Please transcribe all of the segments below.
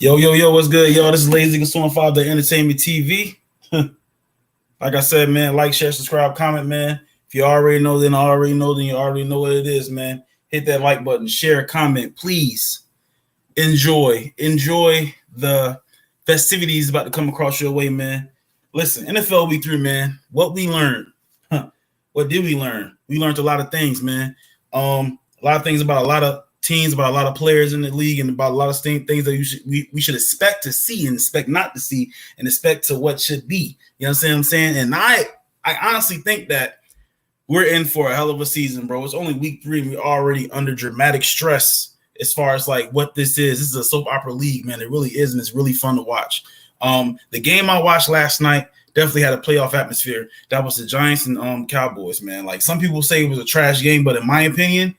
Yo, what's good, y'all? This is Lazy Consumer Father Entertainment TV. Like I said, man, like, share, subscribe, comment, man. If you already know, then you already know what it is, man. Hit that like button, share, comment, please. Enjoy the festivities about to come across your way, man. Listen, NFL Week 3, man. What we learned? What did we learn? We learned a lot of things, man. A lot of things about a lot of teams, about a lot of players in the league, and about a lot of things that we should expect to see and expect not to see and expect to what should be. You know what I'm saying? And I honestly think that we're in for a hell of a season, bro. It's only week 3 and we're already under dramatic stress as far as like what this is. This is a soap opera league, man. It really is, and it's really fun to watch. The game I watched last night definitely had a playoff atmosphere. That was the Giants and Cowboys, man. Like, some people say it was a trash game, but in my opinion,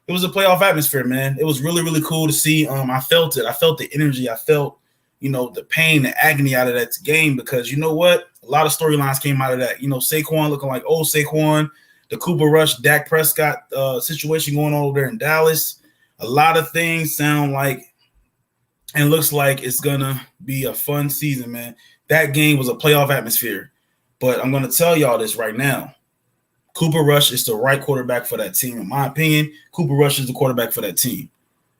it was a playoff atmosphere, man. It was really, really cool to see. I felt it. I felt the energy. I felt, the pain, the agony out of that game, because you know what? A lot of storylines came out of that. Saquon looking like old Saquon, the Cooper Rush, Dak Prescott situation going on over there in Dallas. A lot of things sound like and looks like it's going to be a fun season, man. That game was a playoff atmosphere. But I'm going to tell y'all this right now. Cooper Rush is the right quarterback for that team. In my opinion, Cooper Rush is the quarterback for that team.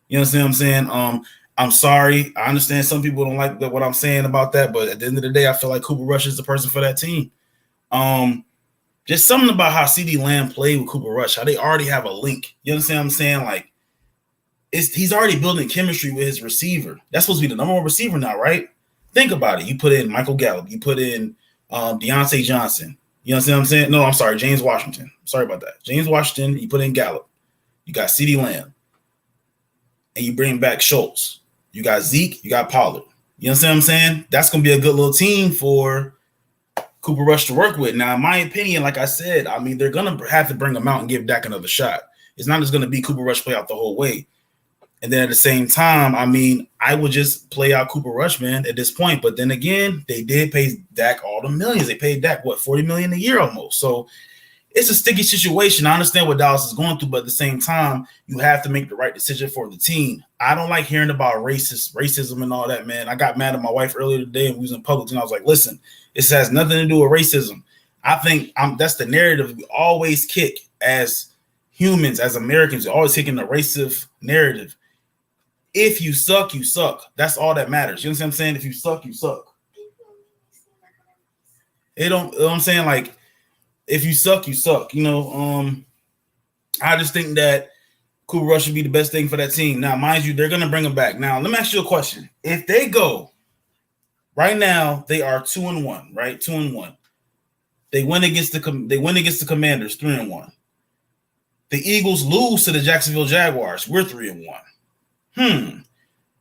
You understand what I'm saying? I'm sorry. I understand some people don't like what I'm saying about that, but at the end of the day, I feel like Cooper Rush is the person for that team. Just something about how CeeDee Lamb played with Cooper Rush, how they already have a link. You understand what I'm saying? Like, he's already building chemistry with his receiver. That's supposed to be the number one receiver now, right? Think about it. You put in Michael Gallup. You put in Deontay Johnson. You know what I'm saying? No, I'm sorry, James Washington. Sorry about that. James Washington, you put in Gallup. You got CeeDee Lamb. And you bring back Schultz. You got Zeke. You got Pollard. You know what I'm saying? That's going to be a good little team for Cooper Rush to work with. Now, in my opinion, like I said, I mean, they're going to have to bring him out and give Dak another shot. It's not just going to be Cooper Rush play out the whole way. And then at the same time, I mean, I would just play out Cooper Rush, man, at this point. But then again, they did pay Dak all the millions. They paid Dak, $40 million a year almost. So it's a sticky situation. I understand what Dallas is going through, but at the same time, you have to make the right decision for the team. I don't like hearing about racism and all that, man. I got mad at my wife earlier today and we was in public, and I was like, listen, this has nothing to do with racism. I think that's the narrative we always kick as humans, as Americans. We're always kicking the racist narrative. If you suck, you suck. That's all that matters. You know what I'm saying? If you suck, you suck. You know what I'm saying? Like, if you suck, you suck. I just think that Cooper Rush should be the best thing for that team. Now, mind you, they're going to bring him back. Now, let me ask you a question. If they go, right now, they are 2-1, right? 2-1. They win against the Commanders, 3-1. The Eagles lose to the Jacksonville Jaguars. We're 3-1.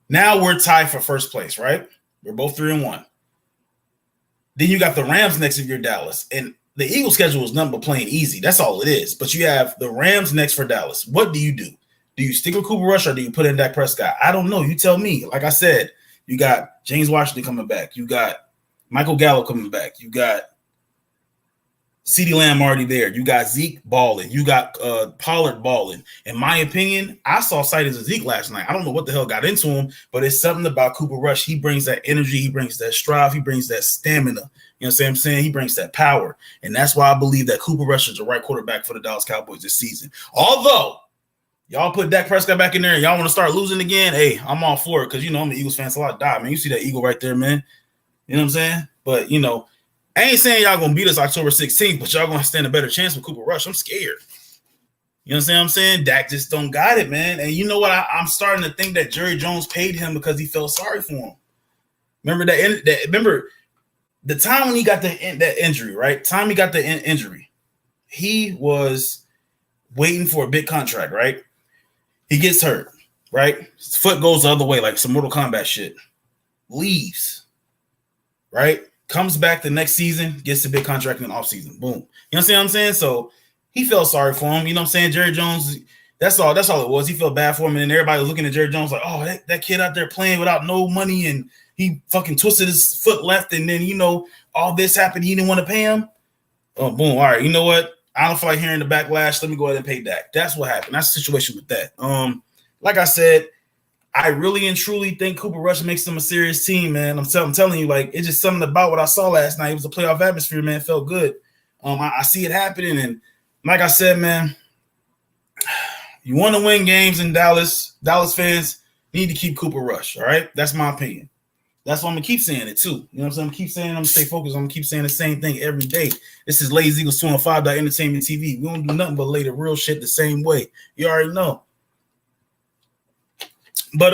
Now we're tied for first place, right? We're both 3-1. Then you got the Rams next to your Dallas. And the Eagles schedule is nothing but playing easy. That's all it is. But you have the Rams next for Dallas. What do you do? Do you stick with Cooper Rush or do you put in Dak Prescott? I don't know. You tell me. Like I said, you got James Washington coming back. You got Michael Gallup coming back. You got CeeDee Lamb already there. You got Zeke balling. You got Pollard balling. In my opinion, I saw sightings of Zeke last night. I don't know what the hell got into him, but it's something about Cooper Rush. He brings that energy. He brings that strive. He brings that stamina. You know what I'm saying? He brings that power. And that's why I believe that Cooper Rush is the right quarterback for the Dallas Cowboys this season. Although, y'all put Dak Prescott back in there and y'all want to start losing again, hey, I'm all for it because, I'm an Eagles fan, so I die, man. You see that Eagle right there, man. You know what I'm saying? But, I ain't saying y'all gonna beat us October 16th, but y'all gonna stand a better chance with Cooper Rush. I'm scared. You know what I'm saying? Dak just don't got it, man. And you know what? I'm starting to think that Jerry Jones paid him because he felt sorry for him. Remember Remember the time when he got that injury, right? Time he got the injury, he was waiting for a big contract, right? He gets hurt, right? His foot goes the other way, like some Mortal Kombat shit. Leaves, right? Comes back the next season, gets a big contract in the offseason. Boom. You know what I'm saying? So he felt sorry for him. You know what I'm saying? Jerry Jones, that's all it was. He felt bad for him. And everybody was looking at Jerry Jones like, oh, that kid out there playing without no money and he fucking twisted his foot left. And then, all this happened. He didn't want to pay him. Oh, boom. All right. You know what? I don't feel like hearing the backlash. Let me go ahead and pay Dak. That's what happened. That's the situation with that. Like I said, I really and truly think Cooper Rush makes them a serious team, man. I'm telling you, like, it's just something about what I saw last night. It was a playoff atmosphere, man. It felt good. I see it happening. And like I said, man, you want to win games in Dallas. Dallas fans need to keep Cooper Rush, all right? That's my opinion. That's why I'm going to keep saying it, too. You know what I'm saying? I'm going to keep saying it. I'm going to stay focused. I'm going to keep saying the same thing every day. This is Lazy Eagles 205 Entertainment TV. We don't do nothing but lay the real shit the same way. You already know. But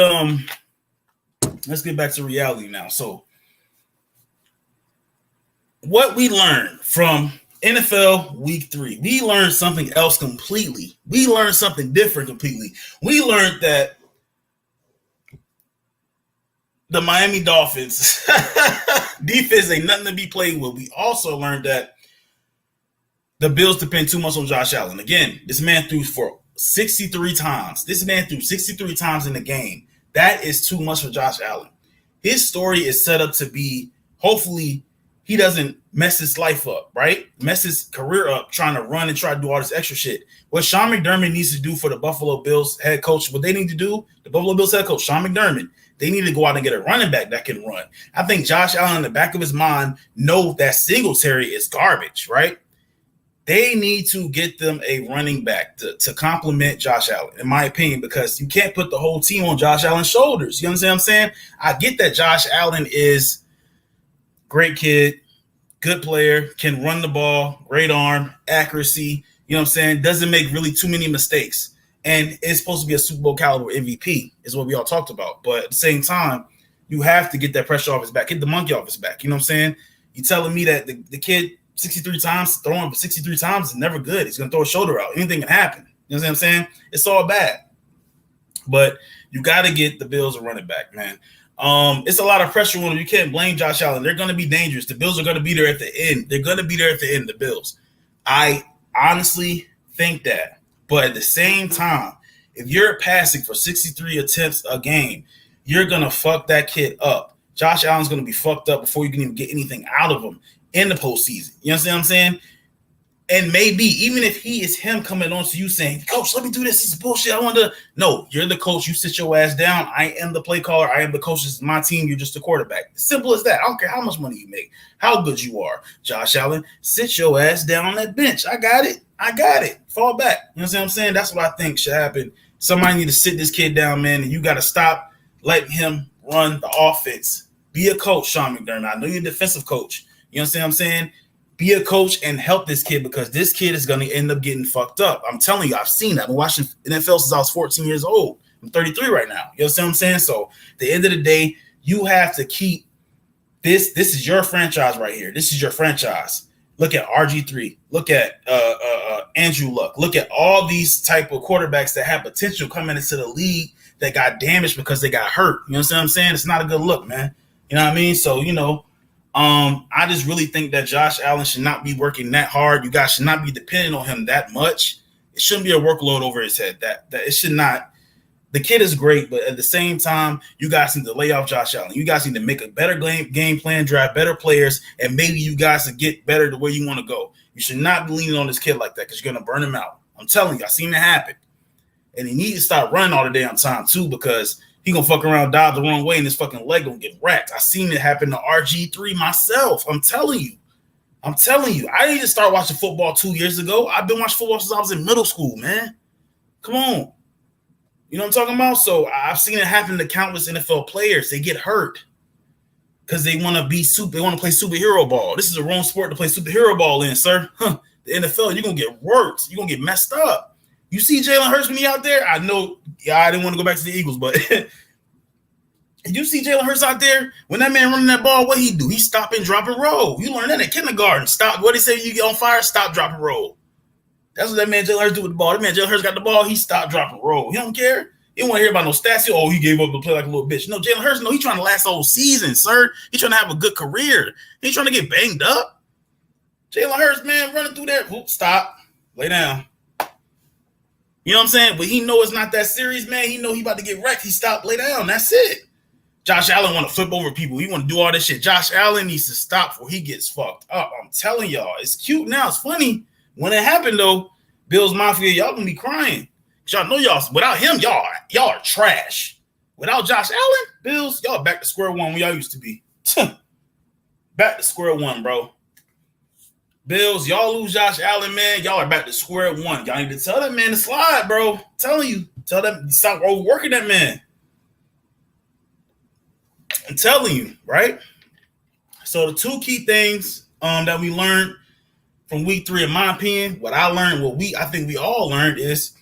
let's get back to reality now. So what we learned from NFL Week 3, we learned something else completely. We learned something different completely. We learned that the Miami Dolphins defense ain't nothing to be played with. We also learned that the Bills depend too much on Josh Allen. Again, this man threw for 63 times. This man threw 63 times in the game. That is too much for Josh Allen. His story is set up to be, hopefully, he doesn't mess his life up, right? Mess his career up trying to run and try to do all this extra shit. What Sean McDermott needs to do for the Buffalo Bills head coach, what they need to do, the Buffalo Bills head coach, Sean McDermott, they need to go out and get a running back that can run. I think Josh Allen in the back of his mind knows that Singletary is garbage, right? They need to get them a running back to complement Josh Allen, in my opinion, because you can't put the whole team on Josh Allen's shoulders. You understand what I'm saying? I get that Josh Allen is great kid, good player, can run the ball, great arm, accuracy, you know what I'm saying? Doesn't make really too many mistakes. And it's supposed to be a Super Bowl caliber MVP is what we all talked about. But at the same time, you have to get that pressure off his back, get the monkey off his back. You know what I'm saying? You telling me that the kid 63 times, throwing for 63 times is never good. He's going to throw a shoulder out. Anything can happen. You know what I'm saying? It's all bad. But you got to get the Bills a running back, man. It's a lot of pressure on them. You can't blame Josh Allen. They're going to be dangerous. The Bills are going to be there at the end. They're going to be there at the end, the Bills. I honestly think that. But at the same time, if you're passing for 63 attempts a game, you're going to fuck that kid up. Josh Allen's going to be fucked up before you can even get anything out of him in the postseason. You understand what I'm saying? And maybe even if he is him coming on to you saying, Coach, let me do this. This is bullshit. I want to. No, you're the coach. You sit your ass down. I am the play caller. I am the coach. This is my team. You're just the quarterback. Simple as that. I don't care how much money you make, how good you are. Josh Allen, sit your ass down on that bench. I got it. Fall back. You know what I'm saying? That's what I think should happen. Somebody need to sit this kid down, man, and you got to stop letting him run the offense. Be a coach, Sean McDermott. I know you're a defensive coach. You understand what I'm saying? Be a coach and help this kid because this kid is going to end up getting fucked up. I'm telling you, I've seen that. I've been watching NFL since I was 14 years old. I'm 33 right now. You understand what I'm saying? So at the end of the day, you have to keep this. This is your franchise right here. This is your franchise. Look at RG3. Look at Andrew Luck. Look at all these type of quarterbacks that have potential coming into the league that got damaged because they got hurt. You know what I'm saying? It's not a good look, man. You know what I mean? So, I just really think that Josh Allen should not be working that hard. You guys should not be depending on him that much. It shouldn't be a workload over his head. That it should not. The kid is great, but at the same time, you guys need to lay off Josh Allen. You guys need to make a better game plan, draft better players, and maybe you guys will get better to where you want to go. You should not be leaning on this kid like that because you're going to burn him out. I'm telling you, I've seen it happen. And he needs to stop running all the damn time, too, because he going to fuck around, dive the wrong way, and his fucking leg going to get wrecked. I seen it happen to RG3 myself. I'm telling you. I need to start watching football 2 years ago. I've been watching football since I was in middle school, man. Come on. You know what I'm talking about? So I've seen it happen to countless NFL players. They get hurt because they want to they want to play superhero ball. This is the wrong sport to play superhero ball in, sir. The NFL, you're going to get worked. You're going to get messed up. You see Jalen Hurts when he out there? I know, I didn't want to go back to the Eagles, but you see Jalen Hurts out there? When that man running that ball, what he do? He stop and drop and roll. You learn that in kindergarten. Stop. What they say, you get on fire, stop, drop, and roll. That's what that man Jalen Hurts do with the ball. That man Jalen Hurts got the ball, he stopped, drop, and roll. He don't care. He don't want to hear about no stats. He gave up to play like a little bitch. No, Jalen Hurts, he's trying to last the whole season, sir. He's trying to have a good career. He's trying to get banged up. Jalen Hurts, man, running through there. Whoop, stop. Lay down. You know what I'm saying? But he know it's not that serious, man. He know he about to get wrecked. He stopped, lay down. That's it. Josh Allen want to flip over people. He want to do all this shit. Josh Allen needs to stop before he gets fucked up. I'm telling y'all. It's cute now. It's funny. When it happened, though, Bills Mafia, y'all gonna be crying. Y'all know y'all, without him, y'all are trash. Without Josh Allen, Bills, y'all back to square one where y'all used to be. Back to square one, bro. Bills, y'all lose Josh Allen, man. Y'all are back to square one. Y'all need to tell that man to slide, bro. I'm telling you. Tell them, stop overworking that man. I'm telling you, right? So the two key things that we learned from week 3, in my opinion, what I learned, I think we all learned is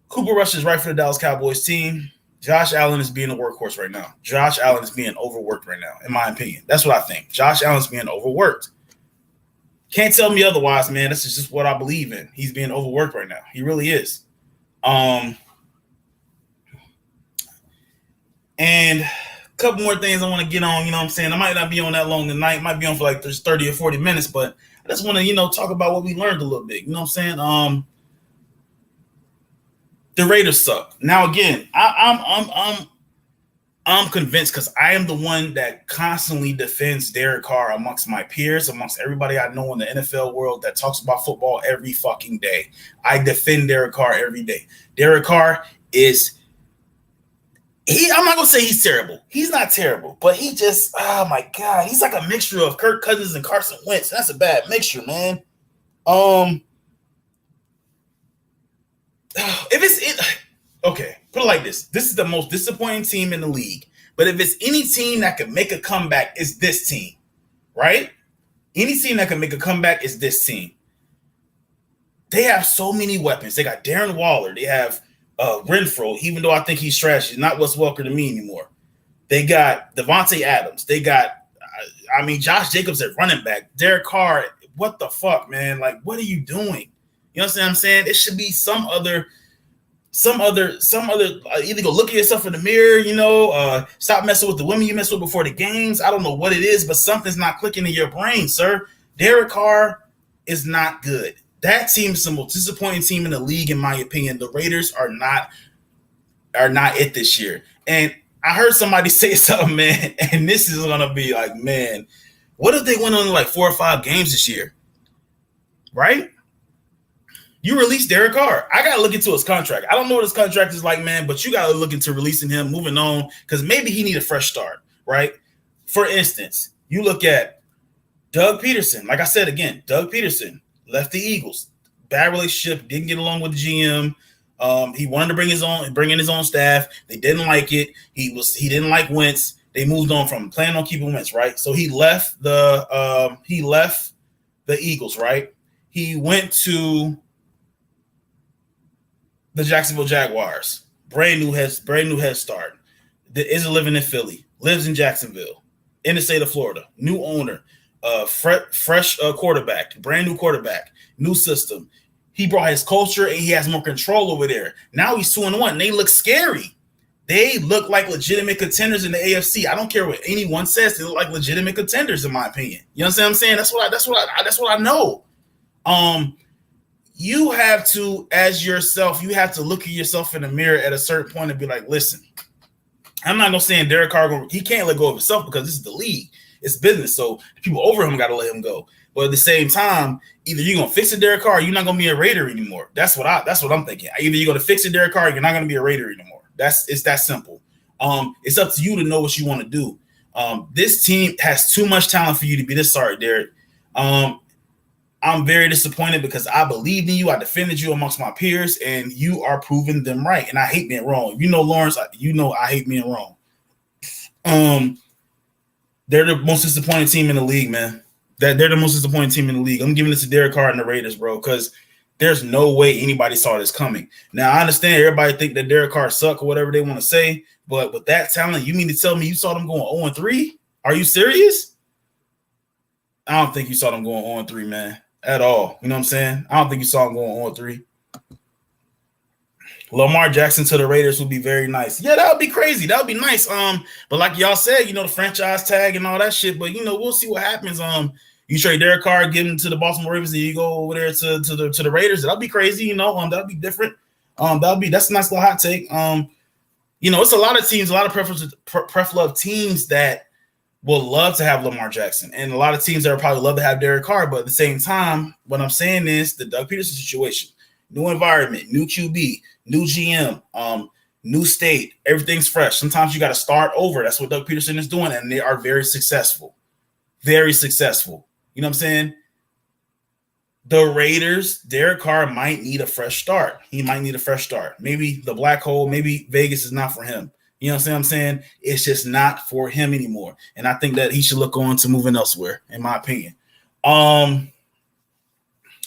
Cooper Rush is right for the Dallas Cowboys team. Josh Allen is being a workhorse right now. Josh Allen is being overworked right now, in my opinion. That's what I think. Josh Allen's being overworked. Can't tell me otherwise, man. This is just what I believe in. He's being overworked right now. He really is. And a couple more things I want to get on, you know what I'm saying? I might not be on that long tonight. Might be on for like 30 or 40 minutes, but I just want to, talk about what we learned a little bit. You know what I'm saying? The Raiders suck. Now, again, I'm convinced because I am the one that constantly defends Derek Carr amongst my peers, amongst everybody I know in the NFL world that talks about football every fucking day. I defend Derek Carr every day. Derek Carr is I'm not going to say he's terrible. He's not terrible, but he just, oh my God, he's like a mixture of Kirk Cousins and Carson Wentz. That's a bad mixture, man. Okay, put it like this. This is the most disappointing team in the league. But if it's any team that could make a comeback, it's this team, right? Any team that can make a comeback is this team. They have so many weapons. They got Darren Waller. They have Renfro, even though I think he's trash. He's not Wes Welker to me anymore. They got Devontae Adams. They got, Josh Jacobs at running back. Derek Carr, what the fuck, man? Like, what are you doing? You know what I'm saying? It should be some other either go look at yourself in the mirror, stop messing with the women you mess with before the games. I don't know what it is, but something's not clicking in your brain, sir. Derek Carr is not good. That team is the most disappointing team in the league, in my opinion. The Raiders are not it this year. And I heard somebody say something, man, and this is gonna be like, man, what if they went on like 4 or 5 games this year? Right? You release Derek Carr. I got to look into his contract. I don't know what his contract is like, man, but you got to look into releasing him, moving on, because maybe he need a fresh start, right? For instance, you look at Doug Peterson. Like I said, again, Doug Peterson left the Eagles. Bad relationship, didn't get along with the GM. He wanted to bring in his own staff. They didn't like it. He didn't like Wentz. They moved on from planning on keeping Wentz, right? So he left the Eagles, right? He went to the Jacksonville Jaguars, brand new head start. Is living in Philly, lives in Jacksonville, in the state of Florida. New owner, fresh quarterback, brand new quarterback, new system. He brought his culture and he has more control over there. Now he's 2-1. They look scary. They look like legitimate contenders in the AFC. I don't care what anyone says. They look like legitimate contenders, in my opinion. You know what I'm saying? That's what I know. You have to, as yourself, you have to look at yourself in the mirror at a certain point and be like, listen, I'm not going to say Derek Carr, he can't let go of himself because this is the league. It's business. So the people over him got to let him go. But at the same time, either you're going to fix it, Derek Carr, or you're not going to be a Raider anymore. That's what I'm thinking. Either you're going to fix it, Derek Carr, or you're not going to be a Raider anymore. It's that simple. It's up to you to know what you want to do. This team has too much talent for you to be this sorry, Derek. I'm very disappointed because I believed in you. I defended you amongst my peers, and you are proving them right. And I hate being wrong. Lawrence, I hate being wrong. They're the most disappointing team in the league, man. They're the most disappointing team in the league. I'm giving it to Derek Carr and the Raiders, bro, because there's no way anybody saw this coming. Now, I understand everybody think that Derek Carr suck or whatever they want to say, but with that talent, you mean to tell me you saw them going 0-3? Are you serious? I don't think you saw them going 0-3, man. At all. You know what I'm saying? I don't think you saw him going 0-3. Lamar Jackson to the Raiders would be very nice. Yeah, that would be crazy. That would be nice. But like y'all said, the franchise tag and all that shit. But we'll see what happens. You trade Derek Carr, give him to the Baltimore Ravens, and you go over there to the Raiders. That'll be crazy. That'll be different. That's a nice little hot take. It's a lot of teams, a lot of pref love teams that will love to have Lamar Jackson, and a lot of teams that would probably love to have Derek Carr. But at the same time, what I'm saying is the Doug Peterson situation, new environment, new QB, new GM. new state, everything's fresh. Sometimes you got to start over. That's what Doug Peterson is doing, and they are very successful. Very successful. You know what I'm saying? The Raiders, Derek Carr might need a fresh start. He might need a fresh start. Maybe the black hole, maybe Vegas is not for him. You know what I'm saying? It's just not for him anymore. And I think that he should look on to moving elsewhere, in my opinion.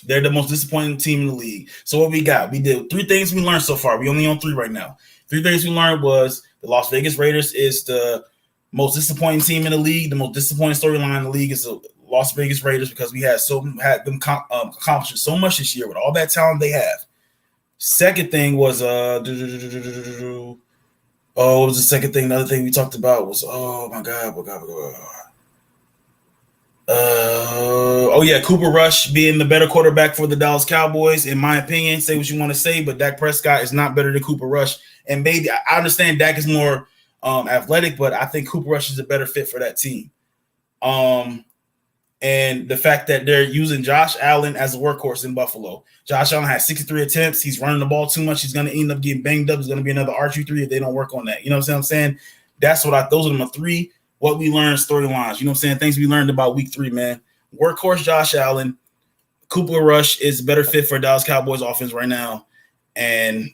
They're the most disappointing team in the league. So what we got? We did 3 things we learned so far. We only on 3 right now. 3 things we learned was the Las Vegas Raiders is the most disappointing team in the league. The most disappointing storyline in the league is the Las Vegas Raiders because we had them accomplishing so much this year with all that talent they have. Second thing was what was the second thing? The other thing we talked about was Cooper Rush being the better quarterback for the Dallas Cowboys, in my opinion. Say what you want to say, but Dak Prescott is not better than Cooper Rush. And maybe I understand Dak is more athletic, but I think Cooper Rush is a better fit for that team. And the fact that they're using Josh Allen as a workhorse in Buffalo. Josh Allen has 63 attempts. He's running the ball too much. He's going to end up getting banged up. It's going to be another RG3 if they don't work on that. You know what I'm saying? Those are my 3 what we learned storylines. You know what I'm saying? Things we learned about week 3, man. Workhorse Josh Allen. Cooper Rush is a better fit for Dallas Cowboys offense right now. And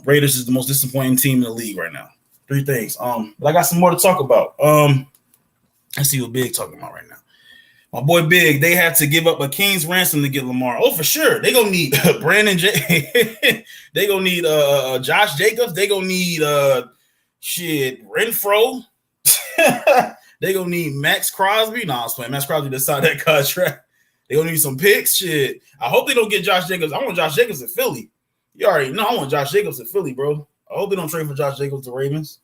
Raiders is the most disappointing team in the league right now. 3 things. But I got some more to talk about. Let's see what Big talking about right now. My boy Big, they had to give up a king's ransom to get Lamar. Oh, for sure. They gonna need Brandon J. They gonna need Josh Jacobs. They gonna need Renfro. They gonna need Max Crosby. No, I was playing. Max Crosby decided that contract. They gonna need some picks. Shit. I hope they don't get Josh Jacobs. I want Josh Jacobs in Philly. You already know I want Josh Jacobs in Philly, bro. I hope they don't trade for Josh Jacobs to Ravens.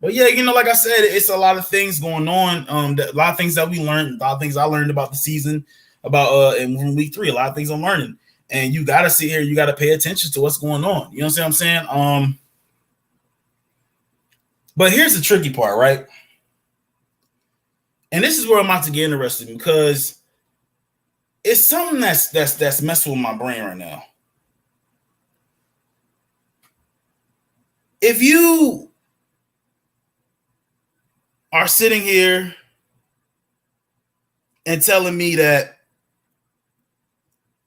But yeah, like I said, it's a lot of things going on. A lot of things that we learned, a lot of things I learned about the season, about in week 3, a lot of things I'm learning. And you got to sit here, you got to pay attention to what's going on. You know what I'm saying? But here's the tricky part, right? And this is where I'm about to get interested because it's something that's messing with my brain right now. If you are sitting here and telling me that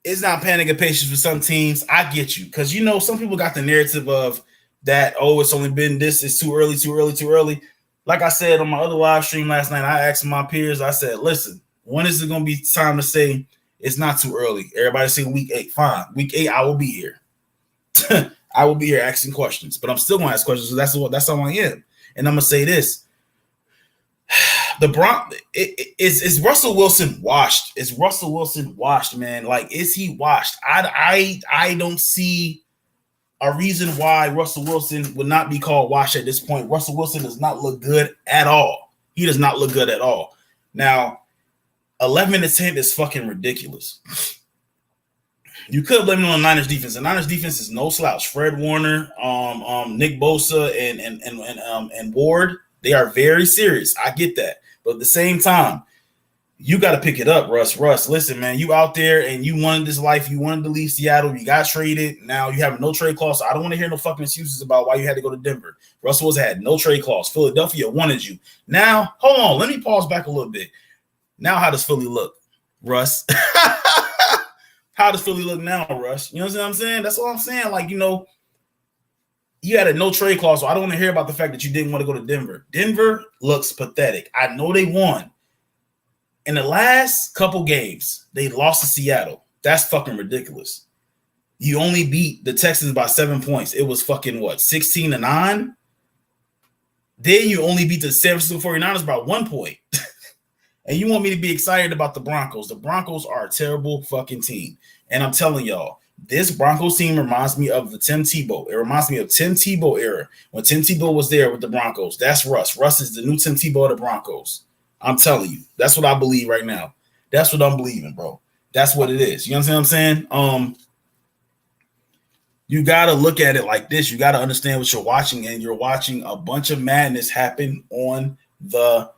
it's not panic and patience for some teams, I get you. Because, some people got the narrative of that, it's only been this, it's too early. Like I said on my other live stream last night, I asked my peers, I said, listen, when is it going to be time to say it's not too early? Everybody say week 8. Fine. Week 8, I will be here. I will be here asking questions. But I'm still going to ask questions. So that's how I am. And I'm going to say this. Is Russell Wilson washed? Is Russell Wilson washed, man? Like, is he washed? I don't see a reason why Russell Wilson would not be called washed at this point. Russell Wilson does not look good at all. He does not look good at all. Now, 11-10 is fucking ridiculous. You could blame it on the Niners defense. The Niners defense is no slouch. Fred Warner, Nick Bosa, and Ward. They are very serious. I get that. But at the same time, you got to pick it up, Russ. Russ, listen, man, you out there and you wanted this life. You wanted to leave Seattle. You got traded. Now you have no trade clause. So I don't want to hear no fucking excuses about why you had to go to Denver. Russell Wilson had no trade clause. Philadelphia wanted you. Now, hold on. Let me pause back a little bit. Now, how does Philly look, Russ? How does Philly look now, Russ? You know what I'm saying? That's all I'm saying. Like, you had a no trade clause, so I don't want to hear about the fact that you didn't want to go to Denver. Denver looks pathetic. I know they won. In the last couple games, they lost to Seattle. That's fucking ridiculous. You only beat the Texans by 7 points. It was fucking, 16-9? Then you only beat the San Francisco 49ers by 1 point. And you want me to be excited about the Broncos. The Broncos are a terrible fucking team. And I'm telling y'all, this Broncos team reminds me of the Tim Tebow. It reminds me of Tim Tebow era when Tim Tebow was there with the Broncos. That's Russ. Russ is the new Tim Tebow of the Broncos. I'm telling you. That's what I believe right now. That's what I'm believing, bro. That's what it is. You understand what I'm saying? You got to look at it like this. You got to understand what you're watching, and you're watching a bunch of madness happen on the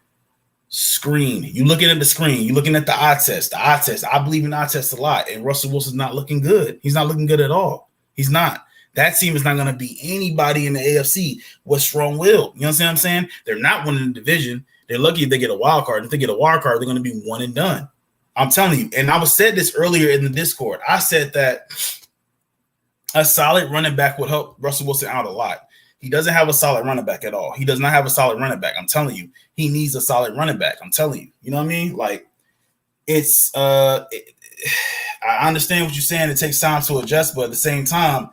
screen. You looking at the screen. You're looking at the eye test. The eye test. I believe in eye test a lot, and Russell Wilson's not looking good. He's not looking good at all. He's not. That team is not going to beat anybody in the AFC with strong will. You know what I'm saying? They're not winning the division. They're lucky if they get a wild card. If they get a wild card, they're going to be one and done. I'm telling you. And I was said this earlier in the Discord. I said that a solid running back would help Russell Wilson out a lot. He doesn't have a solid running back at all. He does not have a solid running back. I'm telling you. He needs a solid running back. I'm telling you. You know what I mean? Like, it's I understand what you're saying. It takes time to adjust, but at the same time,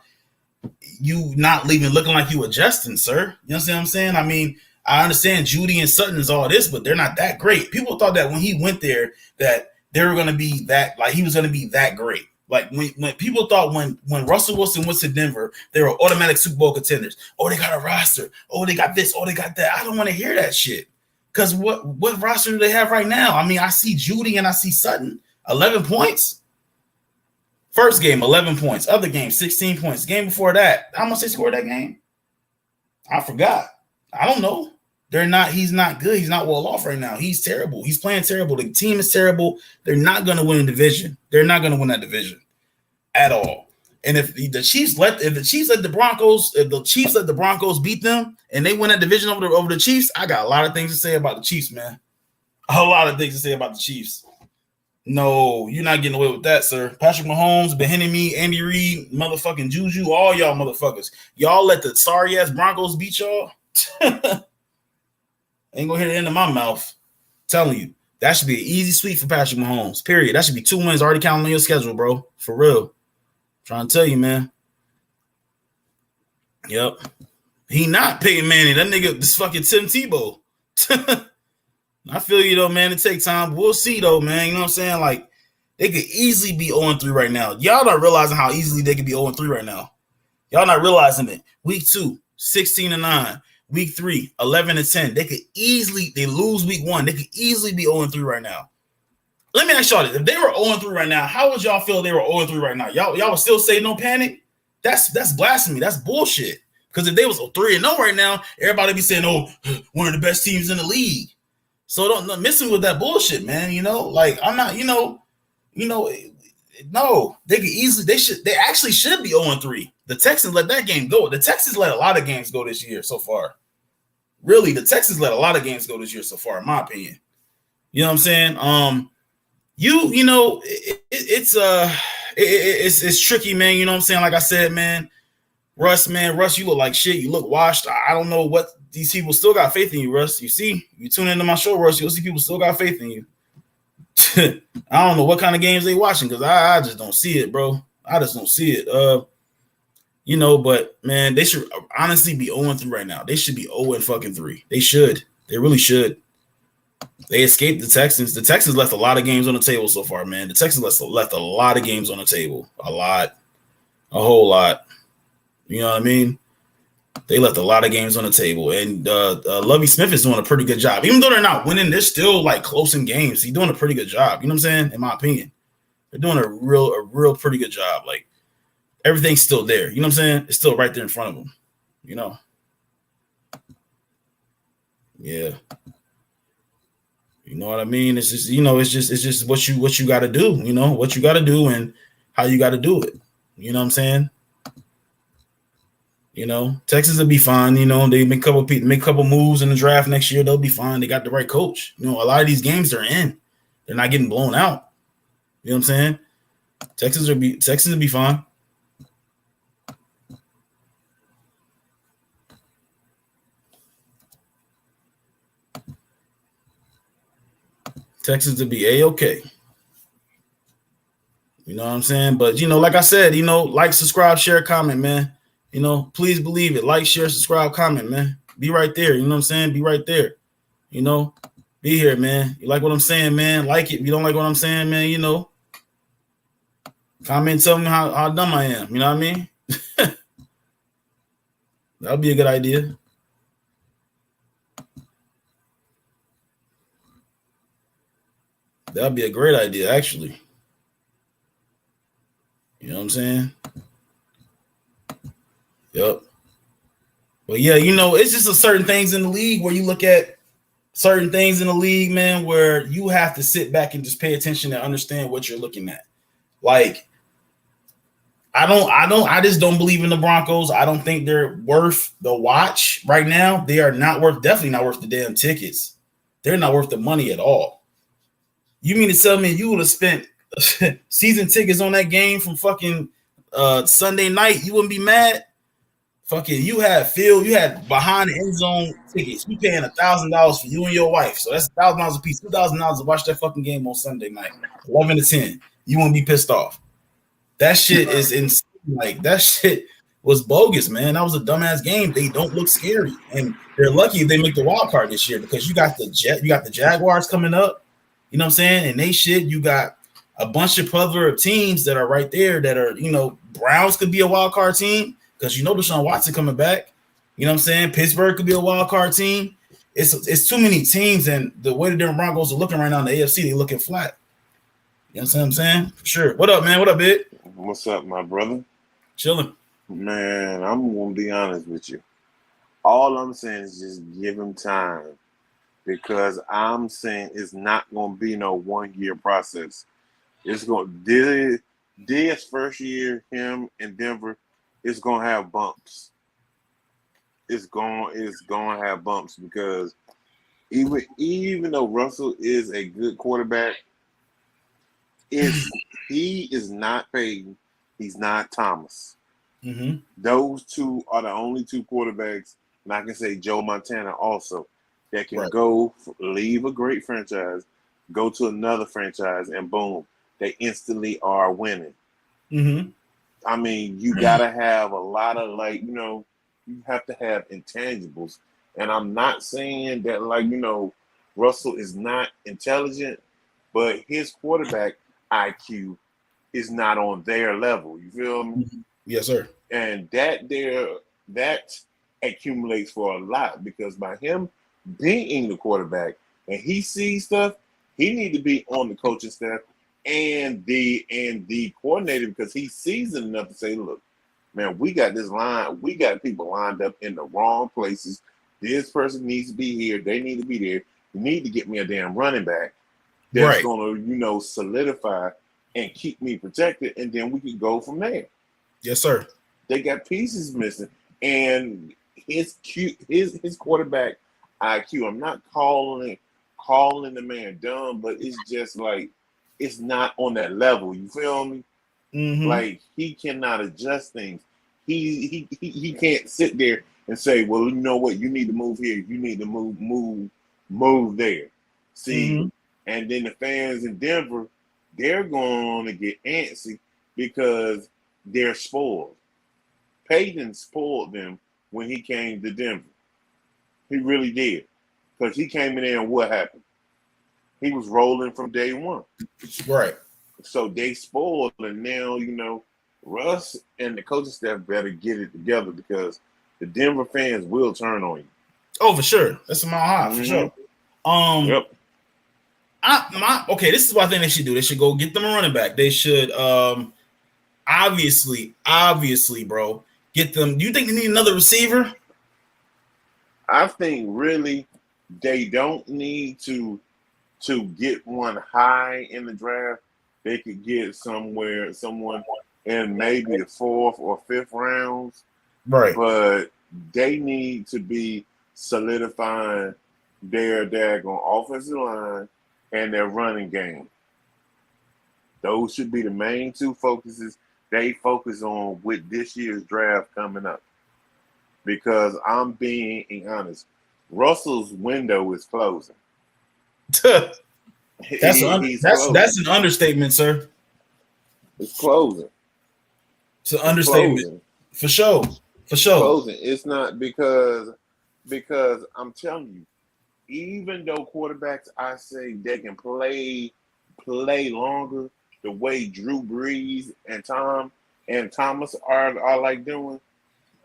you not leaving looking like you adjusting, sir. You know what I'm saying? I mean, I understand Judy and Sutton is all this, but they're not that great. People thought that when he went there that they were going to be that, like he was going to be that great. Like when people thought when Russell Wilson went to Denver, they were automatic Super Bowl contenders. Oh, they got a roster. Oh, they got this. Oh, they got that. I don't want to hear that shit. Because what roster do they have right now? I mean, I see Judy and I see Sutton. 11 points. First game, 11 points. Other game, 16 points. Game before that, how much they scored that game? I forgot. I don't know. He's not good. He's not well off right now. He's terrible. He's playing terrible. The team is terrible. They're not going to win a division. They're not going to win that division at all. And if the Chiefs let the Broncos beat them and they win that division over the Chiefs, I got a lot of things to say about the Chiefs, man. A lot of things to say about the Chiefs. No, you're not getting away with that, sir. Patrick Mahomes, Bieniemy, Andy Reid, motherfucking Juju, all y'all motherfuckers. Y'all let the sorry-ass Broncos beat y'all? Ain't gonna hear the end of my mouth. I'm telling you, that should be an easy sweep for Patrick Mahomes, period. That should be 2 wins already counting on your schedule, bro. For real. Trying to tell you, man. Yep. He not Peyton Manning. That nigga, this fucking Tim Tebow. I feel you, though, man. It takes time. We'll see, though, man. You know what I'm saying? Like, they could easily be 0-3 right now. Y'all not realizing how easily they could be 0-3 right now. Y'all not realizing it. Week 2, 16-9. Week 3, 11-10. They lose week 1. They could easily be 0-3 right now. Let me ask y'all this. If they were 0-3 right now, how would y'all feel they were 0-3 right now? Y'all would still say no panic? That's blasphemy. That's bullshit. Because if they was 3-0 right now, everybody be saying, oh, one of the best teams in the league. So don't miss me with that bullshit, man. You know, like I'm not, no, they could easily, they actually should be 0-3. The Texans let that game go. The Texans let a lot of games go this year so far. Really, the Texans let a lot of games go this year so far, in my opinion. You know what I'm saying? It's tricky, man. You know what I'm saying? Like I said, man, Russ, you look like shit. You look washed. I don't know what these people still got faith in you, Russ. You see, you tune into my show, Russ, you'll see people still got faith in you. I don't know what kind of games they watching because I just don't see it, bro. I just don't see it. But man, they should honestly be 0-3 right now. They should be 0-3. They should. They really should. They escaped the Texans. The Texans left a lot of games on the table so far, man. The Texans left a lot of games on the table. A lot. A whole lot. You know what I mean? They left a lot of games on the table. And Lovie Smith is doing a pretty good job. Even though they're not winning, they're still like close in games. He's doing a pretty good job. You know what I'm saying? In my opinion. They're doing a real pretty good job. Like everything's still there. You know what I'm saying? It's still right there in front of them. You know? Yeah. You know what I mean? It's just, it's just what you got to do, what you got to do and how you got to do it. You know what I'm saying? Texas will be fine. They make a couple moves in the draft next year. They'll be fine. They got the right coach. A lot of these games they're in. They're not getting blown out. You know what I'm saying? Texas will be fine. Texas to be A-okay. You know what I'm saying? But, like I said, like, subscribe, share, comment, man. Please believe it. Like, share, subscribe, comment, man. Be right there. You know what I'm saying? Be right there. Be here, man. You like what I'm saying, man? Like it. If you don't like what I'm saying, man, comment, tell me how dumb I am. You know what I mean? That'll be a good idea. That'd be a great idea, actually. You know what I'm saying? Yep. But yeah, it's just a certain things in the league where you look at certain things in the league, man, where you have to sit back and just pay attention and understand what you're looking at. Like, I just don't believe in the Broncos. I don't think they're worth the watch right now. They are definitely not worth the damn tickets. They're not worth the money at all. You mean to tell me you would have spent season tickets on that game from fucking Sunday night? You wouldn't be mad? Fucking, you had behind the end zone tickets. You paying $1,000 for you and your wife, so that's $1,000 a piece. $2,000 to watch that fucking game on Sunday night, 11 to 10. You won't be pissed off. That shit is insane. Like, that shit was bogus, man. That was a dumbass game. They don't look scary, and they're lucky if they make the wild card this year because you got the Jaguars coming up. You know what I'm saying? And you got a bunch of other teams that are right there that are, Browns could be a wild card team because Deshaun Watson coming back. You know what I'm saying? Pittsburgh could be a wild card team. It's too many teams, and the way the Denver Broncos are looking right now in the AFC, they're looking flat. You know what I'm saying? For sure. What up, man? What up, Big? What's up, my brother? Chilling. Man, I'm going to be honest with you. All I'm saying is just give him time because I'm saying it's not going to be no 1 year process. It's going this first year, him and Denver, it's going to have bumps. It's going to have bumps because even though Russell is a good quarterback, he is not Peyton. He's not Thomas. Mm-hmm. Those two are the only two quarterbacks, and I can say Joe Montana also, that can leave a great franchise, go to another franchise, and boom, they instantly are winning. Mm-hmm. I mean, you got to have a lot of, you have to have intangibles. And I'm not saying that, Russell is not intelligent, but his quarterback IQ is not on their level. You feel me? Yes, sir. And that accumulates for a lot because by him being the quarterback and he sees stuff, he need to be on the coaching staff and the coordinator because he's seasoned enough to say, look, man, we got this line, we got people lined up in the wrong places. This person needs to be here, they need to be there. You need to get me a damn running back that's gonna, solidify and keep me protected, and then we can go from there. Yes, sir. They got pieces missing, and his quarterback IQ. I'm not calling the man dumb, but it's just like it's not on that level. You feel me? Mm-hmm. Like he cannot adjust things. He can't sit there and say, well, you know what? You need to move here. You need to move there. See, and then the fans in Denver, they're going to get antsy because they're spoiled. Peyton spoiled them when he came to Denver. He really did. Because he came in there and what happened? He was rolling from day one. Right. So they spoiled, and now, Russ and the coaching staff better get it together because the Denver fans will turn on you. Oh, for sure. That's a mile high, for sure. Yep. This is what I think they should do. They should go get them a running back. They should obviously, bro, get them. Do you think they need another receiver? I think really they don't need to get one high in the draft. They could get someone in maybe the 4th or 5th rounds. Right. But they need to be solidifying their daggone offensive line and their running game. Those should be the main two focuses they focus on with this year's draft coming up. Because I'm being honest, Russell's window is closing. That's an understatement, sir. It's closing. It's an understatement. For sure. For sure. Closing. It's not because I'm telling you, even though quarterbacks, I say they can play longer the way Drew Brees and Thomas are like doing,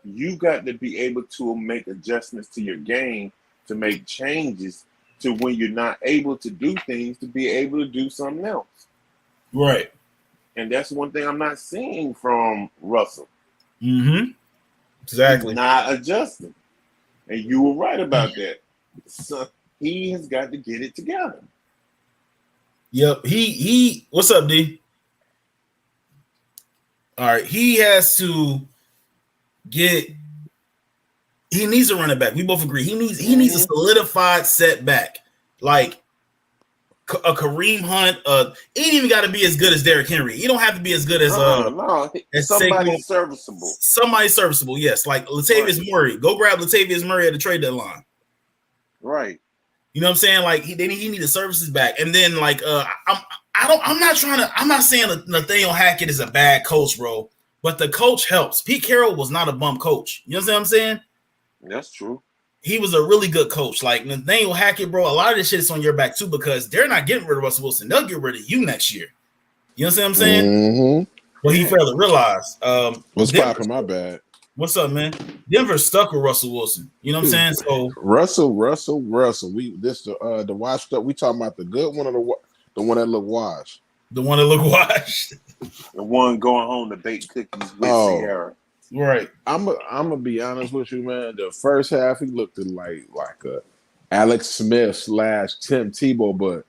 you got to be able to make adjustments to your game to make changes to when you're not able to do things to be able to do something else. Right. And that's one thing I'm not seeing from Russell. Mm-hmm. Exactly. He's not adjusting. And you were right about that. So he has got to get it together. Yep. He what's up, D? All right, he has to get. He needs a running back. We both agree. He needs a solidified setback, like a Kareem Hunt. He ain't even got to be as good as Derrick Henry. He don't have to be as good as somebody Saquon. serviceable. Somebody serviceable, yes. Like Latavius Murray. Go grab Latavius Murray at the trade deadline. Right. You know what I'm saying? Like he needs the services back, and then like I'm not saying Nathaniel Hackett is a bad coach, bro, but the coach helps. Pete Carroll was not a bum coach. You know what I'm saying? That's true. He was a really good coach. Like Nathaniel Hackett, bro, a lot of this shit is on your back too because they're not getting rid of Russell Wilson. They'll get rid of you next year. You know what I'm saying? Mm-hmm. Well, he failed to realize. What's popping? My bad. What's up, man? Denver stuck with Russell Wilson. You know what I'm saying? So Russell. We the washed up. We talking about the good one or the one that looked washed? The one that looked washed. The one going home to bake cookies with Sierra. Right. I'm gonna be honest with you, man. The first half he looked like a Alex Smith / Tim Tebow, but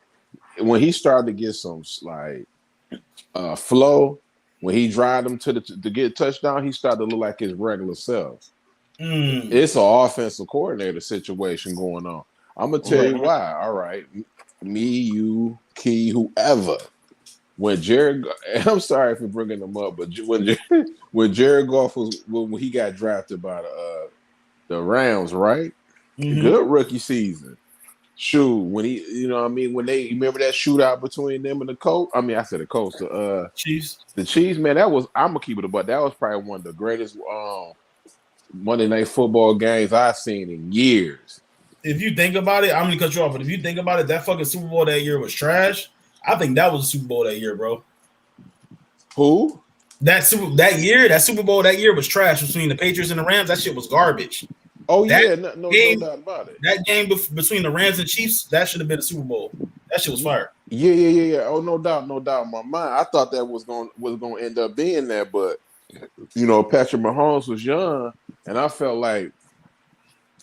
when he started to get some like flow, when he drive them to get a touchdown, he started to look like his regular self. It's an offensive coordinator situation going on. I'm gonna tell you why. All right, me, you, Key, whoever. When Jared, I'm sorry for bringing them up, but when Jared Goff when he got drafted by the Rams, right? Good rookie season. Shoot, when he, you know what I mean, when they remember that shootout between them and the Colts. I mean, I said the Colts, the Chiefs. The Chiefs, man, that was, I'm gonna keep it a buck. That was probably one of the greatest Monday Night Football games I've seen in years. If you think about it, I'm gonna cut you off, but if you think about it, that fucking Super Bowl that year was trash. I think that was the Super Bowl that year, bro. Who? That Super Bowl that year was trash between the Patriots and the Rams. That shit was garbage. Oh yeah, no doubt about it. That game between the Rams and Chiefs, that should have been a Super Bowl. That shit was fire. Yeah. Oh, no doubt in my mind. I thought that was going to end up being that, but you know, Patrick Mahomes was young, and I felt like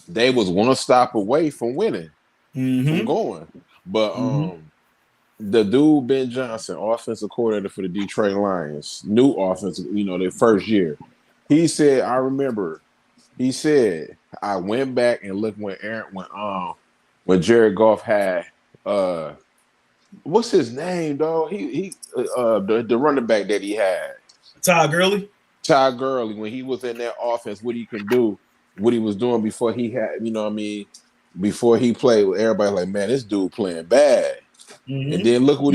they was one stop away from winning, from going. But the dude Ben Johnson, offensive coordinator for the Detroit Lions, new offensive, you know, their first year, he said, I remember, he said, I went back and looked when Jared Goff had what's his name, dog? He the running back that he had, Todd Gurley, when he was in that offense, what he can do, what he was doing before he had, you know what I mean, before he played with everybody, like, man, this dude playing bad. And then look what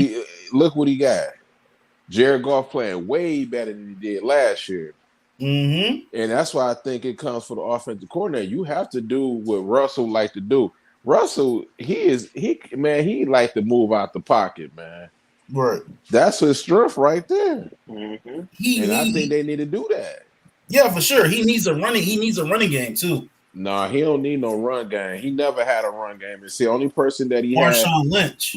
he got. Jared Goff playing way better than he did last year. And that's why I think it comes for the offensive coordinator. You have to do what Russell like to do. Russell, he like to move out the pocket, man. Right. That's his strength right there. I think they need to do that. Yeah, for sure. He needs a running game too. Nah, he don't need no run game. He never had a run game. It's the only person that he Marshawn Lynch.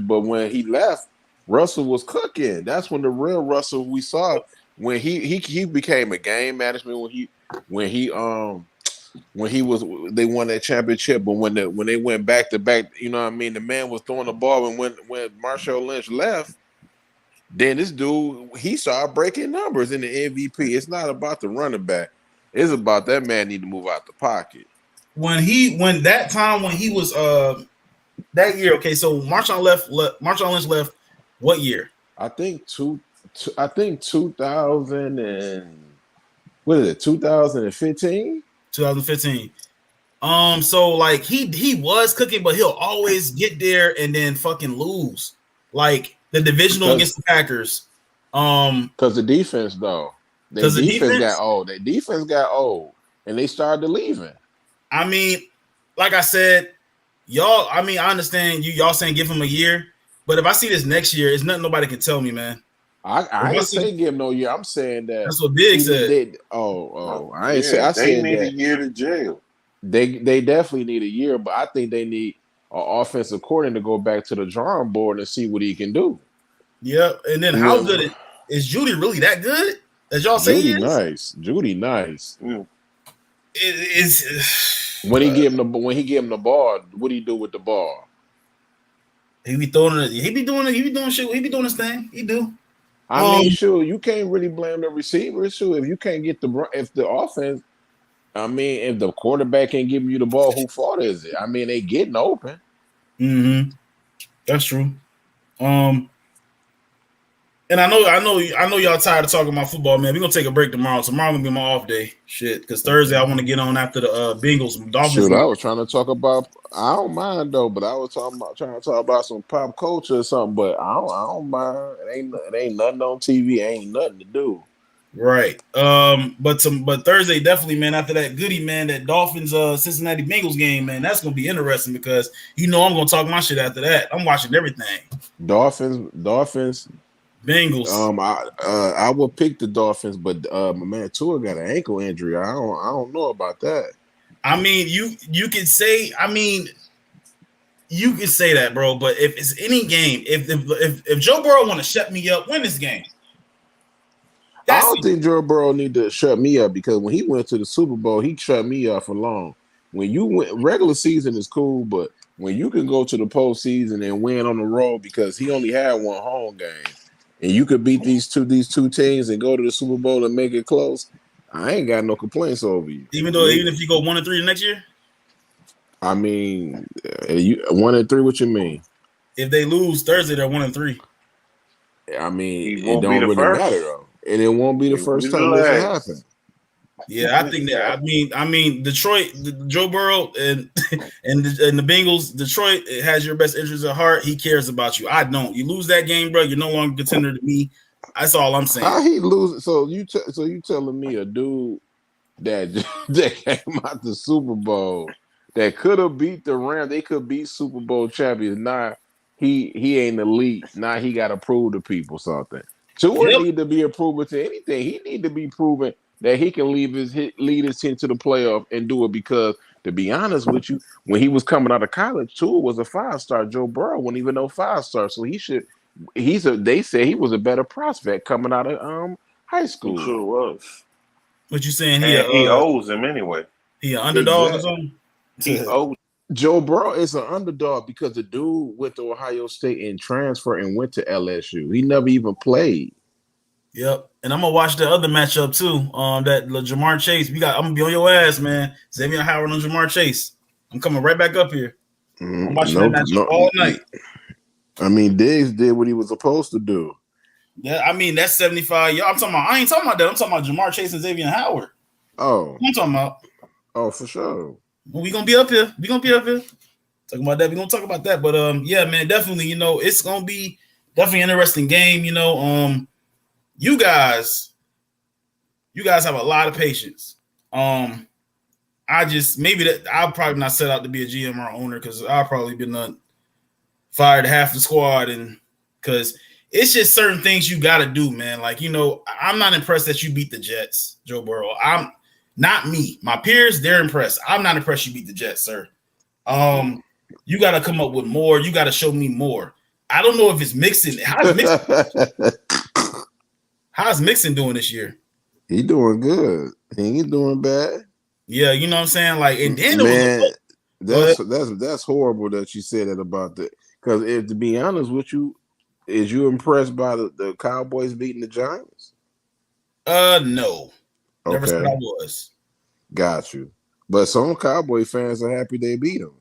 But when he left, Russell was cooking. That's when the real Russell we saw, when he became a game management, when they won that championship. But when they went back to back, you know what I mean, the man was throwing the ball, and when Marshawn Lynch left, then this dude, he started breaking numbers in the MVP. It's not about the running back. It's about that man need to move out the pocket. When he was that year, okay, so Marshawn Lynch left what year? I think 2000 and what is it, 2015? 2015. So like he was cooking, but he'll always get there and then fucking lose. Like the divisional against the Packers. Because the defense, though. Their defense got old. Their defense got old, and they started leaving. I mean, like I said, y'all. I mean, I understand y'all saying give him a year, but if I see this next year, it's nothing nobody can tell me, man. I ain't saying give him no year. I'm saying that that's what Big said. I ain't saying. They need a year to jail. They definitely need a year, but I think they need an offensive coordinator to go back to the drawing board and see what he can do. Yeah, and then how good is Judy really that good? As y'all say, Judy nice. It is when he give him the ball, what do you do with the ball? He be throwing it. He be doing shit. He be doing his thing. He do. I mean, sure, you can't really blame the receiver. Sure, if you can't get if the offense, I mean, if the quarterback ain't giving you the ball, who fault is it? I mean, they getting open. Mm-hmm. That's true. And I know y'all tired of talking about football, man. We're gonna take a break tomorrow. Tomorrow gonna be my off day. Shit. Because Thursday I want to get on after the Bengals Dolphins. Shoot, I was trying to talk about I don't mind though, but I was trying to talk about some pop culture or something, but I don't mind. It ain't nothing on TV, ain't nothing to do. Right. But Thursday definitely, man, after that goodie, man, that Dolphins Cincinnati Bengals game, man, that's gonna be interesting because I'm gonna talk my shit after that. I'm watching everything. Dolphins. Bengals. I would pick the Dolphins, but my man Tua got an ankle injury. I don't know about that. I mean, you could say, you can say that, bro. But if it's any game, if Joe Burrow want to shut me up, win this game. I don't think Joe Burrow need to shut me up because when he went to the Super Bowl, he shut me up for long. When you win, regular season is cool, but when you can go to the postseason and win on the road because he only had one home game, and you could beat these two teams and go to the Super Bowl and make it close, I ain't got no complaints over you. Even if you go 1-3 the next year. I mean, you 1-3. What you mean? If they lose Thursday, they're 1-3. I mean, it don't really matter though. And it won't be the first time this happen. Yeah, I think that. I mean, Detroit, Joe Burrow, and the Bengals. Detroit has your best interests at heart. He cares about you. I don't. You lose that game, bro. You're no longer a contender to me. That's all I'm saying. How he lose? So you telling me a dude that came out the Super Bowl that could have beat the Rams? They could beat Super Bowl champions. Now he ain't elite. Now he got to prove to people something. Tua need to be a prover to anything. He need to be proven that he can lead his team to the playoff and do it because, to be honest with you, when he was coming out of college, Tua was a 5-star. Joe Burrow wasn't even no 5-star, so they say he was a better prospect coming out of high school. He sure was. What you saying? He owes him anyway. He an underdog or something? He owes. Joe Burrow is an underdog because the dude went to Ohio State and transferred and went to LSU. He never even played. Yep. And I'm gonna watch the other matchup too. That Jamar Chase. I'm gonna be on your ass, man. Xavier Howard and Jamar Chase. I'm coming right back up here. I'm watching that matchup all night. I mean, Diggs did what he was supposed to do. Yeah, I mean that's 75. I ain't talking about that. I'm talking about Jamar Chase and Xavier Howard. Oh, I'm talking about. Oh, for sure. We gonna be up here. Talking about that. We're gonna talk about that. But yeah, man, definitely, it's gonna be definitely an interesting game. You guys have a lot of patience. I'll probably not set out to be a GM or owner because I'll probably been fired half the squad, and because it's just certain things you got to do, man. Like, I'm not impressed that you beat the Jets, Joe Burrow. I'm not me. My peers, they're impressed. I'm not impressed you beat the Jets, sir. You got to come up with more. You got to show me more. I don't know if it's Mixon. How's Mixon doing this year? He doing good. He ain't doing bad. Yeah, you know what I'm saying? Like, and then that's horrible that you said that about that. Because to be honest with you, is you impressed by the Cowboys beating the Giants? No. Never said I was. Got you. But some Cowboy fans are happy they beat them.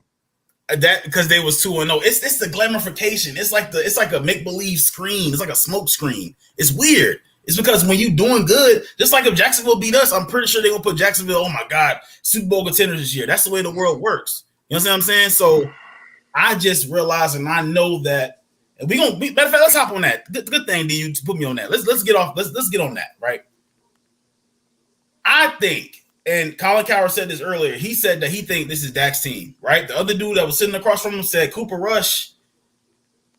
That because they was 2-0. It's the glamorification. It's like a make-believe screen. It's like a smoke screen. It's weird. It's because when you doing good, just like if Jacksonville beat us, I'm pretty sure they're gonna put Jacksonville, oh my God, Super Bowl contenders this year. That's the way the world works. You know what I'm saying? So I just realized and I know that, and matter of fact, let's hop on that. Good thing, D, you put me on that. Let's get off. Let's get on that, right? I think, and Colin Cowherd said this earlier, he said that he think this is Dak's team, right? The other dude that was sitting across from him said Cooper Rush.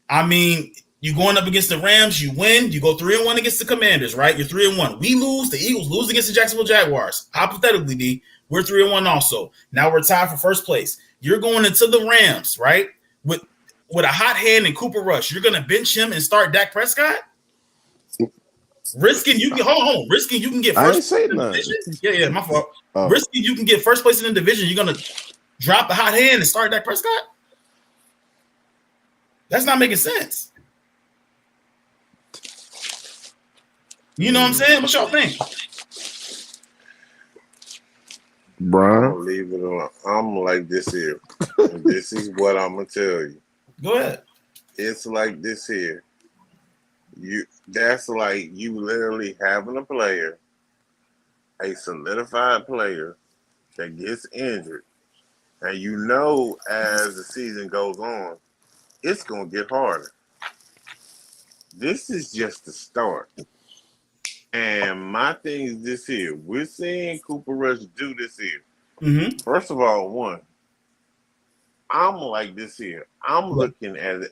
I mean, you going up against the Rams, you win, you go 3-1 against the Commanders, right? You're 3-1. We lose, the Eagles lose against the Jacksonville Jaguars. Hypothetically, D, we're 3-1 also. Now we're tied for first place. You're going into the Rams, right? With a hot hand and Cooper Rush. You're gonna bench him and start Dak Prescott? Risking you can Risking you can get first place in the division. Yeah, my fault. Risking you can get first place in the division. You're gonna drop the hot hand and start Dak Prescott? That's not making sense. You know what I'm saying? What y'all think? I'm Brian. gonna leave it alone. I'm like this here. And this is what I'm gonna tell you. Go ahead. It's like this here. That's like you literally having a player, a solidified player that gets injured, and you know as the season goes on, it's gonna get harder. This is just the start. And my thing is this here. We're seeing Cooper Rush do this here. Mm-hmm. First of all, one, I'm like this here. I'm looking at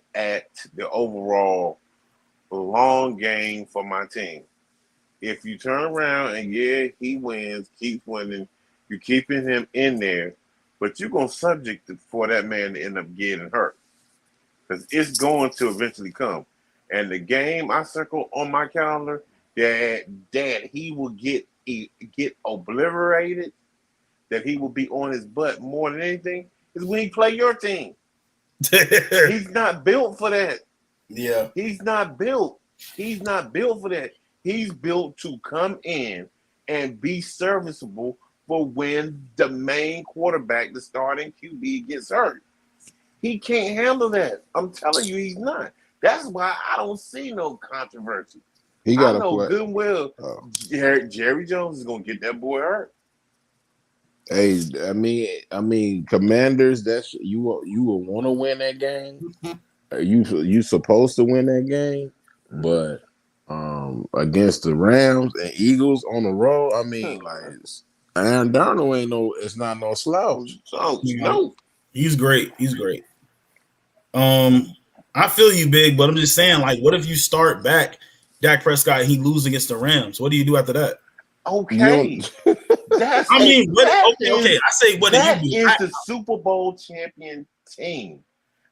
the overall long game for my team. If you turn around and he wins, keeps winning, you're keeping him in there, but you're gonna subject for that man to end up getting hurt. Because it's going to eventually come. And the game I circle on my calendar that he will get obliterated, that he will be on his butt more than anything, is when he play your team. He's not built for that. Yeah. He's not built. He's not built for that. He's built to come in and be serviceable for when the main quarterback, the starting QB, gets hurt. He can't handle that. I'm telling you, he's not. That's why I don't see no controversy. He got I know play. good and well Jerry Jones is gonna get that boy hurt. Hey, I mean, Commanders. That's you will want to win that game. You supposed to win that game, but against the Rams and Eagles on the road, I mean, like Aaron Donald it's not no slouch. So no, he's great. He's great. I feel you, Big, but I'm just saying, like, what if you start back Dak Prescott and he loses against the Rams? What do you do after that? Okay. That's okay. I say, what do you do? That is the Super Bowl champion team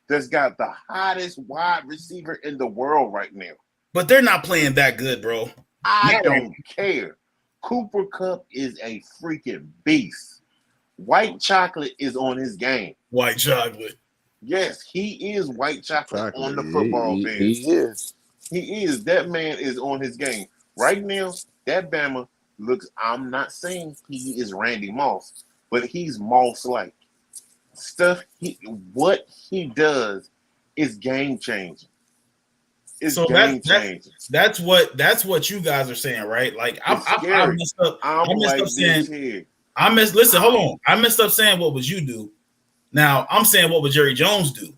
that's got the hottest wide receiver in the world right now. But they're not playing that good, bro. I don't care. Cooper Kupp is a freaking beast. White chocolate is on his game. White chocolate. Yes, he is white chocolate on the football field. He is. He is. That man is on his game. Right now, that Bama looks, I'm not saying he is Randy Moss, but he's Moss-like. What he does is game changing. It's game changing. That's what you guys are saying, right? Like I messed up. I messed up saying. Listen, hold on. I messed up saying what would you do. Now I'm saying what would Jerry Jones do?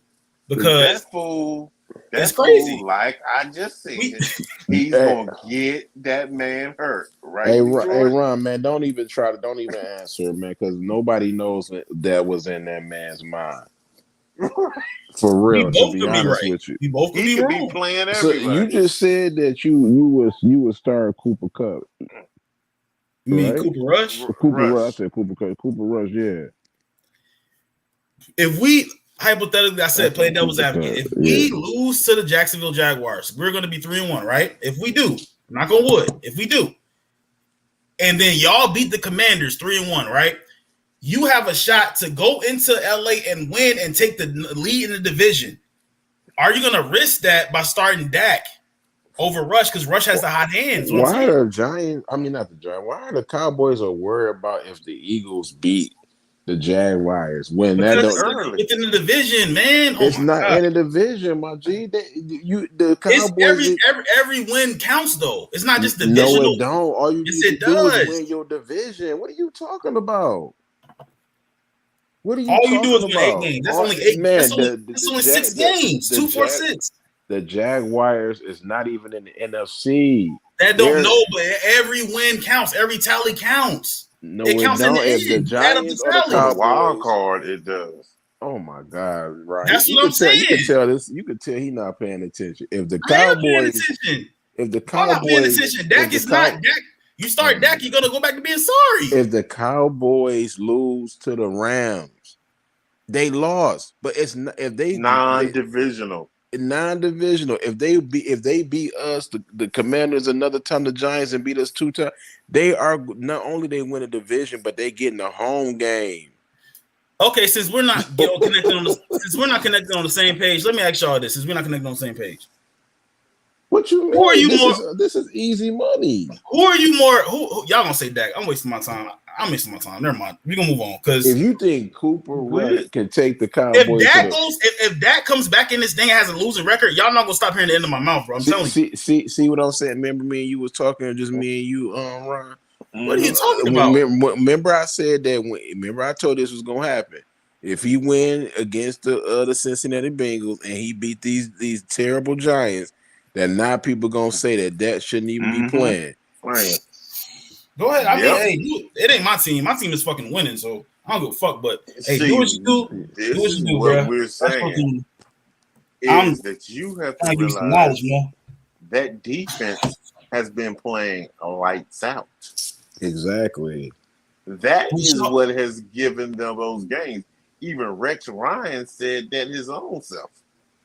Because that's crazy. Like I just said, he's gonna get that man hurt, right? Hey, Ron, man, don't even answer, man, because nobody knows that was in that man's mind. For real, to be honest with you, he both could be wrong. Playing so you just said that you would start Cooper Kupp. You mean right? Cooper Rush? Cooper Rush. I said Cooper Rush. Yeah. If we hypothetically, I said play devil's advocate. If we lose to the Jacksonville Jaguars, we're going to be 3-1, right? If we do, knock on wood. If we do, and then y'all beat the Commanders 3-1, right? You have a shot to go into LA and win and take the lead in the division. Are you going to risk that by starting Dak over Rush? Because Rush has the hot hands. Why are Giants? I mean, not the Giants. Why are the Cowboys worried about if the Eagles beat the Jaguars when because that don't within the division, man? It's not in the division, my G. The Cowboys. Every win counts, though. It's not just divisional. No, it don't. All you need to do is win your division. What are you talking about? What are you? All you do is win 8 games. That's only 8. Man, that's only 6 games. 2, 4, 6. The Jaguars is not even in the NFC. That don't know, but every win counts. Every tally counts. No, it counts in the end. If the Giants or the Cowboys, wild card, it does. Oh my God! Right? That's what I'm saying. You can tell this. You can tell he's not paying attention. If the Cowboys, I'm not paying attention. Dak is not Dak. You start Dak, you're gonna go back to being sorry. If the Cowboys lose to the Rams, they lost. But it's not, if they non-divisional. If they beat us, the Commanders another time, the Giants, and beat us 2 times, they are not only they win a division, but they get in a home game. Okay, since we're not connected on the same page, let me ask y'all this: since we're not connected on the same page, What you Who are mean? you more? This is easy money. Who are you more? Who y'all gonna say Dak? I'm wasting my time. I'm wasting my time. Never mind. We gonna move on because If you think Cooper Rush Good. can take the if Cowboys to Dak the goes, if Dak comes back in this thing and has a losing record, y'all not gonna stop hearing the end of my mouth, bro. I'm telling you. see what I'm saying? Remember me and you was talking, just me and you, Ron. What are you talking about? Remember I said that remember I told this was gonna happen. If he win against the Cincinnati Bengals and he beat these terrible Giants, that now people gonna say that shouldn't even be playing. Right. Go ahead. I mean, Yep. hey, it ain't my team. My team is fucking winning, so I don't give a fuck. But hey, See, do what you do. this Do what is you do, what bro. we're That's saying fucking. I'm is that you have to trying to give you some realize knowledge, man. that defense has been playing lights out. Exactly. That We is saw- what has given them those games. Even Rex Ryan said that his own self.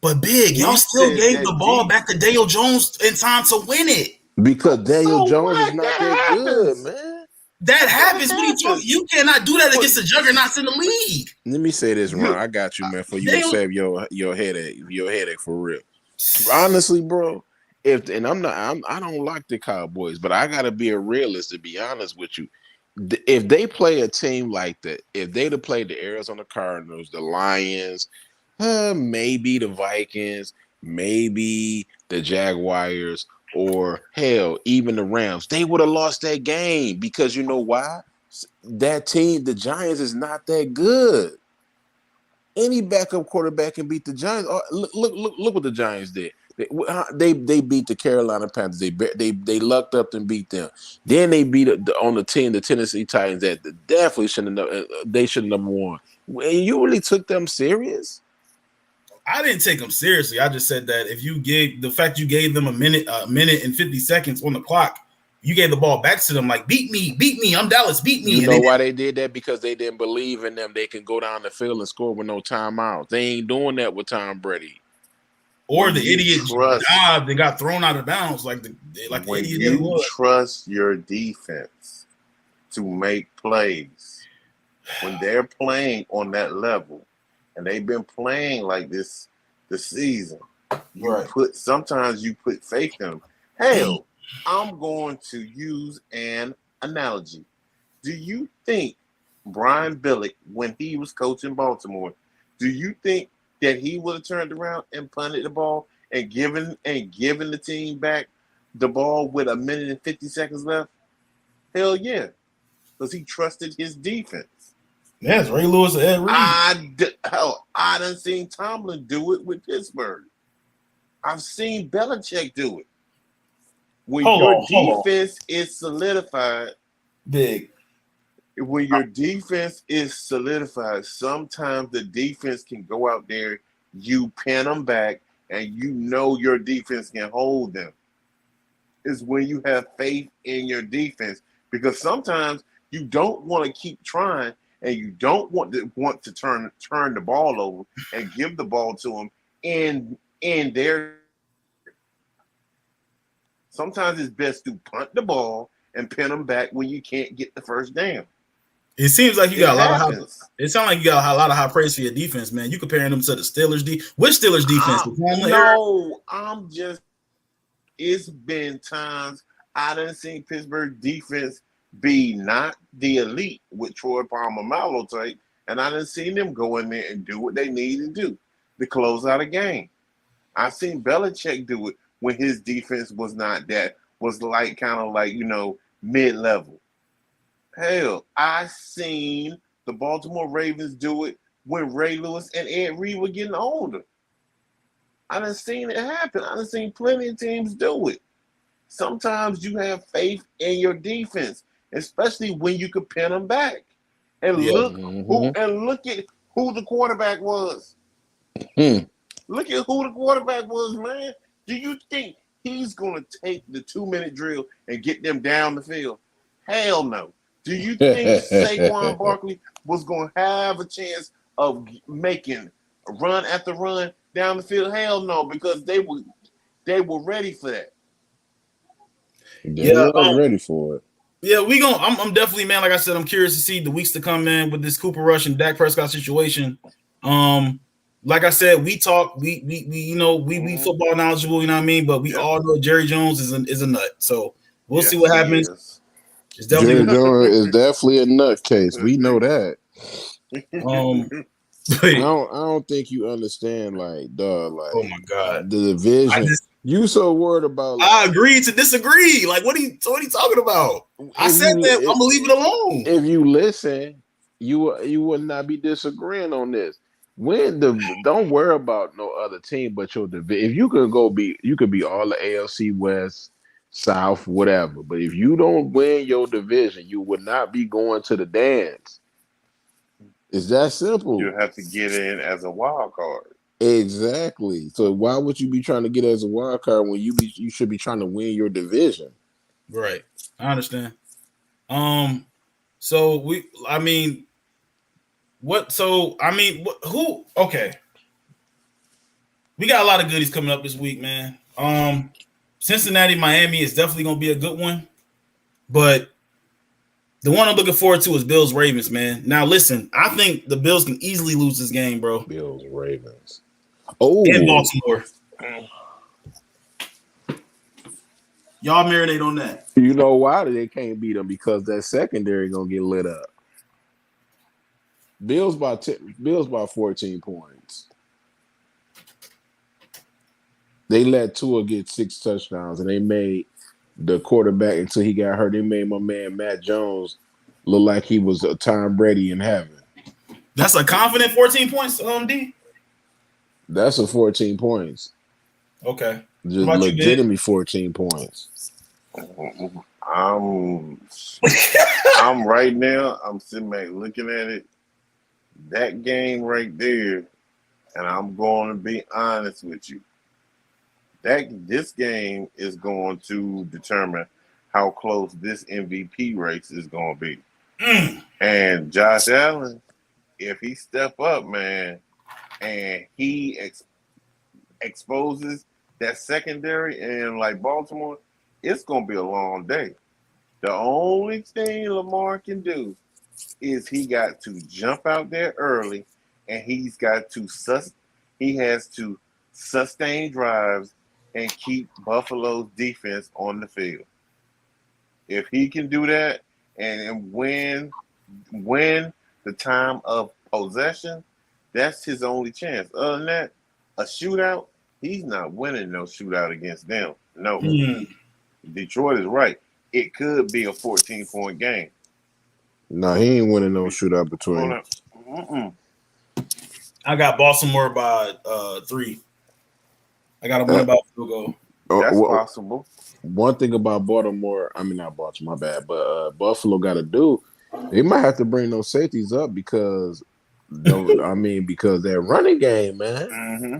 But big, y'all We still said gave that the ball deep. back to Daniel Jones in time to win it. Because Daniel So Jones is what? not That that good, happens. man. That happens. What are you talking? happens. You cannot do that against the juggernauts in the league. Let me say this, Ron. I got you, man, for you to save your headache for real. Honestly, bro. I don't like the Cowboys, but I gotta be a realist to be honest with you. If they play a team like that, if they'd have played the Arizona Cardinals, the Lions, maybe the Vikings, maybe the Jaguars, or hell, even the Rams, they would have lost that game because you know why? That team, the Giants, is not that good. Any backup quarterback can beat the Giants. Oh, look what the Giants did. They beat the Carolina Panthers. They lucked up and beat them. Then they beat on the team, the Tennessee Titans that definitely shouldn't have. They shouldn't have won. And you really took them serious? I didn't take them seriously. I just said that if you gave the fact you gave them a minute and 50 seconds on the clock, you gave the ball back to them like beat me. I'm Dallas, beat me. You know why they did that? Because they didn't believe in them. They can go down the field and score with no timeout. They ain't doing that with Tom Brady. Or When the you idiot trust- job that got thrown out of bounds like the When idiot they you was. trust your defense to make plays, when they're playing on that level, and they've been playing like this season, sometimes you put faith in them. Hell, I'm going to use an analogy. Do you think Brian Billick, when he was coaching Baltimore, do you think that he would have turned around and punted the ball and given the team back the ball with a minute and 50 seconds left? Hell yeah, because he trusted his defense. Yeah, it's Ray Lewis and Ed Reed. I done seen Tomlin do it with Pittsburgh. I've seen Belichick do it. When your defense is solidified, big. When your defense is solidified, sometimes the defense can go out there, you pin them back, and you know your defense can hold them. It's when you have faith in your defense, because sometimes you don't want to keep trying, and you don't want to turn the ball over and give the ball to them in their. Sometimes it's best to punt the ball and pin them back when you can't get the first down. It seems like you got a lot of high. It sounds like you got a lot of high praise for your defense, man. You comparing them to the Steelers Which Steelers defense? It's been times I done seen Pittsburgh defense be not the elite with Troy Polamalu type, and I done seen them go in there and do what they need to do to close out a game. I've seen Belichick do it when his defense was not that, was like kind of like, mid-level. Hell, I seen the Baltimore Ravens do it when Ray Lewis and Ed Reed were getting older. I done seen it happen. I done seen plenty of teams do it. Sometimes you have faith in your defense, especially when you can pin them back. And look at who the quarterback was. Look at who the quarterback was, man. Do you think he's going to take the 2-minute drill and get them down the field? Hell no. Do you think Saquon Barkley was going to have a chance of making run after run down the field? Hell no, because they were ready for that. They were ready for it. Yeah, I'm definitely, man. Like I said, I'm curious to see the weeks to come, man, with this Cooper Rush and Dak Prescott situation. like I said, we talk, we you know, we football knowledgeable, you know what I mean? But we all know Jerry Jones is a nut. So we'll see what happens. It's definitely Jerry Jones is definitely a nutcase. We know that. I don't think you understand, like, dog, like, oh my God, the division. You so worried about, like, I agree to disagree. Like, what are you talking about? I said that I'm gonna leave it alone. If you listen, you would not be disagreeing on this. Don't worry about no other team but your division. If you could you could be all the AFC West, South, whatever. But if you don't win your division, you would not be going to the dance. It's that simple. You have to get in as a wild card. Exactly. So why would you be trying to get as a wild card when you should be trying to win your division? Right. I understand. So who? Okay. We got a lot of goodies coming up this week, man. Cincinnati, Miami is definitely gonna be a good one, but the one I'm looking forward to is Bills Ravens, man. Now listen, I think the Bills can easily lose this game, bro. Bills Ravens. Oh, and Baltimore. Y'all marinate on that. You know why they can't beat them? Because that secondary gonna get lit up. Bills by 14 points. They let Tua get 6 touchdowns, and they made the quarterback until he got hurt. They made my man Matt Jones look like he was a Tom Brady in heaven. That's a confident 14 points, D. That's a 14 points. Okay. Just legitimately 14 points. I'm right now. I'm sitting back looking at it. That game right there, and I'm going to be honest with you. This game is going to determine how close this MVP race is going to be. And Josh Allen, if he step up, man, and he exposes that secondary and like Baltimore, it's going to be a long day. The only thing Lamar can do is he got to jump out there early, and he has to sustain drives and keep Buffalo's defense on the field. If he can do that and win the time of possession, that's his only chance. Other than that, a shootout, he's not winning no shootout against them. No. Detroit is right. It could be a 14-point game. No, he ain't winning no shootout between. I got Baltimore by 3. I got to win about field goal. That's possible. One thing about Baltimore, not Baltimore, my bad, but Buffalo got to do, they might have to bring those safeties up because that running game, man. Mm-hmm.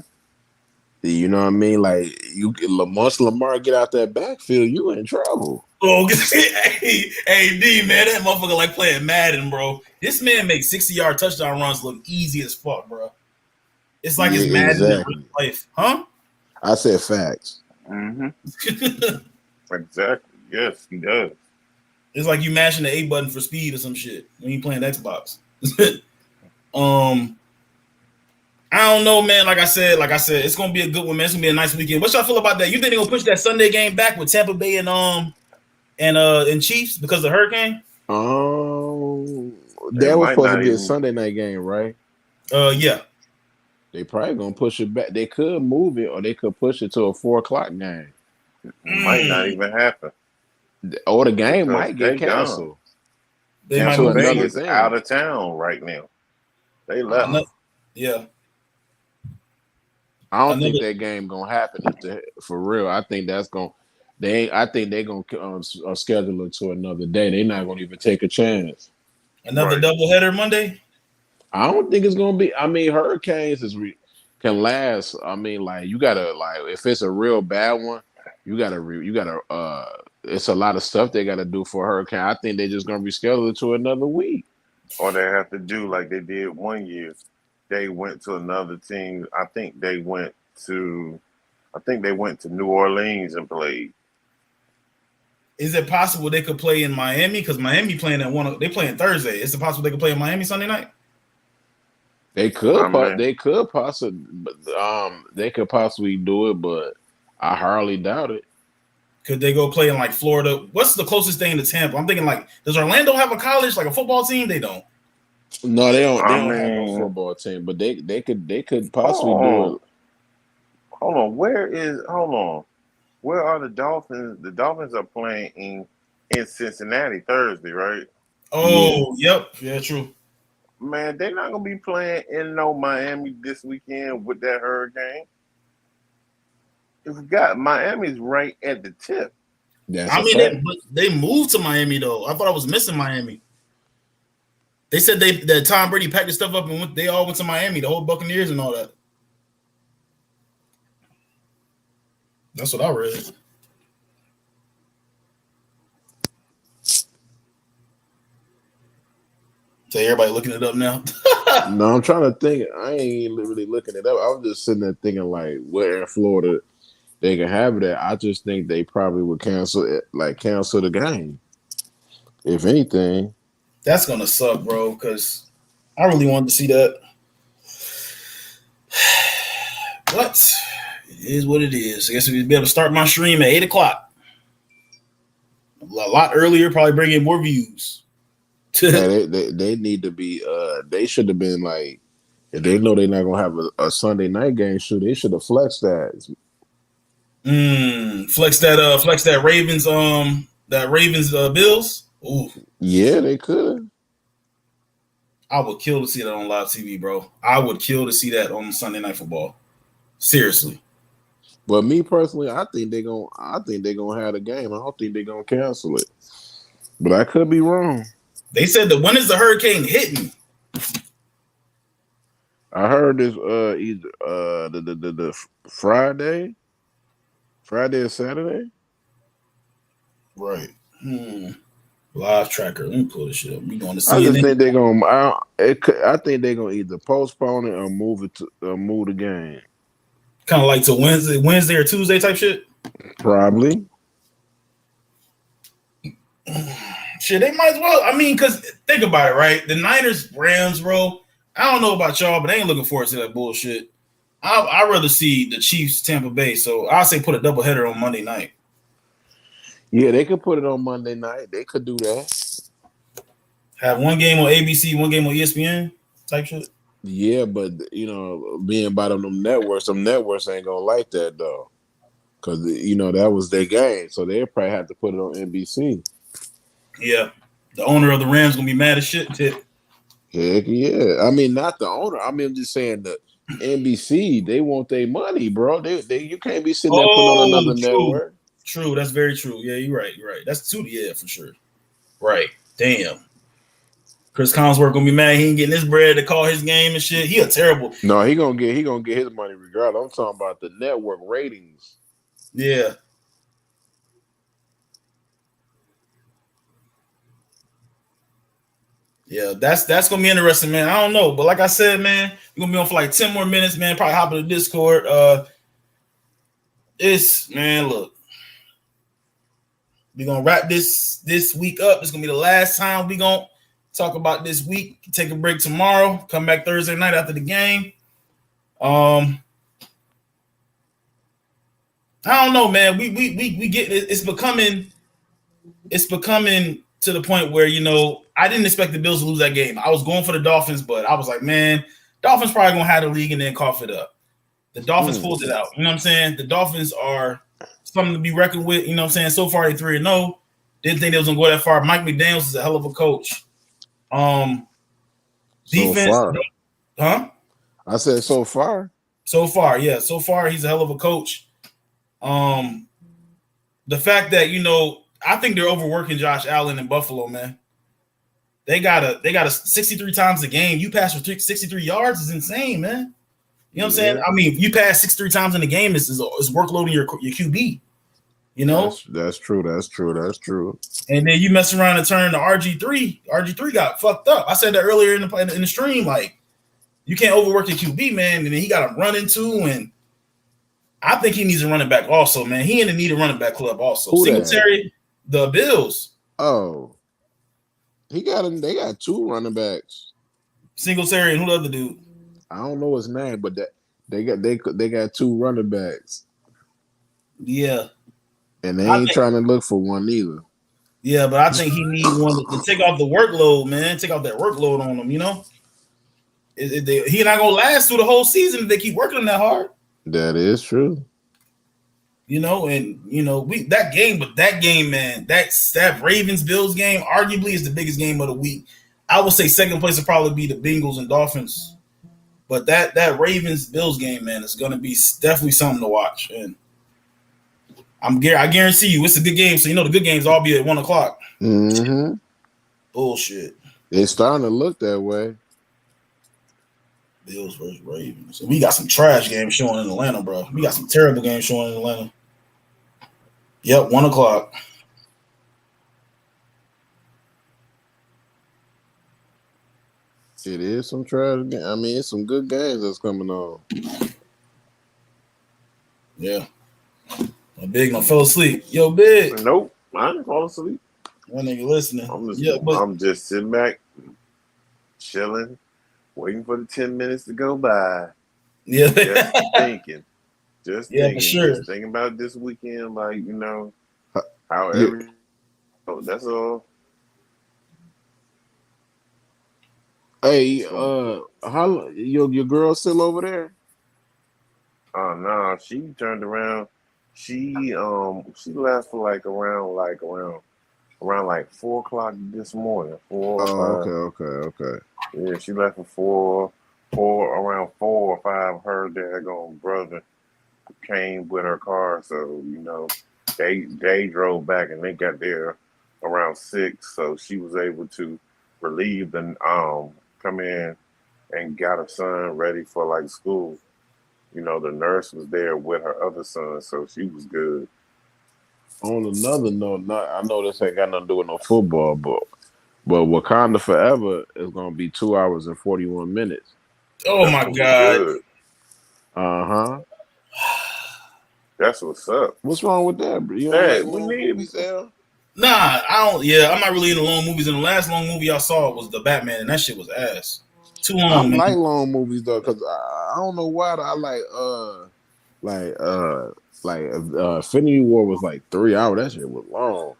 You know what I mean? Like once Lamar get out that backfield, you in trouble. Oh, hey, D, man, that motherfucker like playing Madden, bro. This man makes 60-yard touchdown runs look easy as fuck, bro. It's like it's Madden in real life, huh? I said facts. Mm-hmm. Exactly. Yes, he does. It's like you mashing the A button for speed or some shit when you playing Xbox. I don't know, man. Like I said, it's gonna be a good one, man. It's gonna be a nice weekend. What y'all feel about that? You think they're gonna push that Sunday game back with Tampa Bay and Chiefs because of the hurricane? That was supposed to be a Sunday night game, right? Yeah. They probably gonna push it back. They could move it, or they could push it to a 4:00 game. It might not even happen. Or the game might get canceled. Tampa Bay is out of town right now. They left. Yeah. I don't think that game gonna happen for real. I think that's gonna. I think they're gonna schedule it to another day. They're not gonna even take a chance. Another doubleheader Monday. I don't think it's gonna be. Hurricanes can last. You gotta if it's a real bad one, you gotta. It's a lot of stuff they gotta do for a hurricane. I think they're just gonna reschedule it to another week. Or they have to do like they did one year. They went to another team. I think they went to New Orleans and played. Is it possible they could play in Miami? Because Miami playing at they playing Thursday. Is it possible they could play in Miami Sunday night? They could, I mean, they could possibly do it, but I hardly doubt it. Could they go play in like Florida? What's the closest thing to Tampa? I'm thinking like, does Orlando have a college like a football team? They don't. No, they don't. They I don't have no mean, football team, but they could possibly hold do on, it. hold on. Hold on? Where are the Dolphins? The Dolphins are playing in Cincinnati Thursday, right? Oh, yep, yeah, true. Man, they're not gonna be playing in no Miami this weekend with that hurricane. If we got Miami's right at the tip. That's I a mean, fact. they moved to Miami though. I thought I was missing Miami. They said that Tom Brady packed his stuff up and they all went to Miami, the whole Buccaneers and all that. That's what I read. So everybody looking it up now. No, I'm trying to think. I ain't really looking it up. I was just sitting there thinking, like, where in Florida they can have it at. I just think they probably would cancel it, like cancel the game, if anything. That's gonna suck, bro, because I really wanted to see that. But it is what it is. I guess we'd be able to start my stream at 8 o'clock. A lot earlier, probably bring in more views. Yeah, they need to be. They should have been like, if they know they're not gonna have a Sunday night game, they should have flexed that. Flex that Ravens Bills. Ooh, Yeah, they could. I would kill to see that on live TV, bro. I would kill to see that on Sunday Night Football. Seriously. But me personally, I think they're gonna have the game. I don't think they're gonna cancel it. But I could be wrong. They said that when is the hurricane hitting? I heard this either the Friday or Saturday. Right. Live tracker. Let me pull this shit up. We going to see I just it. think they're gonna. I think they're gonna either postpone it or move the game. Kind of like to Wednesday or Tuesday type shit. Probably. Shit, they might as well. I mean, because think about it, right? The Niners, Rams, bro. I don't know about y'all, but I ain't looking forward to that bullshit. I'd rather see the Chiefs, Tampa Bay. So I'll say put a doubleheader on Monday night. Yeah, they could put it on Monday night. They could do that. Have one game on ABC, one game on ESPN type shit. Yeah, but being by them networks ain't gonna like that though, because that was their game, so they probably have to put it on NBC. Yeah, the owner of the Rams gonna be mad as shit. Heck yeah! I mean, not the owner. I mean, I'm just saying the NBC. They want their money, bro. You can't be sitting there putting on another network. True, that's very true. Yeah, you're right. You're right. That's true. Yeah, for sure. Right. Damn. Chris Collinsworth gonna be mad. He ain't getting his bread to call his game and shit. He a terrible. No, he gonna get his money regardless. I'm talking about the network ratings. Yeah. Yeah, that's gonna be interesting, man. I don't know, but like I said, man, we're gonna be on for like 10 more minutes, man. Probably hop in the Discord. Look, we're gonna wrap this week up. It's gonna be the last time we gonna talk about this week. Take a break tomorrow. Come back Thursday night after the game. I don't know, man. We get it. It's becoming to the point where I didn't expect the Bills to lose that game. I was going for the Dolphins, but I was like, man, Dolphins probably gonna have the league and then cough it up. The Dolphins pulled it out. You know what I'm saying? The Dolphins are something to be reckoned with. You know what I'm saying? So far, they 3-0. Didn't think they was gonna go that far. Mike McDaniels is a hell of a coach. Defense, so far. huh? I said so far. So far, yeah. So far, he's a hell of a coach. The fact that I think they're overworking Josh Allen in Buffalo, man. They got a 63 times a game. You pass for 63 yards is insane, man. You know what I'm saying? I mean, you pass 63 times in the game is workloading your QB. That's true. That's true. And then you mess around and turn to RG3. RG3 got fucked up. I said that earlier in the stream. Like, you can't overwork your QB, man. And then he got him running too. And I think he needs a running back also, man. He in the need a running back club also. Singletary, the Bills. Oh, they got two running backs. Singletary and who the other dude? I don't know his name, but that they got two running backs, Yeah, and they I ain't think. trying to look for one either. Yeah, but I think he need one to take off the workload, man. Take off that workload on him. He not gonna last through the whole season if they keep working him that hard. That is true. We that game, man, that Ravens Bills game arguably is the biggest game of the week. I would say second place would probably be the Bengals and Dolphins, but that Ravens Bills game, man, is gonna be definitely something to watch. And I guarantee you, it's a good game. So the good games all be at 1:00. Mm-hmm. Bullshit. It's starting to look that way. Bills versus Ravens. We got some trash games showing in Atlanta, bro. We got some terrible games showing in Atlanta. Yep, 1:00. It is some trash. I mean, it's some good games that's coming on. Yeah. Big no fell asleep. Yo, Big. Nope, I didn't fall asleep. One nigga listening. I'm just sitting back, chilling, waiting for the 10 minutes to go by. Yeah. Just thinking. Just thinking. For sure. Just thinking about this weekend, however. Oh, that's all. Hey, how your girl still over there? Oh no, she turned around. She left for around 4:00 this morning. 4 or 5. Okay. Yeah, she left for around 4 or 5. Her daggone brother came with her car, so they drove back and they got there around 6. So she was able to relieve and come in and got her son ready for school. The nurse was there with her other son, so she was good. On another note, I know this ain't got nothing to do with no football, but Wakanda Forever is gonna be 2 hours and 41 minutes. Oh my God. Uh-huh. That's what's up. What's wrong with that, bro? You Hey, don't like long movies, Al? Nah, I don't. Yeah, I'm not really into long movies. And the last long movie I saw was The Batman, and that shit was ass. Too long, I man. like long movies though, because I don't know why I like Infinity War was 3 hours. That shit was long.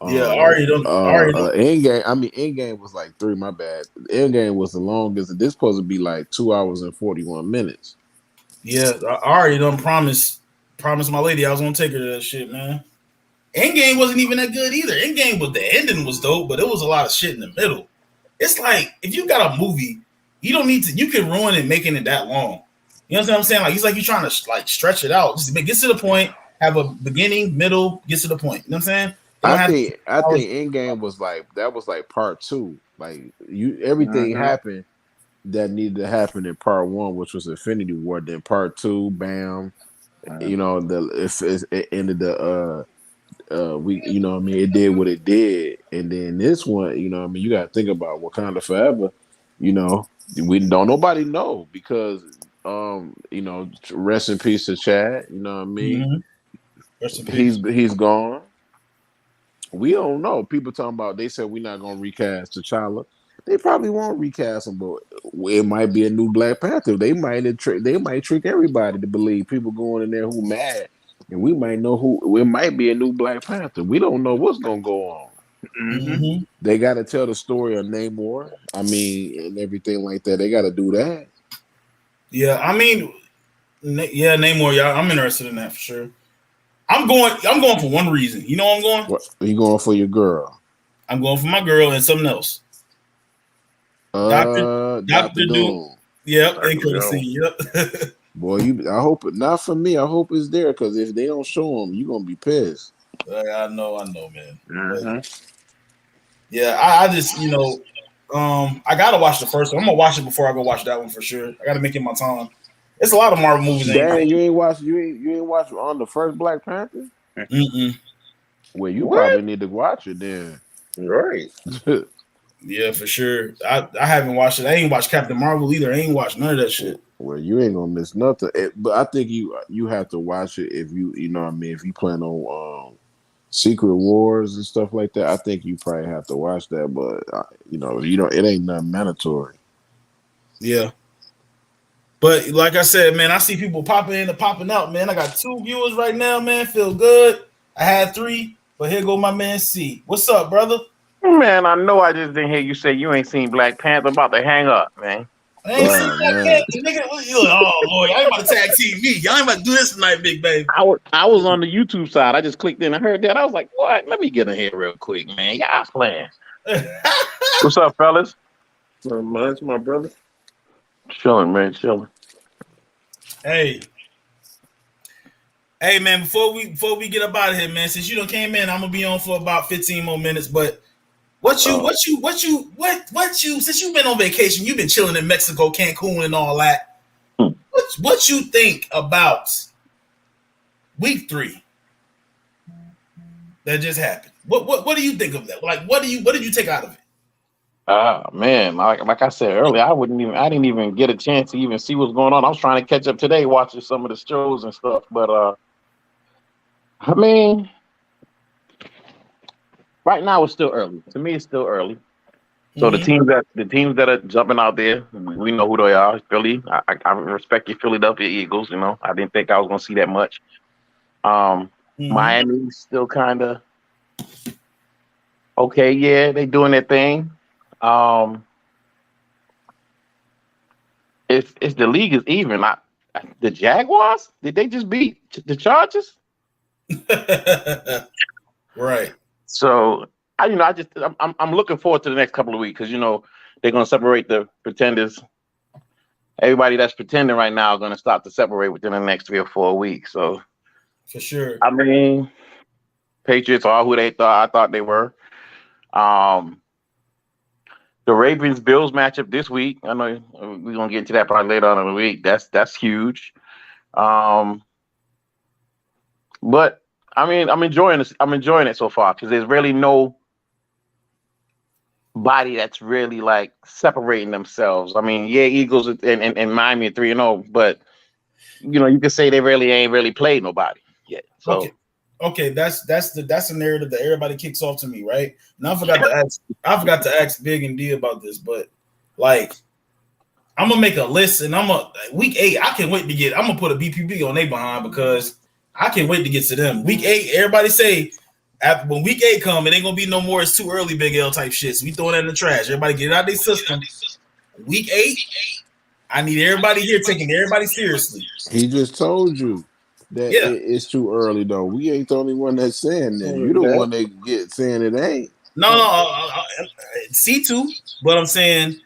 Yeah, Endgame. I mean, Endgame was 3. My bad. Endgame was the longest. And this supposed to be 2 hours and 41 minutes. Yeah, I already done promised my lady I was gonna take her to that shit, man. Endgame wasn't even that good either. Endgame was the ending was dope, but it was a lot of shit in the middle. It's like if you got a movie, you don't need to. You can ruin it making it that long. You know what I'm saying? It's like you're trying to stretch it out. Just get to the point. Have a beginning, middle, get to the point. You know what I'm saying? I think Endgame was that was part 2. Everything happened that needed to happen in part 1, which was Infinity War. Then part 2, bam. It ended the it did what it did. And then this one, you got to think about Wakanda Forever. We don't nobody know because rest in peace to Chad. You know what I mean? Mm-hmm. Rest in peace. He's gone. We don't know. People talking about they said we're not gonna recast T'Challa. They probably won't recast him, but it might be a new Black Panther. They might trick everybody to believe people going in there who mad, and we might know who. It might be a new Black Panther. We don't know what's gonna go on. Mm-hmm. They got to tell the story of Namor. I mean, and everything like that. They got to do that. Yeah, I mean, Namor. Yeah, I'm interested in that for sure. I'm going for one reason. You know where I'm going? What, are you going for your girl? I'm going for my girl and something else. Dr. Doom. Yep, and courtesy. Yep. Boy, I hope not for me. I hope it's there because if they don't show them, you're gonna be pissed. I know, man. Mm-hmm. Yeah, I just I gotta watch the first one. I'm gonna watch it before I go watch that one for sure. I gotta make it my time. It's a lot of Marvel movies. Dang, you ain't watch on the first Black Panther? Mm-mm. Well, you probably need to watch it then. Right. Yeah, for sure. I haven't watched it. I ain't watched Captain Marvel either. I ain't watched none of that shit. Well, you ain't gonna miss nothing. But I think you have to watch it if you know what I mean. If you plan on Secret Wars and stuff like that, I think you probably have to watch that. But it ain't nothing mandatory. Yeah. But like I said, man, I see people popping in and popping out, man. I got 2 viewers right now, man. Feel good. I had 3, but here go my man C. What's up, brother? Man, I know I just didn't hear you say you ain't seen Black Panther. I'm about to hang up, man. I ain't seen Oh that man. yet. Nigga, you like, oh Lord, y'all ain't about to tag team me. Y'all ain't about to do this tonight, big baby. I was on the YouTube side. I just clicked in. I heard that. I was like, what? Let me get in here real quick, man. Y'all playing. What's up, fellas? So much, my brother. Chilling, man. Chilling. Hey, man, before we get up out of here, man, since you done came in, I'm gonna be on for about 15 more minutes. But what you since you've been on vacation, you've been chilling in Mexico, Cancun, and all that. What you think about week 3 that just happened? What do you think of that? Like, what did you take out of it? Man, like I said earlier, I didn't even get a chance to even see what's going on. I was trying to catch up today, watching some of the shows and stuff. But I mean, right now it's still early. To me, it's still early. So the teams that are jumping out there, we know who they are. Philly, I respect your Philadelphia Eagles. You know, I didn't think I was gonna see that much. Miami's still kind of okay. Yeah, they doing their thing. If the league is even, the Jaguars, did they just beat the Chargers? Right. So I'm looking forward to the next couple of weeks because they're gonna separate the pretenders. Everybody that's pretending right now are gonna start to separate within the next 3 or 4 weeks. So for sure. I mean, Patriots are who I thought they were. The Ravens Bills matchup this week. I know we're gonna get into that probably later on in the week. That's huge. But I mean, I'm enjoying this. I'm enjoying it so far because there's really no body that's really like separating themselves. I mean, yeah, Eagles and Miami are 3-0, but you could say they really ain't really played nobody yet. So okay, that's the narrative that everybody kicks off to me, right? And I forgot to ask Big and D about this, but like I'm gonna make a list and week 8, I'm gonna put a BPB on they behind because I can't wait to get to them. Week 8, everybody say when week 8 come, it ain't gonna be no more it's too early Big L type shit. So we throwing that in the trash. Everybody get it out of their system. Week 8, I need everybody here taking everybody seriously. He just told you that it's too early though. We ain't the only one that's saying that. You the one that get saying it ain't. No, C2, but I'm saying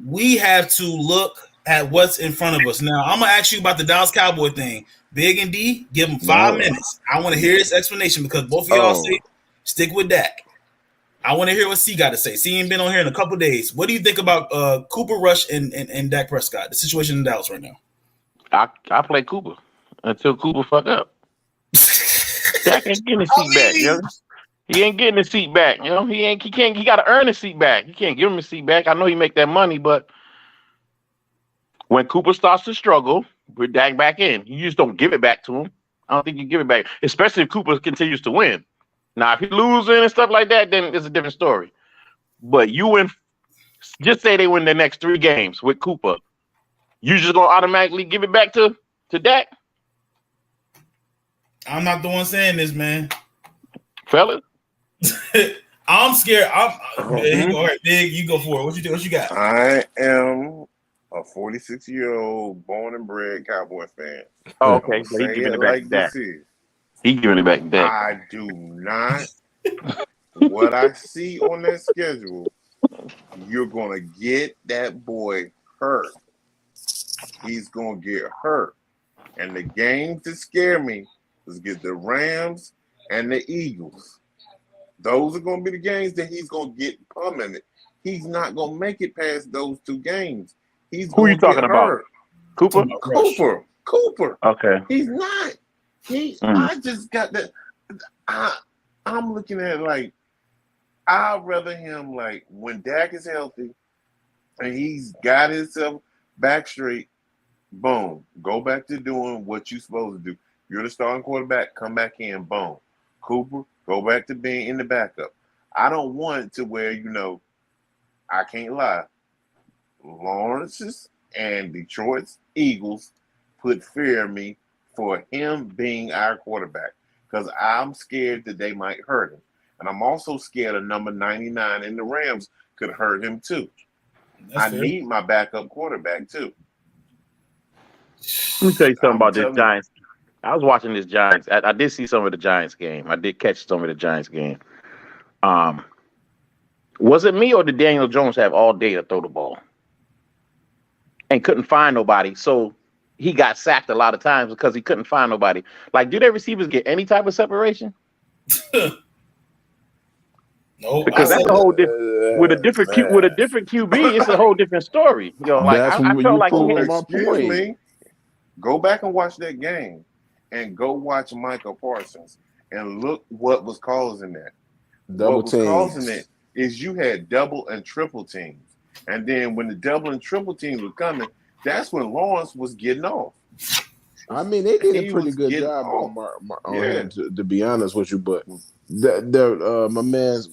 we have to look at what's in front of us. Now, I'm going to ask you about the Dallas Cowboy thing. Big and D, give them 5 minutes. I want to hear his explanation because both of y'all say stick with Dak. I want to hear what C got to say. C ain't been on here in a couple of days. What do you think about Cooper Rush and Dak Prescott, the situation in Dallas right now? I play Cooper until Cooper fuck up. Dak ain't getting his seat back, He ain't getting his seat back, He got to earn his seat back. You can't give him his seat back. I know he make that money, but when Cooper starts to struggle, put Dak back in. You just don't give it back to him. I don't think you give it back, especially if Cooper continues to win. Now, if he losing and stuff like that, then it's a different story. But you win, just say they win the next 3 games with Cooper. You just gonna automatically give it back to Dak? I'm not the one saying this, man. Fellas? I'm scared. All right, Big, you go for it. What you got? I am a 46-year-old born and bred Cowboy fan. Oh, okay. So Say it like this is. He giving it back to Dak. I do not. What I see on that schedule, you're gonna get that boy hurt. He's gonna get hurt, and the games that scare me is get the Rams and the Eagles. Those are gonna be the games that he's gonna get pummeled. He's not gonna make it past those 2 games. Who are you talking about? Cooper? Cooper. Okay. He's not. I just got that. I'm looking at it like I'd rather him like when Dak is healthy and he's got himself back straight. Boom. Go back to doing what you're supposed to do. You're the starting quarterback. Come back in. Boom. Cooper, go back to being in the backup. I don't want it to where I can't lie. Lawrence's And Detroit's Eagles put fear in me for him being our quarterback because I'm scared that they might hurt him. And I'm also scared of number 99 in the Rams could hurt him too. That's I fair. need my backup quarterback too. Let me tell you something I'm about this telling you. Giants. I was watching this Giants. I did see some of the Giants game. I did catch some of the Giants game. Was it me or did Daniel Jones have all day to throw the ball and couldn't find nobody? So he got sacked a lot of times because he couldn't find nobody. Like, do their receivers get any type of separation? No, Because that's a whole different with a different QB. It's a whole different story. You know, like That's I when felt you like he pull had, my Excuse point. me. Go back and watch that game and go watch Michael Parsons and look what was causing that. Double What was teams. causing it is you had double and triple teams. And then when the double and triple teams were coming, that's when Lawrence was getting off. I mean, they did He a pretty was good getting job off. on Yeah. him, to be honest with you. But my man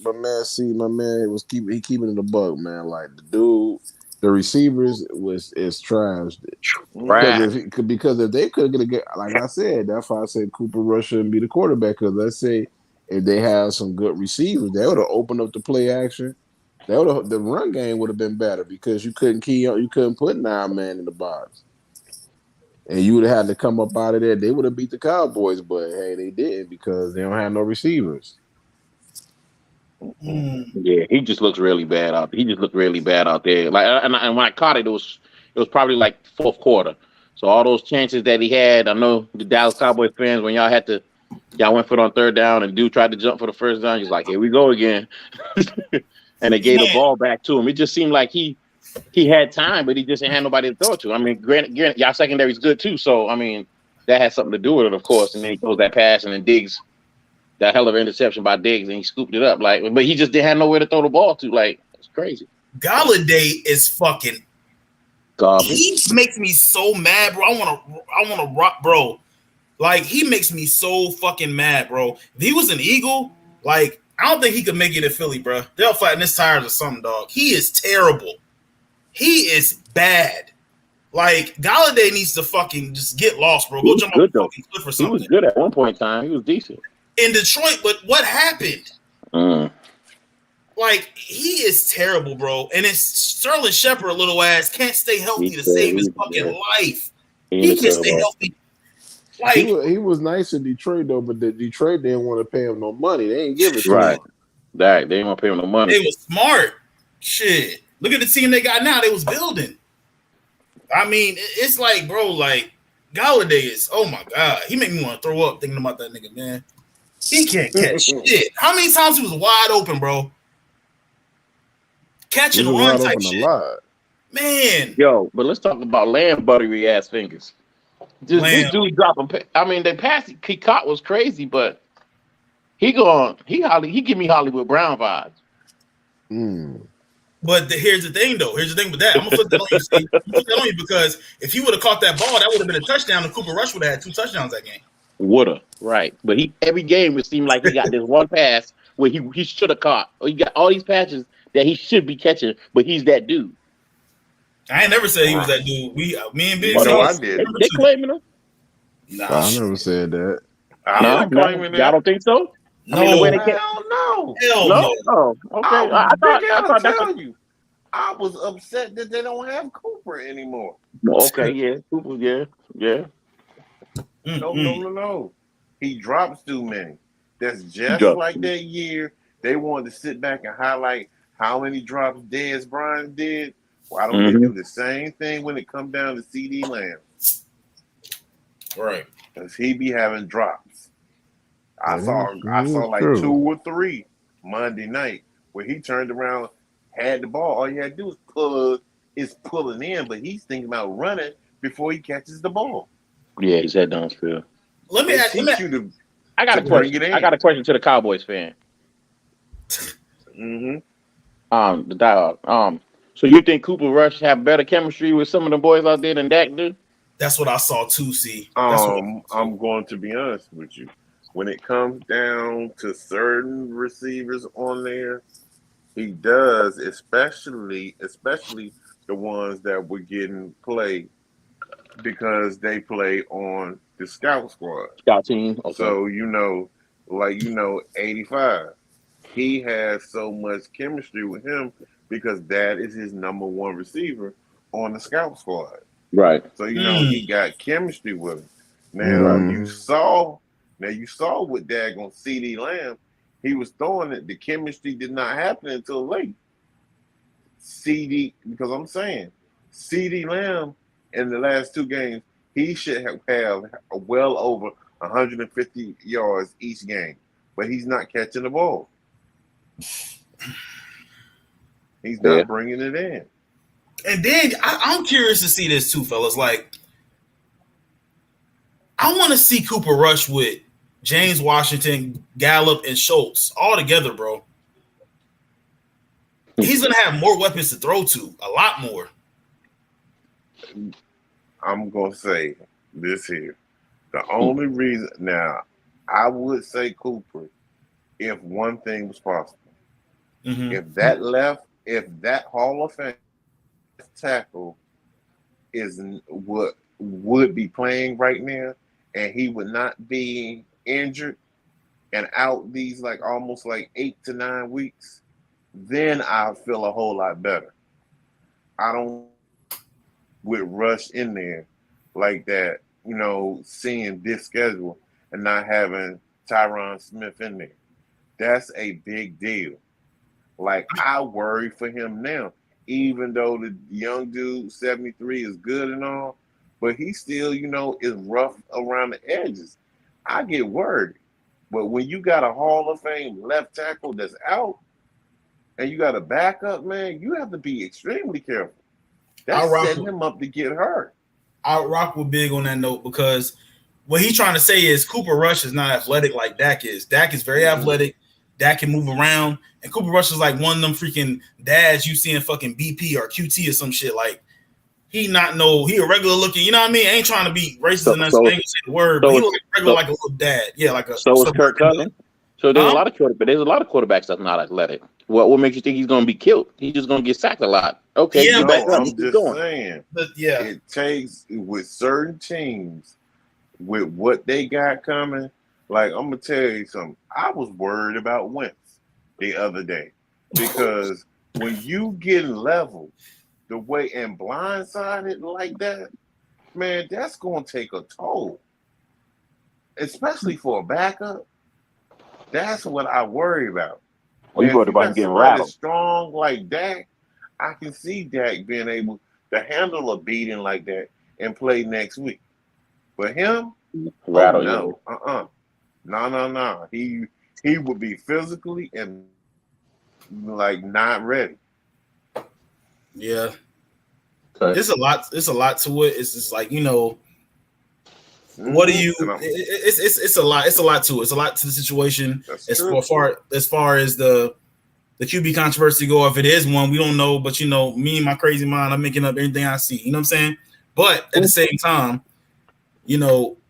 was keeping it a bug, man. Like the dude, the receivers is trash. Right. Because if they could get, like I said, that's why I said Cooper Rush shouldn't be the quarterback. Because let's say if they have some good receivers, they would have opened up the play action. The run game would have been better because you couldn't put 9 man in the box. And you would have had to come up out of there. They would have beat the Cowboys, but hey, they didn't because they don't have no receivers. Yeah, he just looks really bad out. He just looked really bad out there. Like, and when I caught it, it was probably like fourth quarter. So all those chances that he had, I know the Dallas Cowboys fans, when y'all went for it on third down and dude tried to jump for the first down, he's like, here we go again. And they gave the ball back to him. It just seemed like he had time, but he just didn't have nobody to throw it to. I mean, granted, y'all secondary's good too. So I mean, that has something to do with it, of course. And then he throws that pass, and then Diggs, that hell of an interception by Diggs, and he scooped it up. Like, but he just didn't have nowhere to throw the ball to. Like, it's crazy. Galladay is fucking garbage. He makes me so mad, bro. I wanna rock, bro. Like, he makes me so fucking mad, bro. If he was an Eagle, like, I don't think he could make it in Philly, bro. They'll flatten his tires or something, dog. He is terrible. He is bad. Like, Galladay needs to fucking just get lost, bro. Go jump off the fucking cliff or He something. was good at one point in time. He was decent. In Detroit, but what happened? Like, he is terrible, bro. And it's Sterling Shepard, a little ass, can't stay healthy to save his fucking life. He can't stay healthy. Like, he was nice in Detroit though, but Detroit didn't want to pay him no money. They ain't give it to him. They didn't want to pay him no money. They was smart. Shit. Look at the team they got now. They was building. I mean, it's like, bro, like, Galladay is, oh my God. He make me want to throw up thinking about that nigga, man. He can't catch shit. How many times he was wide open, bro? Catch and run type shit. Man. Yo, but let's talk about Lamb buttery ass fingers. This dude dropping. I mean, the pass he caught was crazy, but he give me Hollywood Brown vibes. But here's the thing, though. Here's the thing with that. I'm gonna flip that on you. Steve. I'm gonna flip that on you because if he would have caught that ball, that would have been a touchdown. And Cooper Rush would have had 2 touchdowns that game. Woulda, right? But every game it seemed like he got this one pass where he should have caught, or he got all these passes that he should be catching, but he's that dude. I ain't never said he was that dude. Me and Big. No, I did. They claiming him. Nah, I never said that. I'm claiming that. Y'all don't think so? No, I mean, the way they hell no. Hell no. Oh, okay. I thought tell you. I was upset that they don't have Cooper anymore. Okay, yeah, Cooper, yeah. No. He drops too many. That's just like that year. They wanted to sit back and highlight how many drops Dez Bryant did. Why don't they do the same thing when it comes down to CD Lamb? Right. Because he be having drops. I saw like 2 or 3 Monday night where he turned around, had the ball. All you had to do is pulling in, but he's thinking about running before he catches the ball. Yeah, he's head downfield. Let me ask you. I got a question. I got a question to the Cowboys fan. Mm-hmm. The dialogue. So you think Cooper Rush have better chemistry with some of the boys out there than Dak do? That's what I saw too. See, I'm going to be honest with you. When it comes down to certain receivers on there, he does, especially the ones that were getting played because they play on the scout squad. Scout team. Okay. So like 85. He has so much chemistry with him because that is his number one receiver on the scout squad. Right. So he got chemistry with him. Now Mhm. you saw with daggone CD Lamb, he was throwing it. The chemistry did not happen until late. Because I'm saying CD Lamb in the last two games, he should have well over 150 yards each game, but he's not catching the ball. He's not bringing it in. And then I'm curious to see this too, fellas. Like, I want to see Cooper Rush with James Washington, Gallup, and Schultz all together, bro. He's going to have more weapons to throw to, a lot more. I'm going to say this here. The only reason, now, I would say Cooper if one thing was possible. Mm-hmm. If that Hall of Fame tackle is what would be playing right now, and he would not be injured and out these like almost like 8 to 9 weeks, then I feel a whole lot better. I don't with Rush in there like that, seeing this schedule and not having Tyron Smith in there. That's a big deal. Like, I worry for him now, even though the young dude, 73, is good and all, but he still, is rough around the edges. I get worried. But when you got a Hall of Fame left tackle that's out and you got a backup, man, you have to be extremely careful. That's setting him up to get hurt. I'll rock with Big on that note because what he's trying to say is Cooper Rush is not athletic like Dak is. Dak is very athletic. Dak can move around. And Cooper Rush is like one of them freaking dads you see in fucking BP or QT or some shit. Like, he a regular looking, you know what I mean? I ain't trying to be racist enough to say the word, but he look regular like a little dad. Yeah, like a. So is Kirk Cousins. So there's a lot of quarterbacks that's not athletic. What makes you think he's going to be killed? He's just going to get sacked a lot. Okay, I'm just saying. But yeah, it takes with certain teams with what they got coming. Like, I'm gonna tell you something. I was worried about Wentz the other day because when you get leveled the way and blindsided like that, man, that's gonna take a toll, especially for a backup. That's what I worry about. Well, you worried about getting rattled. Strong like Dak, I can see Dak being able to handle a beating like that and play next week. But him, no. He would be physically and like not ready. Yeah. Okay. It's a lot to it. It's just like, what do you it's a lot to it. It's a lot to the situation. As far as the QB controversy go, if it is one, we don't know, but me and my crazy mind, I'm making up everything I see. You know what I'm saying? But at the same time,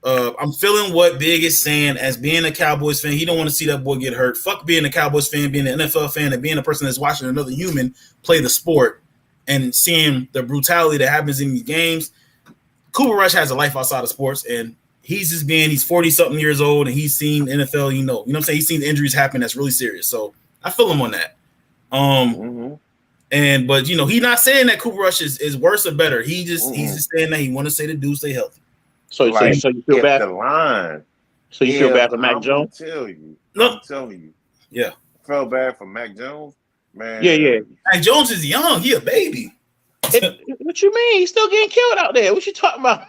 I'm feeling what Big is saying as being a Cowboys fan. He don't want to see that boy get hurt. Fuck being a Cowboys fan, being an NFL fan, and being a person that's watching another human play the sport and seeing the brutality that happens in these games. Cooper Rush has a life outside of sports, and he's 40-something years old, and he's seen NFL, you know what I'm saying? He's seen injuries happen that's really serious. So I feel him on that. But he's not saying that Cooper Rush is worse or better. He's just saying that he want to say the dude stay healthy. So you feel bad? The line. So you feel bad for Mac Jones? I'm telling you. Yeah. I felt bad for Mac Jones, man. Yeah. Mac Jones is young. He a baby. What you mean? He's still getting killed out there. What you talking about?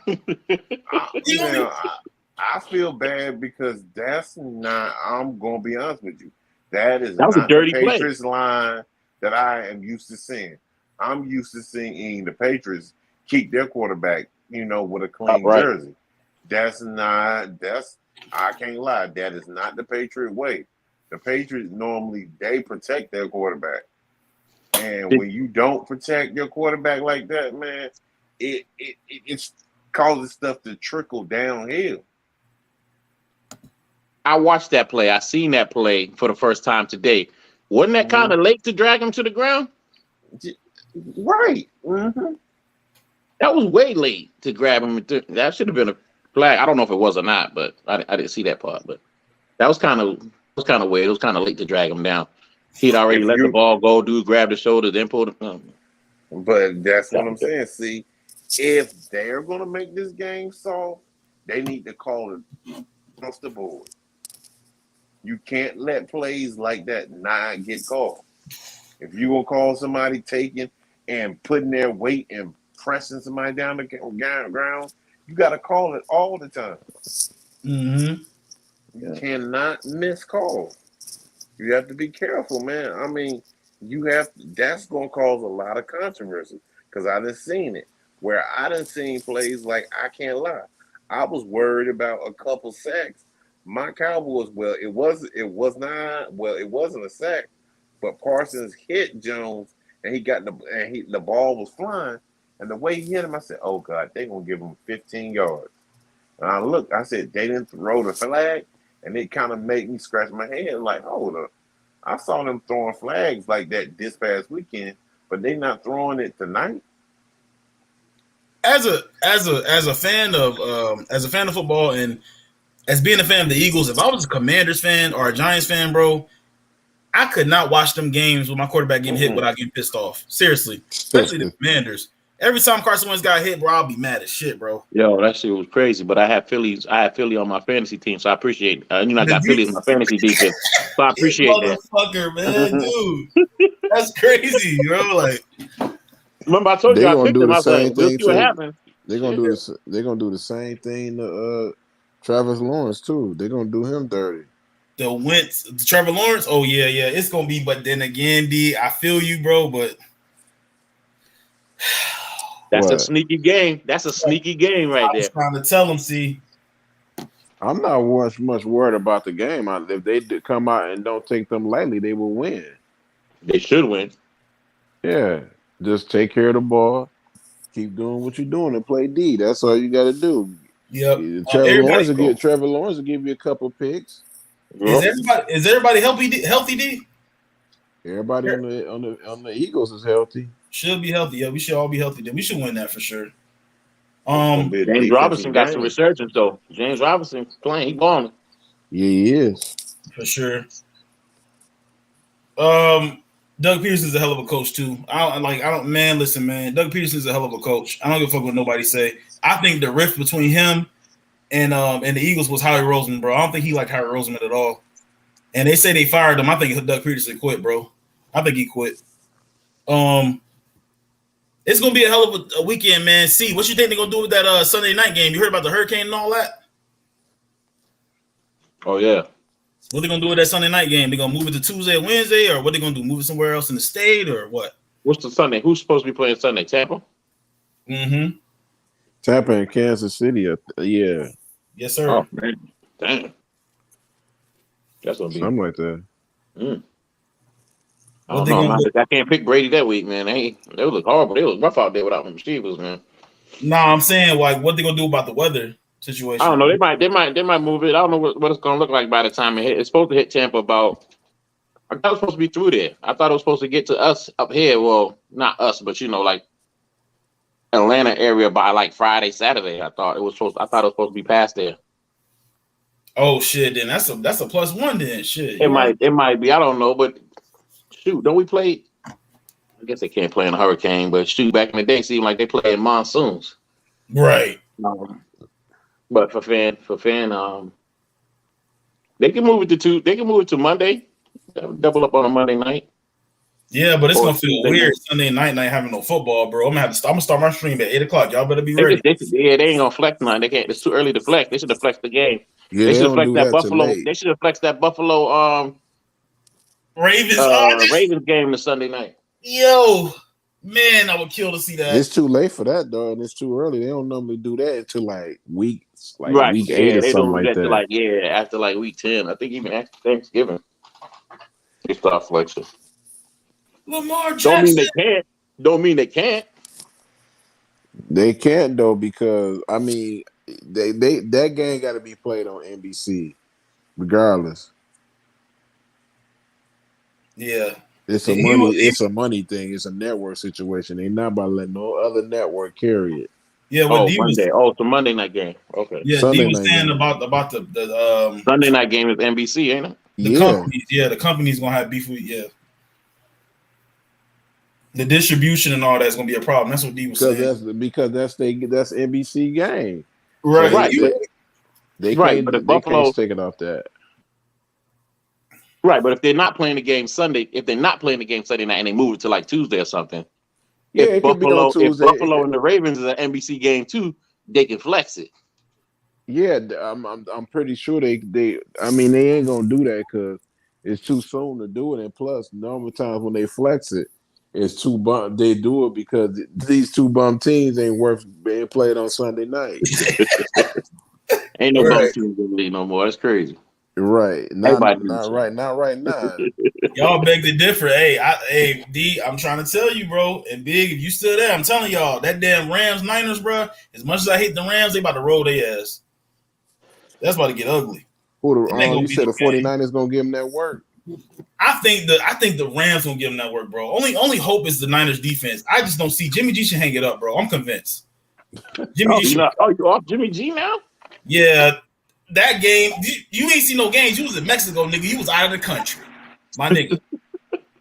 I feel bad because that's not. I'm gonna be honest with you. That was not a dirty the Patriots line that I am used to seeing. I'm used to seeing the Patriots keep their quarterback, with a clean jersey. I can't lie. That is not the Patriot way. The Patriots normally, they protect their quarterback. And when you don't protect your quarterback like that, man, it causes stuff to trickle downhill. I watched that play. I seen that play for the first time today. Wasn't that kind of late to drag him to the ground? Right. Mm-hmm. That was way late to grab him. That should have been a flag. I don't know if it was or not, but I didn't see that part. But that was kind of way. It was kind of late to drag him down. He'd already If let the you, ball go. Dude grabbed the shoulder, then pulled him. but that's what I'm saying. See, if they're gonna make this game soft, they need to call it across the board. You can't let plays like that not get called. If you gonna call somebody taking and putting their weight and pressing somebody down the ground, you gotta call it all the time. Mm-hmm. You cannot miss calls. You have to be careful, man. I mean, that's gonna cause a lot of controversy because I done seen it where I done seen plays like I can't lie. I was worried about a couple sacks. My Cowboys, it wasn't a sack, but Parsons hit Jones and the ball was flying, and the way he hit him, I said, "Oh God, they're gonna give him 15 yards." And I said they didn't throw the flag, and it kind of made me scratch my head like, hold up. I saw them throwing flags like that this past weekend, but they not throwing it tonight. As a fan of football and as being a fan of the Eagles, if I was a Commanders fan or a Giants fan, bro, I could not watch them games with my quarterback getting hit without getting pissed off. Seriously, especially the Commanders. Every time Carson Wentz got hit, bro, I'll be mad as shit, bro. Yo, that shit was crazy. But I had Philly on my fantasy team, so I appreciate. I got Philly in my fantasy defense, so I appreciate that. Motherfucker, man, dude, that's crazy, bro. Like, remember I told you I picked him. I was like, we'll see what happens. They're gonna do this. They're gonna do the same thing to Travis Lawrence too. They're gonna do him dirty. the Trevor Lawrence. Oh yeah, it's gonna be. But then again, D, I feel you, bro. But that's a sneaky game. That's a sneaky game right there. I was trying to tell him. See, I'm not much worried about the game. If they come out and don't take them lightly, they will win. They should win. Yeah, just take care of the ball. Keep doing what you're doing and play D. That's all you got to do. Yep. Trevor Lawrence will give you a couple picks. Is everybody healthy, D? Everybody on the Eagles is healthy. Should be healthy. Yeah, we should all be healthy. Then we should win that for sure. James Robinson got some resurgence though. James Robinson playing, he balling. Yeah, he is for sure. Doug Peterson's a hell of a coach too. Listen, man. Doug Peterson's a hell of a coach. I don't give a fuck what nobody say. I think the rift between him and the Eagles was Howie Roseman, bro. I don't think he liked Howie Roseman at all. And they say they fired him. I think Doug Peterson quit, bro. I think he quit. It's gonna be a hell of a weekend, man. See, what you think they're gonna do with that Sunday night game? You heard about the hurricane and all that? Oh yeah. What they gonna do with that Sunday night game? They gonna move it to Tuesday or Wednesday, or what they gonna do? Move it somewhere else in the state, or what? What's the Sunday? Who's supposed to be playing Sunday? Tampa. Mm-hmm. Tampa and Kansas City. Yeah. Yes, sir. Oh man, damn. That's gonna be something like that. I don't know. I can't pick Brady that week, man. They look horrible. They look rough out there without them receivers, man. No, I'm saying like what they gonna do about the weather situation. I don't know. They might move it. I don't know what it's gonna look like by the time it hit. It's supposed to hit Tampa about. I thought it was supposed to be through there. I thought it was supposed to get to us up here. Well, not us, but like Atlanta area by like Friday, Saturday. I thought it was supposed to be past there. Oh shit! Then that's a +1. Then shit. It might be. I don't know, but shoot, don't we play? I guess they can't play in a hurricane, but shoot, back in the day, it seemed like they play in monsoons. Right. But for fan, they can move it to They can move it to Monday. Double up on a Monday night. Yeah, but it's gonna feel weird Sunday night having no football, bro. I'm gonna start my stream at 8:00. Y'all better be ready. They ain't gonna flex tonight. They can't. It's too early to flex. They should have flexed the game. Yeah, they should have flexed that Buffalo. They should have flexed that Buffalo. Ravens game this Sunday night. Yo, man, I would kill to see that. It's too late for that, though, and it's too early. They don't normally do that until week 8 or something like that. After week 10. I think even after Thanksgiving, they start flexing. Lamar Jackson. Don't mean they can't. They can't though, because I mean, they that game got to be played on NBC, regardless. Yeah. It's a He money. was- he- It's a money thing. It's a network situation. They not about to let no other network carry it. yeah, what Oh, D was Monday. Oh, it's a Monday night game. Okay. yeah, D Sunday was night saying game. about Sunday night game is NBC, ain't it? the Yeah, companies. Yeah, the company's gonna have beef with the distribution and all that's gonna be a problem. That's what D was saying. because that's NBC game. Right. So Right, they right. But if can't Buffalo, take it off that. right, but if they're not playing the game Sunday, if they're not playing the game Sunday night and they move it to like Tuesday or something, Yeah, if it could be on Buffalo, if Tuesday. Buffalo and the Ravens is an NBC game too, they can flex it. Yeah, I'm pretty sure they. I mean, they ain't gonna do that because it's too soon to do it. And plus, normal times when they flex it, it's too bum. They do it because these two bum teams ain't worth being played on Sunday night. Ain't no Right. bum teams in the league no more. That's crazy. Right? Everybody Not knows. right. Not right now. Y'all beg to differ. Hey, D, I'm trying to tell you, bro. And Big, if you still there, I'm telling y'all, that damn Rams Niners, bro. As much as I hate the Rams, they about to roll their ass. That's about to get ugly. Who It ain't gonna you be said no the 49ers gonna give them that work? I think the Rams gonna give them that work, bro. Only hope is the Niners defense. I just don't see Jimmy G should hang it up, bro. I'm convinced. Jimmy G should, You off Jimmy G now? yeah. That game, you ain't see no games. You was in Mexico, nigga. You was out of the country, my nigga.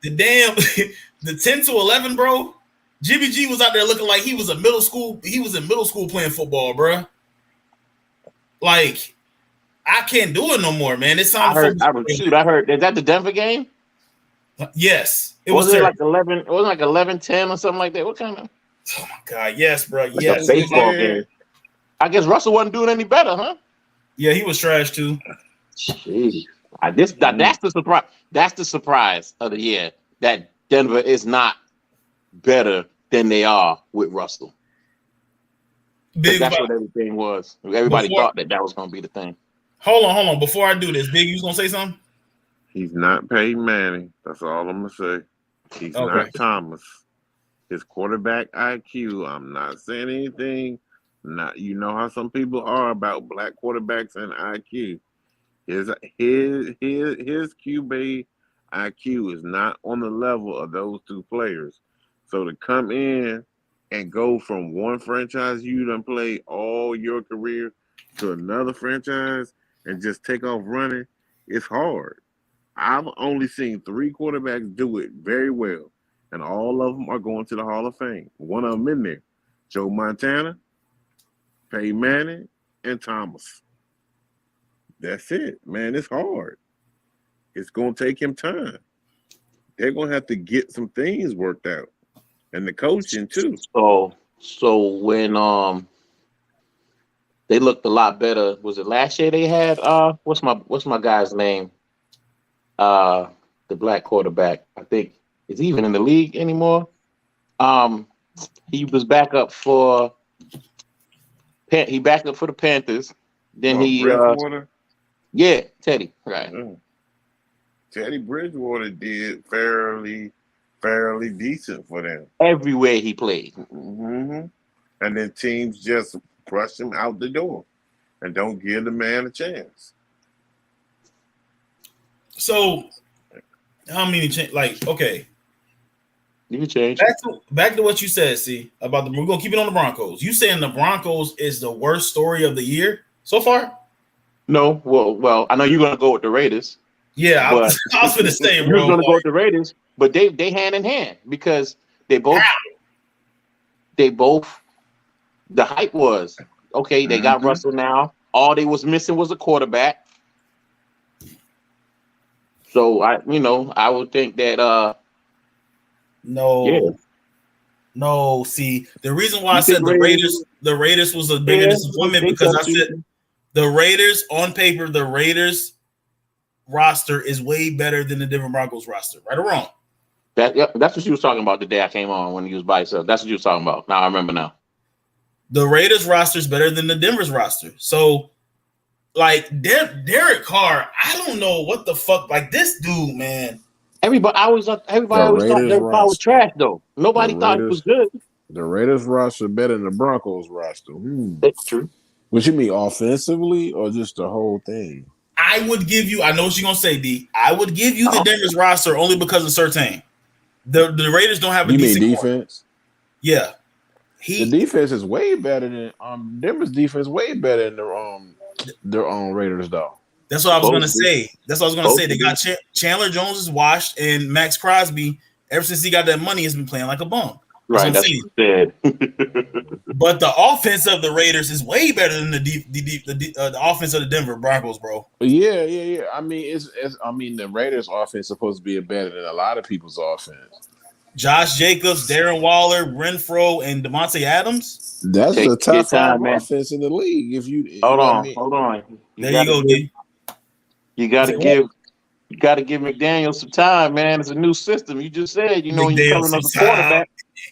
The damn the 10 to 11, bro. Jimmy G was out there looking like he was in middle school. He was in middle school playing football, bro. Like, I can't do it no more, man. It's I time. heard. Is that the Denver game? Yes, it Was was it terrible. like 11? It wasn't like 11-10 or something like that. What kind of Oh my god, yes, bro. like Yes, a baseball game? I guess Russell wasn't doing any better, huh? yeah, he was trash too. Jeez. That's the surprise. That's the surprise of the year. That Denver is not better than they are with Russell. Big, That's what everything was. Everybody Before- thought that was going to be the thing. hold on. Before I do this, Big, you was gonna say something? He's not Peyton Manning. That's all I'm gonna say. He's Okay. not Thomas. His quarterback IQ. I'm not saying anything. Not you know how some people are about black quarterbacks and IQ. His QB IQ is not on the level of those two players. So to come in and go from one franchise you done play all your career to another franchise and just take off running, it's hard. I've only seen 3 quarterbacks do it very well, and all of them are going to the Hall of Fame. One of them in there, Joe Montana, Peyton Manning, and Thomas. That's it, man. It's hard. It's going to take him time. They're going to have to get some things worked out, and the coaching too. So when they looked a lot better. Was it last year they had what's my guy's name? The black quarterback. I think is he even in the league anymore. He was back up for the Panthers. Then Bridgewater. Teddy, right. Teddy Bridgewater did fairly decent for them. Everywhere he played. Mm-hmm. And then teams just brush him out the door and don't give the man a chance. So, how many like, okay. You can change. Back to what you said, see, about we're gonna keep it on the Broncos. You saying the Broncos is the worst story of the year so far? No, well, I know you're gonna go with the Raiders. Yeah, I was gonna say, bro. You're gonna go with the Raiders, but they hand in hand because they both the hype was okay, they got Russell now. All they was missing was a quarterback. So I would think that No, see, the reason why I said the Raiders was a bigger disappointment because I said the Raiders on paper, the Raiders roster is way better than the Denver Broncos roster, right or wrong? that's what you was talking about the day I came on when you was by yourself. That's what you was talking about. Now I remember now. The Raiders roster is better than the Denver's roster. So, like, Derek Carr, I don't know what the fuck. Like, this dude, man. Everybody always thought Derek Carr was trash, though. Nobody thought he was good. The Raiders roster better than the Broncos roster. That's true. What you mean, offensively or just the whole thing? I would give you, I know what you're going to say, D. I would give you the Denver's roster only because of Surtain. The Raiders don't have a You mean decent defense? Yeah. The defense is way better than Denver's defense. Way better than their own Raiders though. That's what I was gonna Supposed to be. say. That's what I was gonna say. They got Chandler Jones is washed, and Max Crosby. Ever since he got that money, has been playing like a bum. Right, that's what you said. But the offense of the Raiders is way better than the offense of the Denver Broncos, bro. Yeah. I mean, the Raiders' offense is supposed to be better than a lot of people's offense. Josh Jacobs, Darren Waller, Renfro, and Devontae Adams. That's Take the top your five time, man. offense in the league. If you Hold what I on, mean. hold on. There you go, D. You gotta give McDaniel some time, man. It's a new system. You just said, when you're coming as a quarterback.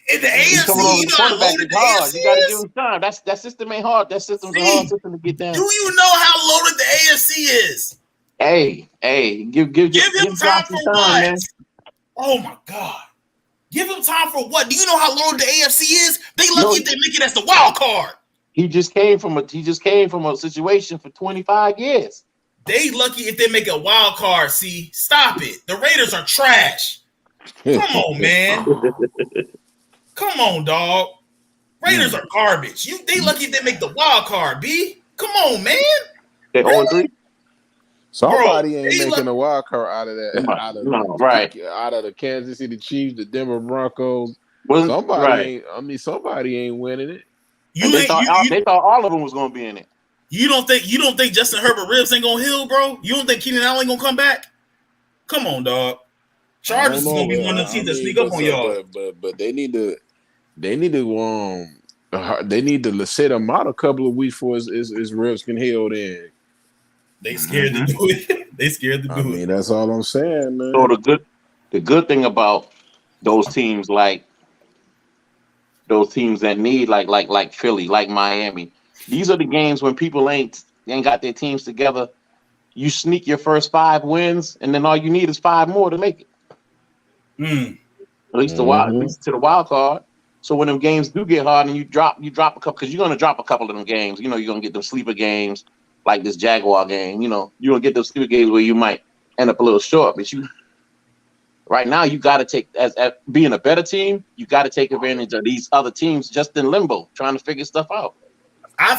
In the You AFC, coming over you the know how quarterback loaded is the hard. AFC You gotta is? give him time. That system ain't hard. That system's a hard system to get down. Do you know how loaded the AFC is? Hey, give him Josh time some for what? man. Oh my God. Give him time for what? Do you know how loaded the AFC is? They lucky if they make it as the wild card. He just came from a situation for 25 years. They lucky if they make a wild card. See, stop it. The Raiders are trash. Come on, man. Come on, dog. Raiders are garbage. They lucky if they make the wild card, B. Come on, man. They 0-3. Somebody ain't making a wild card out of that. Out of the Kansas City Chiefs, the Denver Broncos. Somebody ain't winning it. They thought all of them was gonna be in it. You don't think Justin Herbert ribs ain't gonna heal, bro? You don't think Keenan Allen ain't gonna come back? Come on, dog. Chargers is gonna be one of the teams that sneak up on y'all. But they need to sit him out a couple of weeks before his ribs can heal. Then they scared to do it. They scared to do it. I mean, that's all I'm saying, man. So the good thing about those teams that need like Philly, like Miami, these are the games when people ain't got their teams together. You sneak your first 5 wins, and then all you need is 5 more to make it. At least at least to the wild card. So when them games do get hard and you drop a couple, because you're gonna drop a couple of them games. You're gonna get them sleeper games like this Jaguar game. You're gonna get those sleeper games where you might end up a little short. But right now you gotta take as being a better team, you gotta take advantage of these other teams just in limbo, trying to figure stuff out. I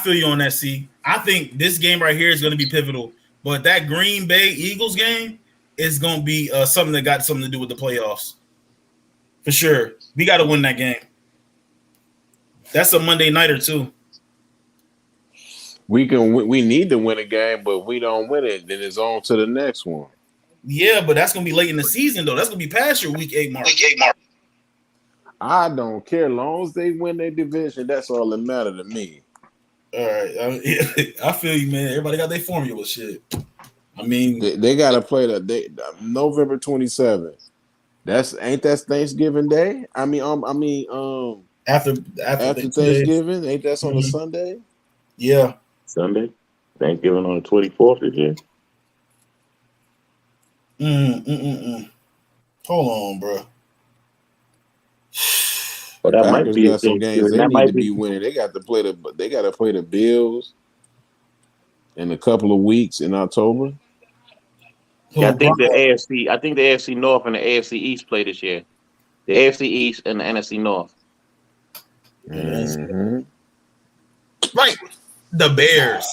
feel you on that, C. I think this game right here is gonna be pivotal. But that Green Bay Eagles game is gonna be something that got something to do with the playoffs. For sure. We got to win that game. That's a Monday nighter too. We need to win a game, but if we don't win it, then it's on to the next one. Yeah, but that's gonna be late in the season though. That's gonna be past your week 8 mark. I don't care. As long as they win their division, that's all that matters to me. All right. I feel you, man. Everybody got their formula shit. I mean, they got to play November 27th. Ain't that Thanksgiving Day? after Thanksgiving, ain't that on a Sunday? Yeah, Sunday, Thanksgiving on the 24th this year. Hold on, bro. But that might be some games they need to be winning. They got to play the Bills in a couple of weeks in October. Yeah, I think the AFC North and the AFC East play this year. The AFC East and the NFC North. Mm-hmm. Right. The Bears.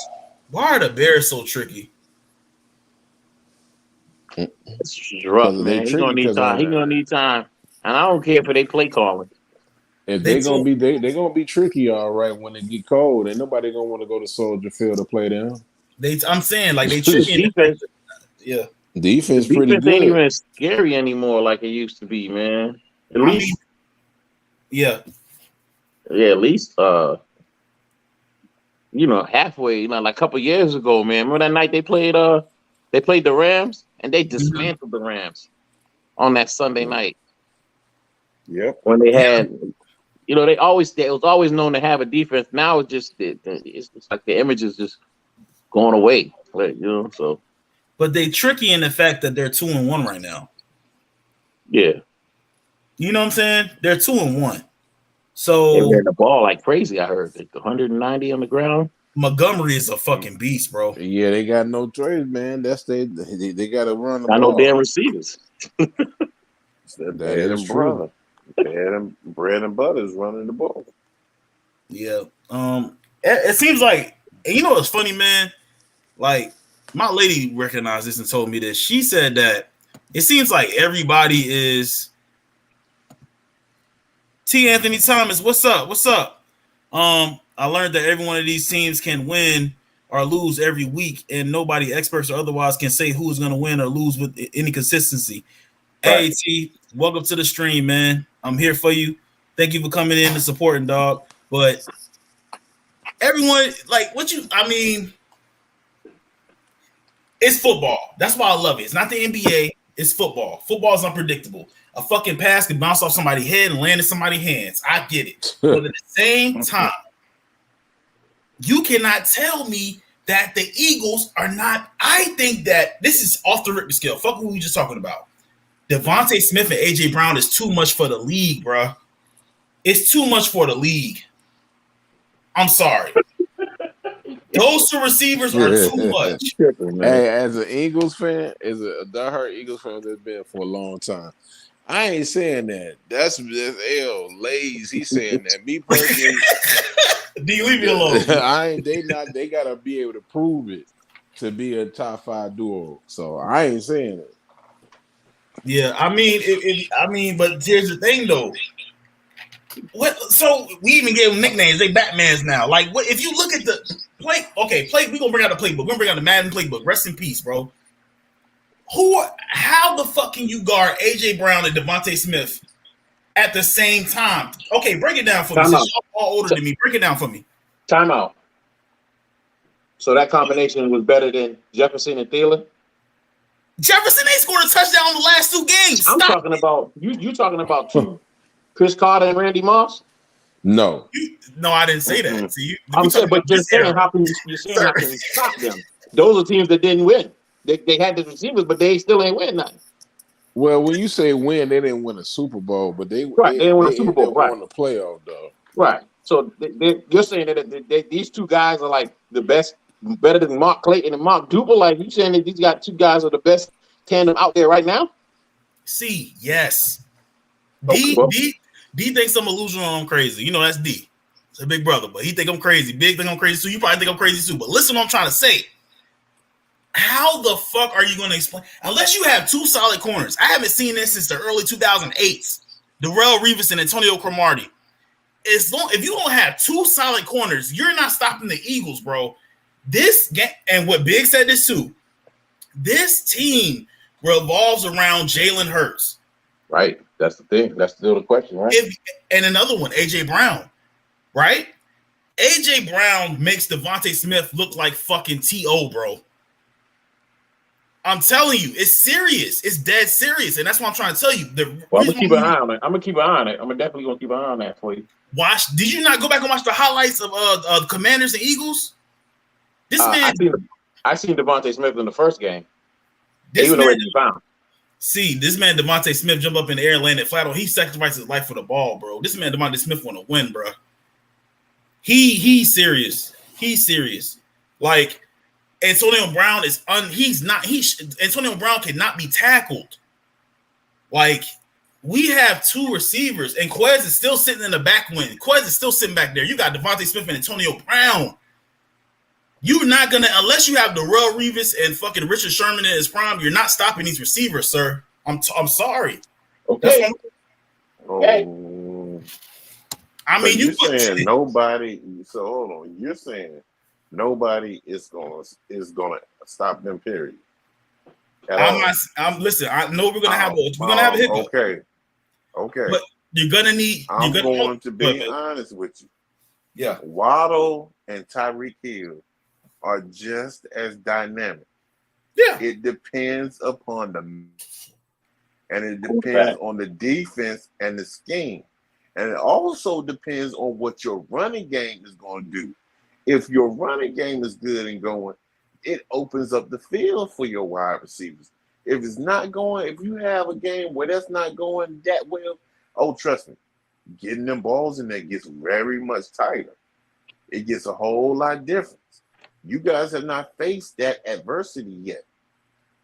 Why are the Bears so tricky? It's rough, man. He's gonna need time. He's gonna need time. And I don't care if they play calling. If they're gonna be tricky, all right, when it get cold. Ain't nobody gonna want to go to Soldier Field to play them. I'm saying like they tricky. Defense, yeah. Defense pretty good. Ain't even scary anymore like it used to be, man. At least at least halfway, like a couple years ago, man. Remember that night they played the Rams and they dismantled the Rams on that Sunday night. Yep. When they had it was always known to have a defense. Now it's just it's like the image is just going away. So but they tricky in the fact that they're 2-1 right now. Yeah. You know what I'm saying? They're 2-1. So they ran the ball like crazy. I heard 190 on the ground. Montgomery is a fucking beast, bro. Yeah, they got no trades, man. They got to run the ball. I know damn receivers. It's that That bread is and true. butter. Bread and butter is running the ball. Yeah. It seems like, and you know what's funny, man? Like, my lady recognized this and told me this. She said that it seems like everybody is T. Anthony Thomas. What's up? What's up? I learned that every one of these teams can win or lose every week, and nobody, experts or otherwise, can say who's going to win or lose with any consistency. Hey, Right. T, welcome to the stream, man. I'm here for you. Thank you for coming in and supporting, dog. But everyone, like, it's football. That's why I love it. It's not the NBA. It's football. Football is unpredictable. A fucking pass can bounce off somebody's head and land in somebody's hands. I get it. But at the same time, you cannot tell me that the Eagles are not. I think that this is off the Richter scale. Fuck what we just talking about. Devontae Smith and AJ Brown is too much for the league, bro. It's too much for the league. I'm sorry. Those two receivers are too much. Hey, as an Eagles fan, as a diehard Eagles fan that's been for a long time, I ain't saying that. That's L Lays. He's saying that. Me personally, D, leave me alone. They gotta be able to prove it to be a top 5 duo. So I ain't saying it. Yeah, I mean, but here's the thing though. What? So we even gave them nicknames. They Batmans now. Like, what? If you look at the play, okay, play. We gonna bring out the playbook. We're gonna bring out the Madden playbook. Rest in peace, bro. How the fuck can you guard AJ Brown and Devontae Smith at the same time? Okay, break it down for me. Since y'all all older than me, break it down for me. Timeout. So that combination was better than Jefferson and Thielen? Jefferson ain't scored a touchdown in the last 2 games. I'm talking about you talking about two, Chris Carter and Randy Moss? No. No, I didn't say that. See, I'm saying, but just saying, how can you stop them? Those are teams that didn't win. They had the receivers, but they still ain't win nothing. Well, when you say win, they didn't win a Super Bowl, but they didn't win a Super Bowl, right? Won the playoff though. Right. So you're saying that these two guys are like the best, better than Mark Clayton and Mark Duper. Like you saying that these got two guys are the best tandem out there right now? C, yes. Okay, D thinks I'm illusional. I'm crazy. You know that's D. It's a big brother, but he think I'm crazy. Big think I'm crazy too. You probably think I'm crazy too. But listen, what I'm trying to say. How the fuck are you going to explain? Unless you have 2 solid corners. I haven't seen this since the early 2008s. Darrelle Revis and Antonio Cromartie. If you don't have 2 solid corners, you're not stopping the Eagles, bro. This game, and what Big said this too, this team revolves around Jalen Hurts. Right. That's the thing. That's still the question, right? And another one, AJ Brown, right? AJ Brown makes Devontae Smith look like fucking T.O., bro. I'm telling you, it's serious. It's dead serious. And that's what I'm trying to tell you. I'm going to keep an eye on it. I'm definitely going to keep an eye on that for you. Did you not go back and watch the highlights of Commanders and Eagles? This man. I seen Devontae Smith in the first game. This man, Devontae Smith, jump up in the air, landed flat on. He sacrificed his life for the ball, bro. This man, Devontae Smith, want to win, bro. He's serious. He's serious. Like, Antonio Brown Antonio Brown cannot be tackled. Like, we have 2 receivers, and Quez is still sitting in the back wing. Quez is still sitting back there. You got Devontae Smith and Antonio Brown. You're not gonna, unless you have Darrelle Revis and fucking Richard Sherman in his prime, you're not stopping these receivers, sir. I'm sorry. Okay. I mean, you're saying nobody. So hold on. You're saying nobody is gonna stop them. Period. Listen. I know we're gonna have a hiccup. Okay. But you're gonna need. I'm going to be honest with you. Yeah. Waddle and Tyreek Hill are just as dynamic. Yeah. It depends upon and it depends on the defense and the scheme. And it also depends on what your running game is going to do. If your running game is good and going, it opens up the field for your wide receivers. If it's not going, if you have a game where that's not going that well, oh, trust me, getting them balls in there gets very much tighter. It gets a whole lot different. You guys have not faced that adversity yet.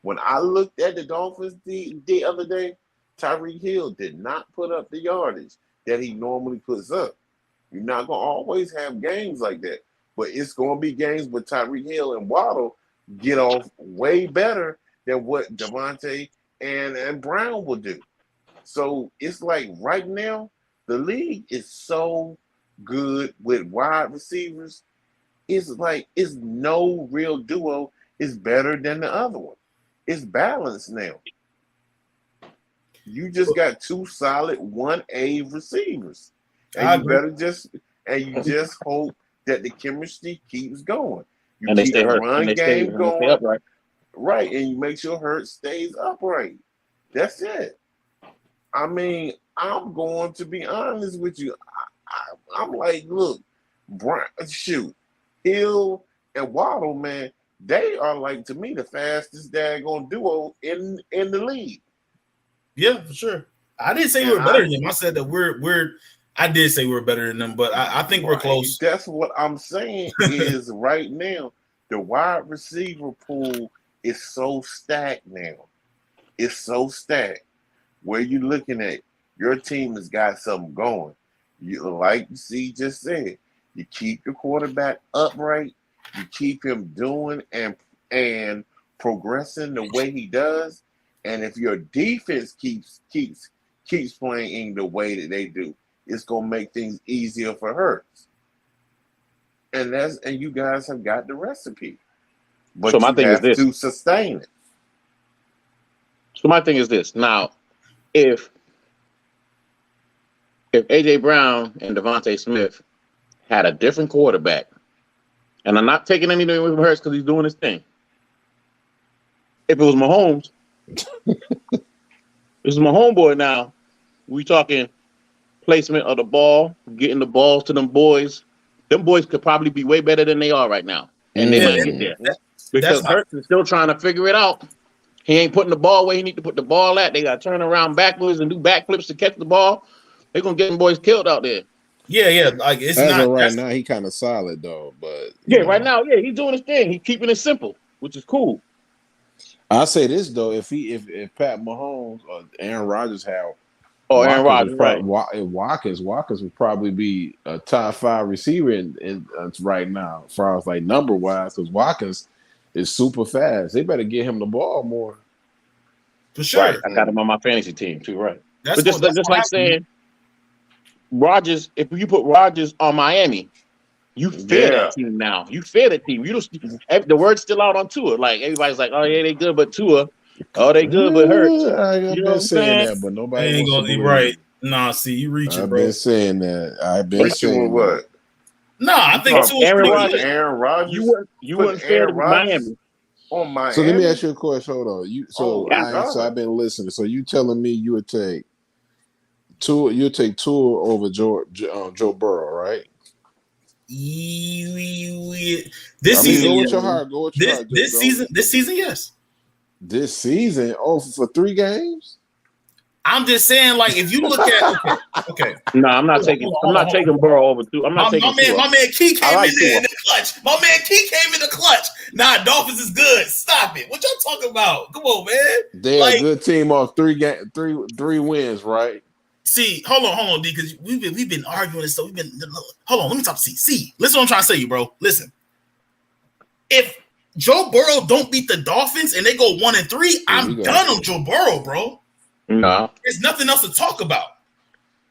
When I looked at the Dolphins the other day, Tyreek Hill did not put up the yardage that he normally puts up. You're not going to always have games like that. But it's going to be games with Tyreek Hill and Waddle get off way better than what Devontae and Brown will do. So it's like right now, the league is so good with wide receivers. It's like it's no real duo is better than the other one. It's balanced now. You just got two solid 1A receivers. And you just hope that the chemistry keeps going. You And they keep stay the hurt. run And they game stay going. upright. Right, and you make sure Hurts stays upright. That's it. I mean, I'm going to be honest with you. I'm like, look, Hill and Waddle, man, they are like, to me, the fastest daggone duo in the league. Yeah, for sure. I didn't say we're better than them. I said that I did say we're better than them, but I think we're close. That's what I'm saying is right now, the wide receiver pool is so stacked now. It's so stacked. Where you looking at, your team has got something going. You like C just said, you keep your quarterback upright, you keep him doing and progressing the way he does. And if your defense keeps playing the way that they do, it's gonna make things easier for Hurts. And you guys have got the recipe. But So my thing is have this. to sustain it. So my thing is this. Now, if AJ Brown and Devontae Smith had a different quarterback, and I'm not taking anything with Hurts because he's doing his thing. If it was Mahomes, this is my homeboy now. We talking placement of the ball, getting the balls to them boys. Them boys could probably be way better than they are right now. And they might get there. Because Hurts is still trying to figure it out. He ain't putting the ball where he need to put the ball at. They got to turn around backwards and do backflips to catch the ball. They're going to get them boys killed out there. Yeah. Like it's As not of right now, he kind of solid though. But right now, he's doing his thing. He's keeping it simple, which is cool. I'll say this though: if Pat Mahomes or Aaron Rodgers have, Aaron Rodgers, right? Watkins would probably be a top 5 receiver in right now, as far as like number wise, because Watkins is super fast. They better get him the ball more. For sure. Right. I got him on my fantasy team too, right? That's but just like saying, Rodgers, if you put Rodgers on Miami, you fear that team now. You fear that team. You don't. The word's still out on Tua. Like everybody's like, oh yeah, they good, but Tua. Oh, they good, but Hurts. I've been saying that, but nobody ain't wants gonna to be believe right. it. Nah, see, you reaching, I've bro. been saying that. I've been saying what? Nah, I think Aaron Rodgers. You wouldn't fair to Miami. On Miami. So let me ask you a question. Hold on. So I've been listening. So you telling me you would take Tua over Joe Burrow, right? This season, go with your heart. Go with your heart. This season, yes. This season, for 3 games. I'm just saying, like, if you look at okay. No, I'm not taking Burrow over Tua. I'm not taking Tua. My man Key came in there in the clutch. My man Key came in the clutch. Nah, Dolphins is good. Stop it. What y'all talking about? Come on, man. They're a good team off 3 wins, right? See, hold on, D, because we've been arguing this. So hold on. Let me talk to C. Listen, what I'm trying to say, you bro. Listen, if Joe Burrow don't beat the Dolphins and they go 1-3, I'm done on Joe Burrow, bro. No, there's nothing else to talk about.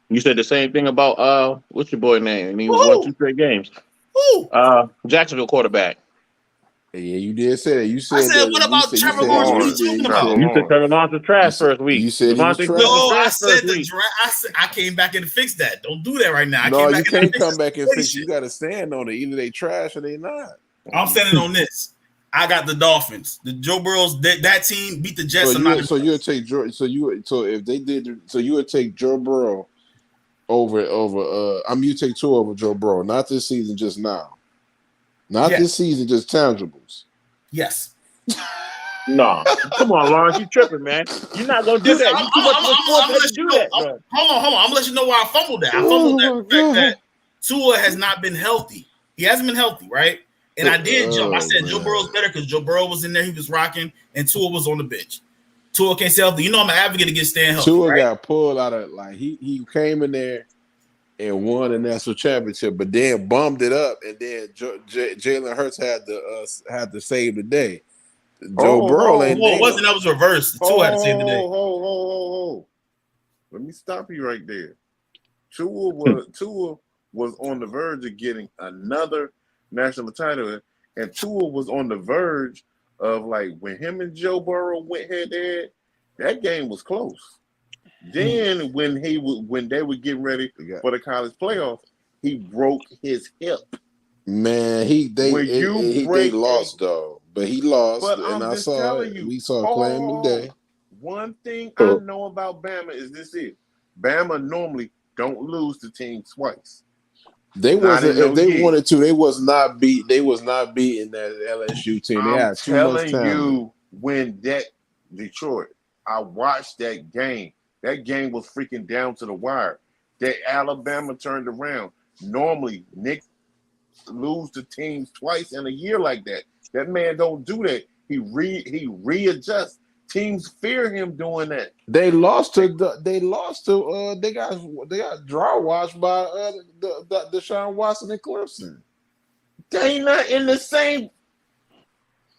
You said the same thing about what's your boy name? And he won 2 straight games. Who? Jacksonville quarterback. Yeah, you did say that. You said. I said, what about Trevor Lawrence? What are you talking about? You said Trevor Lawrence was trash first week. You said he was trash. No, I said I came back and fixed that. Don't do that right now. You can't come back and fix it. You got to stand on it. Either they trash or they not. I'm standing on this. I got the Dolphins. The Joe Burrows that team beat the Jets. So you would take Joe. If they did, you would take Joe Burrow over. You take Tua over Joe Burrow. Not this season, just now. Not this season, just tangibles. Yes. No, come on, Lawrence, you tripping, man. You're not gonna do that. I'm gonna let you know. Hold on. I'm gonna let you know why I fumbled that. I fumbled that fact that Tua has not been healthy. He hasn't been healthy, right? And I did jump. I said Joe Burrow's better because Joe Burrow was in there. He was rocking, and Tua was on the bench. Tua can't stay healthy. You know I'm an advocate against staying healthy. Tua Right? got pulled out of like he came in there and won the national championship, but then bummed it up, and then Jalen Hurts had to save the day. Joe Burrow ain't. Well, it wasn't. That was reversed. Tua had to save the day. Let me stop you right there. Tua was on the verge of getting another national title, and Tua was on the verge of like when him and Joe Burrow went head to head. That game was close. Then when they were getting ready for the college playoff, he broke his hip. Man, they lost though, but he lost. But and I'm I just saw telling you, we saw claim today. One thing I know about Bama is this: Bama normally don't lose to teams twice. They wasn't. If they wanted to, they was not beat. They was not beating that LSU team. They had too much talent. I'm telling you, when that Detroit, I watched that game. That game was freaking down to the wire. That Alabama turned around. Normally, Nick lose to teams twice in a year like that. That man don't do that. He readjusts. Teams fear him doing that. They got draw washed by the Deshaun Watson and Clemson. They not in the same.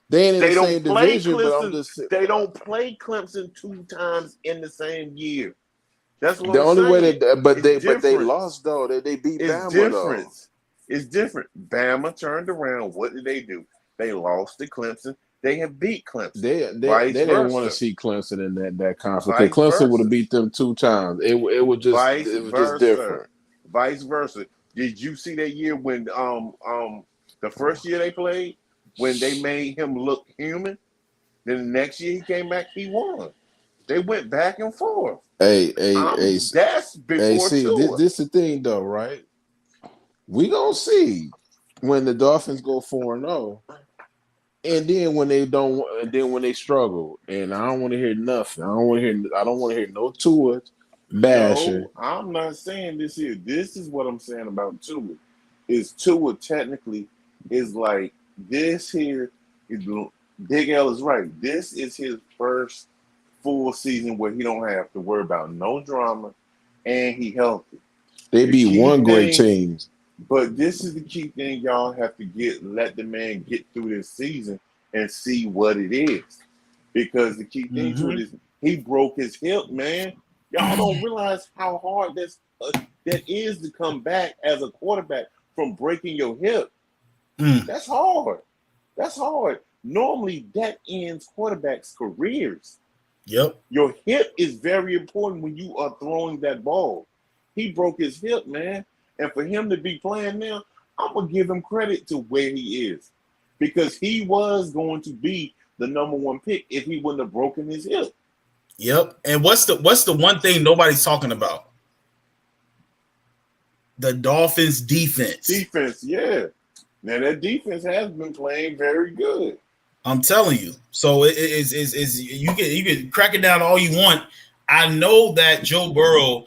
They ain't in the same division, Clemson, but I'm just they don't play Clemson 2 times in the same year. That's what the I'm only saying. way that they lost though. They beat Bama though. It's different. Bama turned around. What did they do? They lost to Clemson. They have beat Clemson. They didn't want to see Clemson in that conference. Because Clemson would have beat them 2 times. It was just different. Vice versa. Did you see that year when the first year they played, when they made him look human? Then the next year he came back, he won. They went back and forth. That's before Tua. This the thing though, right? We gonna see when the Dolphins go 4-0. And then when they don't, and then when they struggle, and I don't want to hear nothing. I don't want to hear no Tua bashing. No, I'm not saying this here. This is what I'm saying about Tua. Is Tua technically is like this here is Big L is right. This is his first full season where he don't have to worry about no drama, and he healthy. They beat one great team. But this is the key thing y'all have to let the man get through this season and see what it is. Because the key thing to it is he broke his hip, man. Y'all don't realize how hard that is to come back as a quarterback from breaking your hip. That's hard. That's hard. Normally that ends quarterbacks' careers. Yep. Your hip is very important when you are throwing that ball. He broke his hip, man. And for him to be playing now, I'm going to give him credit to where he is. Because he was going to be the number 1 pick if he wouldn't have broken his hip. Yep. And what's the one thing nobody's talking about? The Dolphins' defense. Defense, yeah. Now that defense has been playing very good. I'm telling you. So it is you can crack it down all you want. I know that Joe Burrow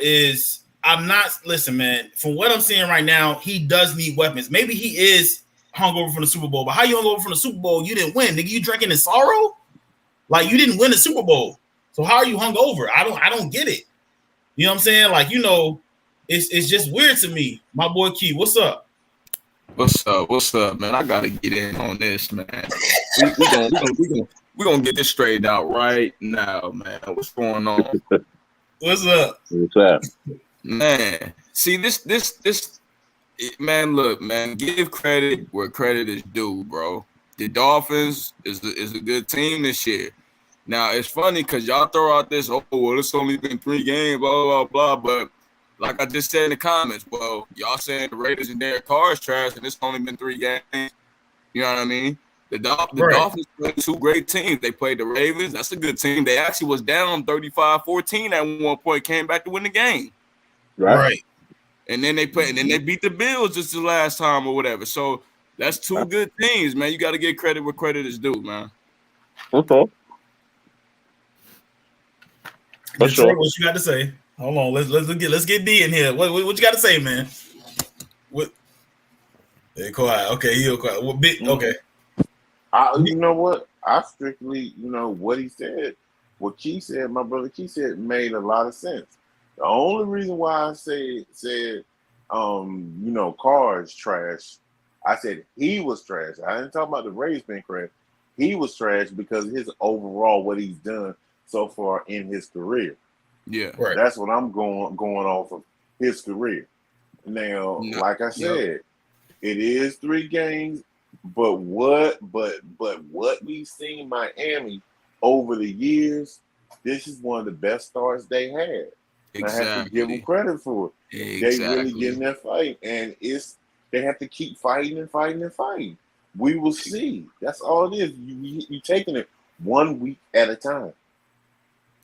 is. I'm not. Listen, man. From what I'm seeing right now, he does need weapons. Maybe he is hungover from the Super Bowl, but how you hungover from the Super Bowl? You didn't win, nigga. You drinking in sorrow? Like you didn't win the Super Bowl. So how are you hungover? I don't get it. You know what I'm saying? Like it's just weird to me. My boy Key, what's up? What's up, man? I gotta get in on this, man. We're gonna get this straightened out right now, man. What's going on? What's up? What's up? Man, see this man, look, man, give credit where credit is due, bro. The Dolphins is a good team this year. Now it's funny because y'all throw out this, oh well, it's only been 3 games, blah blah blah. But like I just said in the comments, well, y'all saying the Raiders and Derek Carr is trash, and it's only been 3 games. You know what I mean? The Dolphins played 2 great teams. They played the Ravens. That's a good team. They actually was down 35-14 at one point, came back to win the game. Right. And then they beat the Bills just the last time or whatever. So that's 2 good teams, man. You got to give credit where credit is due, man. Okay. Detroit, what you got to say? Hold on, let's get D in here. What you got to say, man? What? Hey, quiet. Okay, he'll quiet. Okay. You know what? I strictly, what he said, what Key said, my brother Key said, made a lot of sense. The only reason why I said, Carr is trash. I said he was trash. I didn't talk about the Rays being trash. He was trash because of his overall what he's done so far in his career. Yeah. Right. That's what I'm going off of his career. Now, like I said, it is 3 games, but what we've seen Miami over the years, this is one of the best starts they had. Exactly. I have to give them credit for it. Exactly. They really get in that fight, and they have to keep fighting and fighting and fighting. We will see. That's all it is. You taking it 1 week at a time.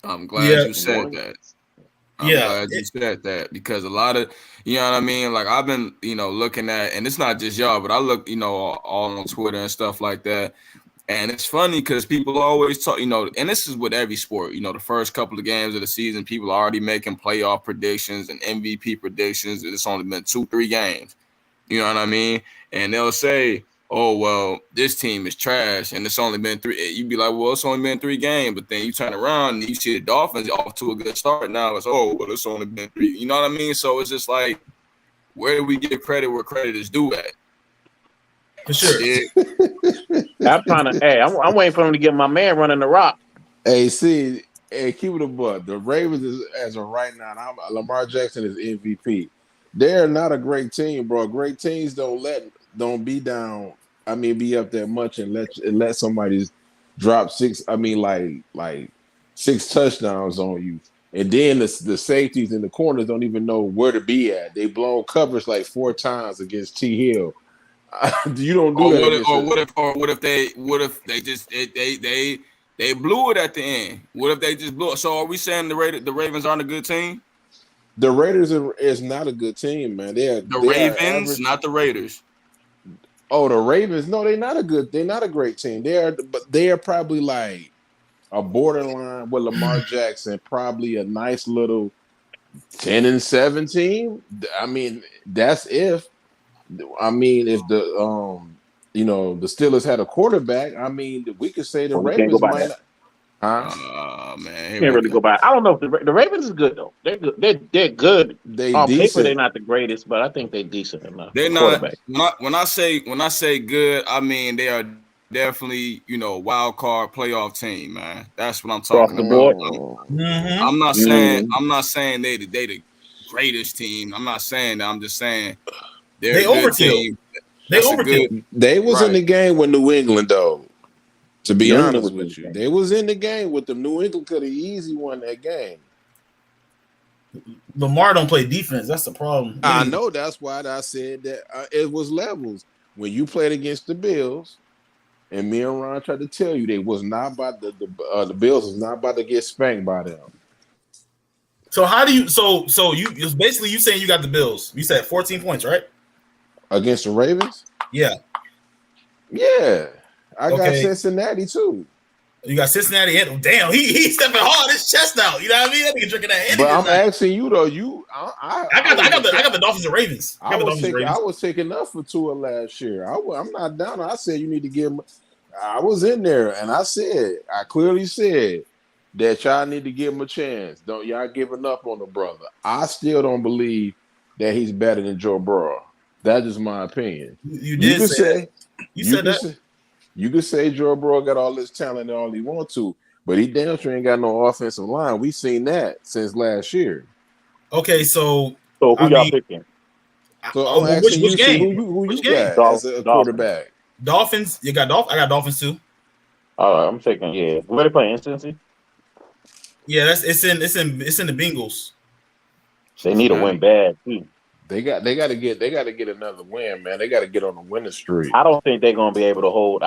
I'm glad you said that. I'm glad you said that because a lot of, you know what I mean? Like I've been, looking at, and it's not just y'all, but I look, all on Twitter and stuff like that. And it's funny because people always talk, and this is with every sport, the first couple of games of the season, people are already making playoff predictions and MVP predictions. And it's only been 2-3 games. You know what I mean? And they'll say, oh, well, this team is trash, and it's only been 3. You'd be like, well, it's only been 3 games. But then you turn around and you see the Dolphins off to a good start. Now it's, oh, well, it's only been 3. You know what I mean? So it's just like, where do we give credit where credit is due at? For sure. I'm trying to. I'm waiting for him to get my man running the rock. Hey, keep it a buck. The Ravens is, as of right now, Lamar Jackson is MVP. They're not a great team, bro. Great teams don't be down. I mean, be up that much and let somebody drop 6. I mean, like 6 touchdowns on you, and then the safeties in the corners don't even know where to be at. They blown coverage like 4 times against T. Hill. You don't do that. What if they just they blew it at the end? What if they just blew it? So are we saying the Ravens aren't a good team? The Raiders is not a good team, man. They are Ravens, not the Raiders. Oh, the Ravens? No, they're not a great team. They are probably like a borderline with Lamar Jackson, probably a nice little 10-7 team. I mean, that's if the the Steelers had a quarterback. I mean, we could say the Ravens might not. Man, Can't really go by. I don't know if the Ravens is good though. They're good. They're good. On paper, they're not the greatest, but I think they're decent enough. They're not. When I say good, I mean they are definitely wild card playoff team, man. That's what I'm talking about. I'm not saying they the greatest team. I'm not saying that. I'm just saying they're a good team. They was in the game with New England though. To be honest with you, they was in the game with them. New England could have easily won that game. Lamar don't play defense. That's the problem. I know. That's why I said that it was levels. When you played against the Bills, and me and Ron tried to tell you they was not about the Bills was not about to get spanked by them. So how do you? So you basically you saying you got the Bills? You said 14 points, right? Against the Ravens? Yeah. Yeah. I got Cincinnati too. You got Cincinnati. Damn, he's stepping hard. His chest out. You know what I mean? That nigga drinking that. But I'm asking you though. I got the Dolphins and Ravens. I was taking up for Tua last year. I'm not down. I said you need to give him. I was in there and I clearly said that y'all need to give him a chance. Don't y'all giving up on the brother? I still don't believe that he's better than Joe Burrow. That is my opinion. You did say that. You could say Joe Burrow got all this talent and all he want to, but he damn sure ain't got no offensive line. We've seen that since last year. Okay, so who y'all picking? So I'm asking which game? Who you got as a quarterback? Dolphins. You got Dolphins. I got Dolphins too. I'm taking Where they playing? Cincy? Yeah, it's in the Bengals. They need a win bad too. They got to get another win, man. They got to get on the winning streak. I don't think they're gonna be able to hold.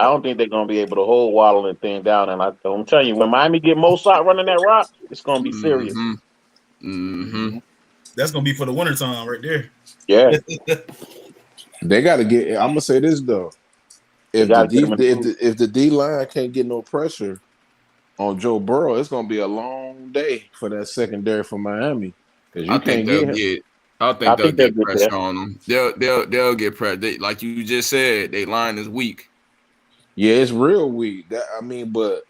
Waddle and thing down. And I'm telling you, when Miami get Mozart running that rock, it's gonna be serious. Mm-hmm. That's gonna be for the winter time right there. Yeah. They got to get. I'm gonna say this though. If the D line can't get no pressure on Joe Burrow, it's gonna be a long day for that secondary for Miami because you can't get him. I think they'll get pressure on them. They'll get pressure. Like you just said, their line is weak. Yeah, it's real weak. But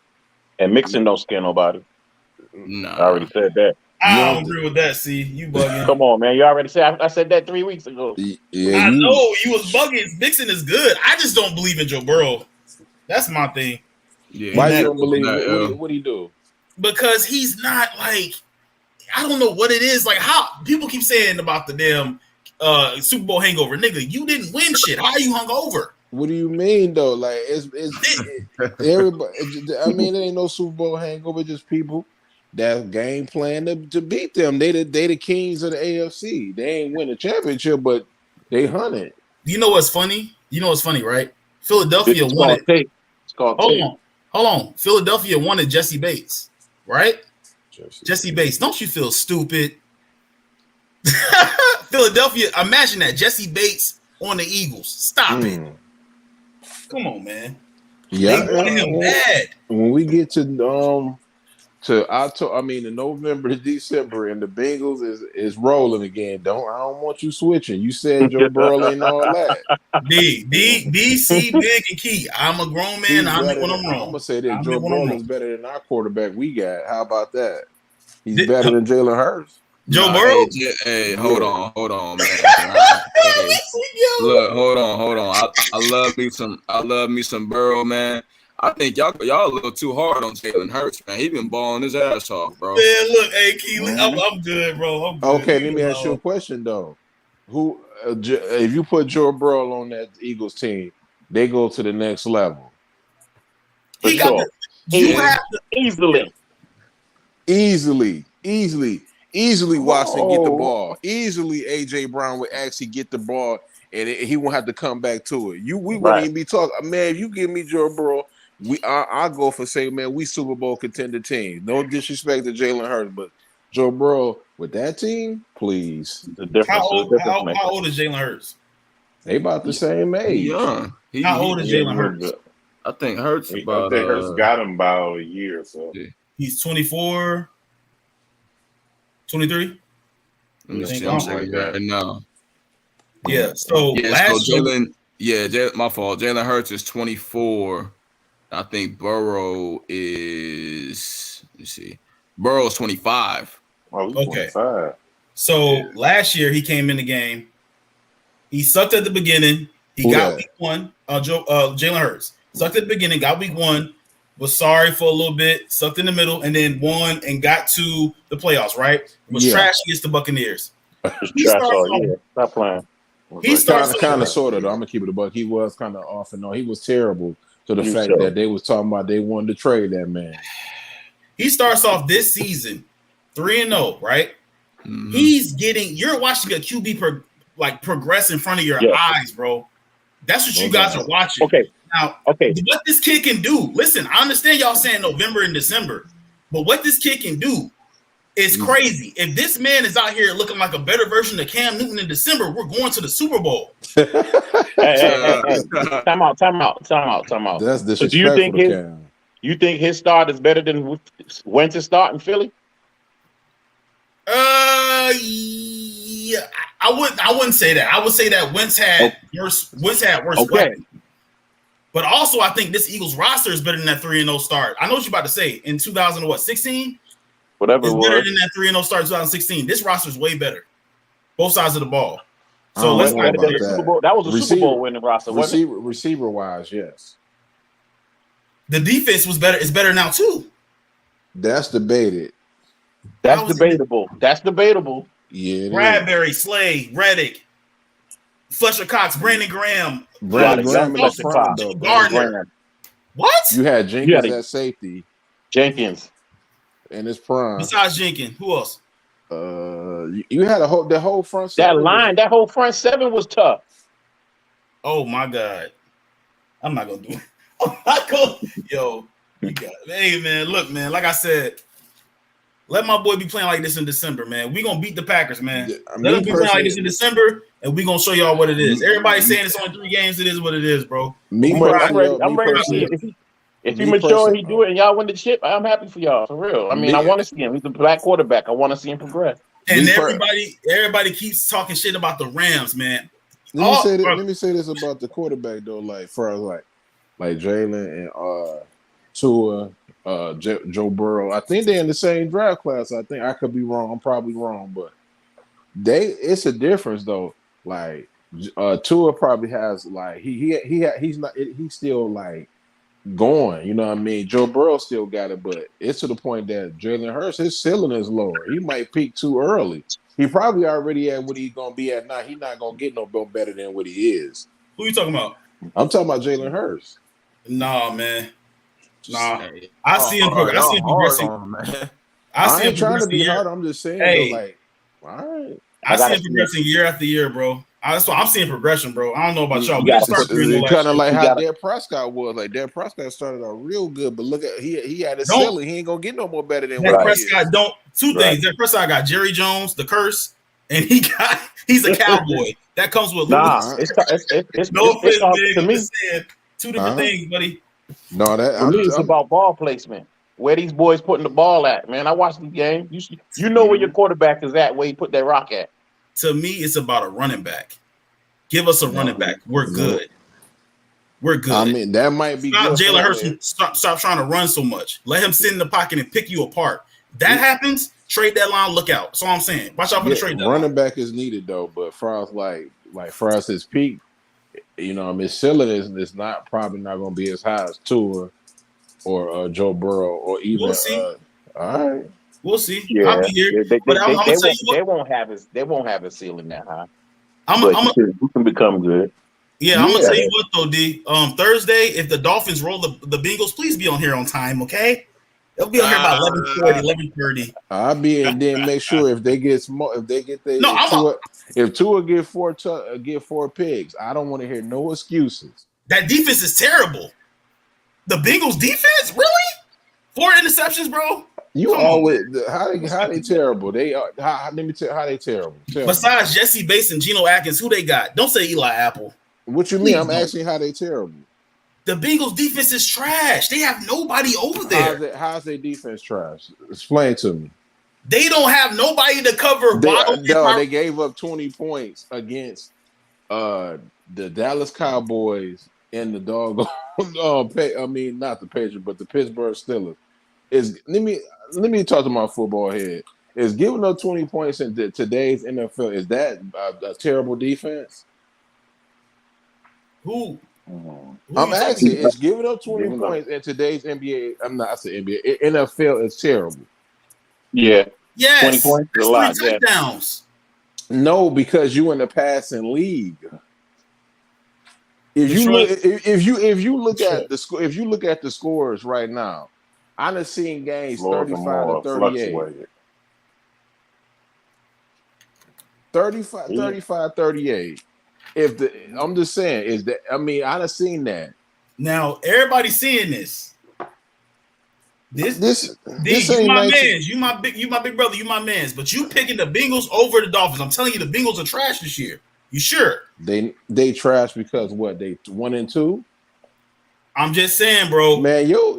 And Mixon don't scare nobody. Nah. I already said that. I don't agree with that. See, you bugging. Come on, man. You already said. I said that 3 weeks ago. yeah, I know you was bugging. Mixon is good. I just don't believe in Joe Burrow. That's my thing. Yeah, Why he's you don't believe? that, What do you do? Because he's not like, I don't know what it is. Like how people keep saying about the damn Super Bowl hangover, nigga. You didn't win shit. How are you hungover? What do you mean though? Like it's everybody. I mean, it ain't no Super Bowl hangover. Just people that game plan to beat them. They the kings of the AFC. They ain't win a championship, but they hunted. You know what's funny? You know what's funny, right? Philadelphia It's won called it. tape. It's called tape. Hold on. Philadelphia wanted Jesse Bates, right? Jesse Bates. Don't you feel stupid? Philadelphia, imagine that. Jesse Bates on the Eagles. Stop it. Come on, man. Yeah, They wanted him bad. When we get to November to December, and the Bengals is rolling again. I don't want you switching. You said Joe Burrow and all that. D, C, Big, and Key. I'm a grown man. I admit when I'm I'm wrong. gonna say that I Joe admit when I'm Burrow wrong. is better than our quarterback we got. How about that? He's better than Jalen Hurts. Joe Burrow? Hey, hold on, man. Hey, look, hold on. I love me some Burrow, man. I think y'all a little too hard on Jalen Hurts, man. He been balling his ass off, bro. Man, look, hey, Key, I'm good, bro. I'm good. Okay, let me ask you a question though. Who, if you put Joe Burrow on that Eagles team, they go to the next level. For He got sure. you have to, Easily Watson get the ball. Easily AJ Brown would actually get the ball, and he won't have to come back to it. We wouldn't even be talking. Man, if you give me Joe Burrow, I'll go for saying, man, we Super Bowl contender team. No disrespect to Jalen Hurts, but Joe Burrow with that team, please. The difference. how old is Jalen Hurts? They about the same age. He young. How old is Jalen Hurts? I think Hurts about. I think Hurts got him about a year or so. He's 24, 23. Let me see. I'm saying right now. Yeah. So last year, my fault. Jalen Hurts is 24. I think Burrow is. Let's see. Burrow's 25. Oh, he's Okay. 25. So last year he came in the game. He sucked at the beginning. He got week one. Jalen Hurts sucked at the beginning. Got week one. Was sorry for a little bit. Sucked in the middle, and then won and got to the playoffs. Right? Was trash against the Buccaneers. Trash all year. Stop playing. He starts kind of sort of though. I'm gonna keep it a buck. He was kind of off and on. He was terrible to the fact that they was talking about they wanted to trade that man. He starts off this season 3-0, right? Mm-hmm. He's getting. You're watching a QB progress in front of your eyes, bro. That's what you guys are watching. Okay. Now, what this kid can do. Listen, I understand y'all saying November and December, but what this kid can do is crazy. If this man is out here looking like a better version of Cam Newton in December, we're going to the Super Bowl. Hey. Time out. That's disrespectful. So you think his start is better than Wentz's start in Philly? Yeah, I wouldn't say that. I would say that Wentz had worse weapons. But also, I think this Eagles roster is better than that 3-0 start. I know what you're about to say. In 2016, whatever it's it was, better than that 3-0 start in 2016. This roster is way better, both sides of the ball. So let's not about that. That was a Super Bowl winning roster. Receiver wise, yes. The defense was better. It's better now too. That's debated. That's debatable. Yeah. Bradbury, Slade, Reddick, Fletcher Cox, Brandon Graham. Brandon Graham in the front, though. Gardner. What? You had Jenkins at safety. Jenkins. In his prime. Besides Jenkins, who else? You had the whole front seven. That whole front seven was tough. Oh my God. I'm not gonna do it. I'm not gonna. Yo, you got it. Hey man, look, man. Like I said, let my boy be playing like this in December, man. We gonna beat the Packers, man. Let him be playing like this in December, and we gonna show y'all what it is. Everybody's saying it's only 3 games. It is what it is, bro. I'm ready to see it. If he mature, he do it, and y'all win the chip, I'm happy for y'all, for real. I mean, I want to see him. He's a black quarterback. I want to see him progress. And everybody keeps talking shit about the Rams, man. Let me say this about the quarterback though. Like, like Jalen and Tua, Joe Burrow. I think they're in the same draft class. I think I could be wrong. I'm probably wrong, but it's a difference though. Like Tua probably has like he's still like going. You know what I mean? Joe Burrow still got it, but it's to the point that Jalen Hurts, his ceiling is lower. He might peak too early. He probably already at what he's gonna be at now. He's not gonna get no better than what he is. Who you talking about? I'm talking about Jalen Hurts. Nah, man. Nah. Hey, I see him hard progressing. on him, man. I ain't trying to be hard. I'm just saying, Hey. though, like, all right. I see him progressing year after year, bro. That's why I'm seeing progression, bro. I don't know about y'all. You We gotta just start It's kind of like how gotta- Dak Prescott was. Like Dak Prescott started out real good, but look at he had a Don't- ceiling. He ain't gonna get no more better than Dak what he Prescott is. don't two things. Dak Prescott got Jerry Jones, the curse, and he's a cowboy. That comes with Nah, losing. it's No offense, all, man. to I'm me. just saying two different things, buddy. No, that For me, it's about ball placement. Where these boys putting the ball at, man. I watched the game. You know where your quarterback is at, where he put that rock at. To me, it's about a running back. Give us a running back. We're good. We're good. I mean, that might be Stop good. Jalen for Hurts him. from stop trying to run so much. Let him sit in the pocket and pick you apart. That happens, trade deadline, look out. That's all I'm saying. Watch out for the trade deadline. Running back is needed though, but Frost like Frost his peak, you know, his ceiling is probably not going to be as high as Tua or Joe Burrow or even. We'll see. All right, We'll see. Yeah, I'll be here. they But I'm gonna tell you what. They won't have a ceiling that high. I'm But gonna you can become good. I'm gonna tell you what though, D. Thursday, if the Dolphins roll the Bengals, please be on here on time, okay? They'll be on here about 11:40, 11:30. I'll be and then make sure if they get if Tua get four picks, I don't want to hear no excuses. That defense is terrible. The Bengals defense, really? 4 interceptions, bro. You Come on, always how they terrible. They are. Let me tell how they terrible. Tell me. Besides Jesse Bates and Geno Atkins, who they got? Don't say Eli Apple. What you mean? I'm asking how they terrible. The Bengals defense is trash. They have nobody over there. How's their defense trash? Explain to me. They don't have nobody to cover. They gave up 20 points against the Dallas Cowboys and the doggone. I mean, not the Patriots, but the Pittsburgh Steelers. Let me talk to my football head. Is giving up 20 points in today's NFL, is that a terrible defense? Who I'm asking. Is giving up 20 points in today's NBA? I said NBA. NFL is terrible. Yeah. Yes. 20 points is a lot. That's 3 touchdowns. No, because you in the passing league. If you look at the scores right now, I done seen games 35 to 38. 35, 38. I'm just saying, I done seen that. Now everybody's seeing this. This you ain't my 19 mans. You my big brother. You my mans. But you picking the Bengals over the Dolphins. I'm telling you, the Bengals are trash this year. You sure? They trash because what? They 1-2. I'm just saying, bro. Man, yo.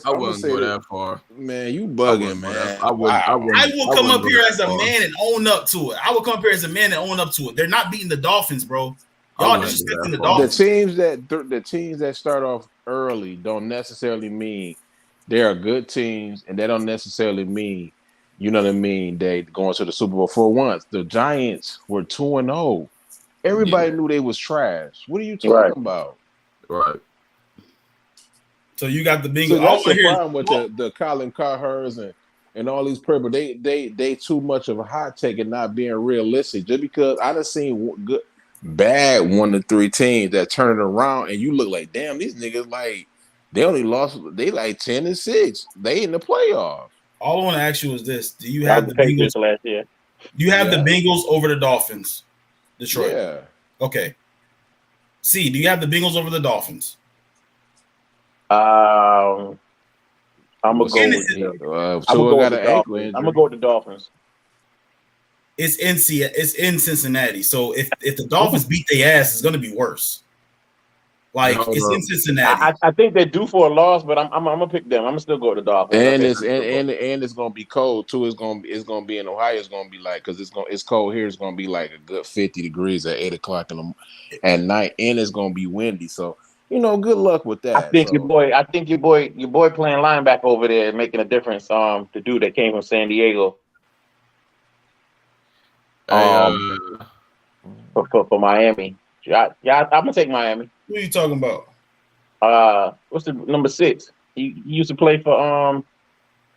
I wouldn't go that far. Man, you bugging, man. I will come up here as a man and own up to it. I will come up here as a man and own up to it. They're not beating the Dolphins, bro. Y'all disrespecting the Dolphins. The teams that start off early don't necessarily mean they are good teams, and they don't necessarily mean, you know what I mean, they going to the Super Bowl. For once, the Giants were 2-0. Everybody knew they was trash. What are you talking about? Right. So you got the Bengals. So that's the problem with the Colin Cowherds and all these people. They too much of a hot take and not being realistic. Just because I done seen bad 1-3 teams that turn it around, and you look like, damn, these niggas like they only lost. They like 10-6. They in the playoffs. All I want to ask you is this: do you have the Bengals last year? Do you have the Bengals over the Dolphins? Detroit. Yeah. Okay. C, do you have the Bengals over the Dolphins? I'm gonna go with the Dolphins. It's in Cincinnati. So if the Dolphins beat their ass, it's gonna be worse. Like it's in Cincinnati. I think they're due for a loss, but I'm gonna pick them. I'm gonna still go with the Dolphins. And it's gonna be cold too. It's gonna be in Ohio. It's gonna be like because it's cold here. It's gonna be like a good 50 degrees at 8 o'clock at night, and it's gonna be windy. So good luck with that. I think your boy playing linebacker over there is making a difference. The dude that came from San Diego. For Miami. Yeah, I'm gonna take Miami. Who are you talking about? What's the number 6? He used to play for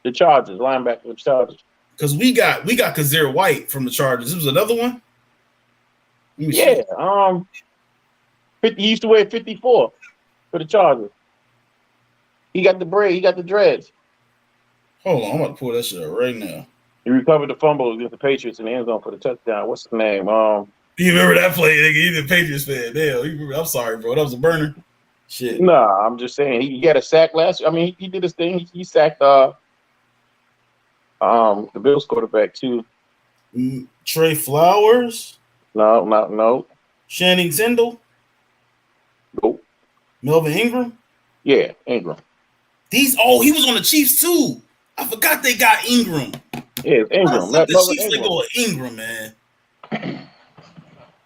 the Chargers, linebacker for the Chargers. Because we got Kazir White from the Chargers. This was another one. Yeah. He used to wear 54 for the Chargers. He got the braid. He got the dreads. Hold on, I'm about to pull that shit up right now. He recovered the fumble against the Patriots in the end zone for the touchdown. What's his name? You remember that play, nigga? He's a Patriots fan. Damn, I'm sorry, bro. That was a burner. Shit. Nah, I'm just saying he got a sack last year. I mean, he did his thing. He sacked the Bills quarterback too. Trey Flowers. No. Channing Tindall. Nope. Melvin Ingram. Yeah, Ingram. He was on the Chiefs too. I forgot they got Ingram. Yeah, Ingram. The Chiefs they go with Ingram, man.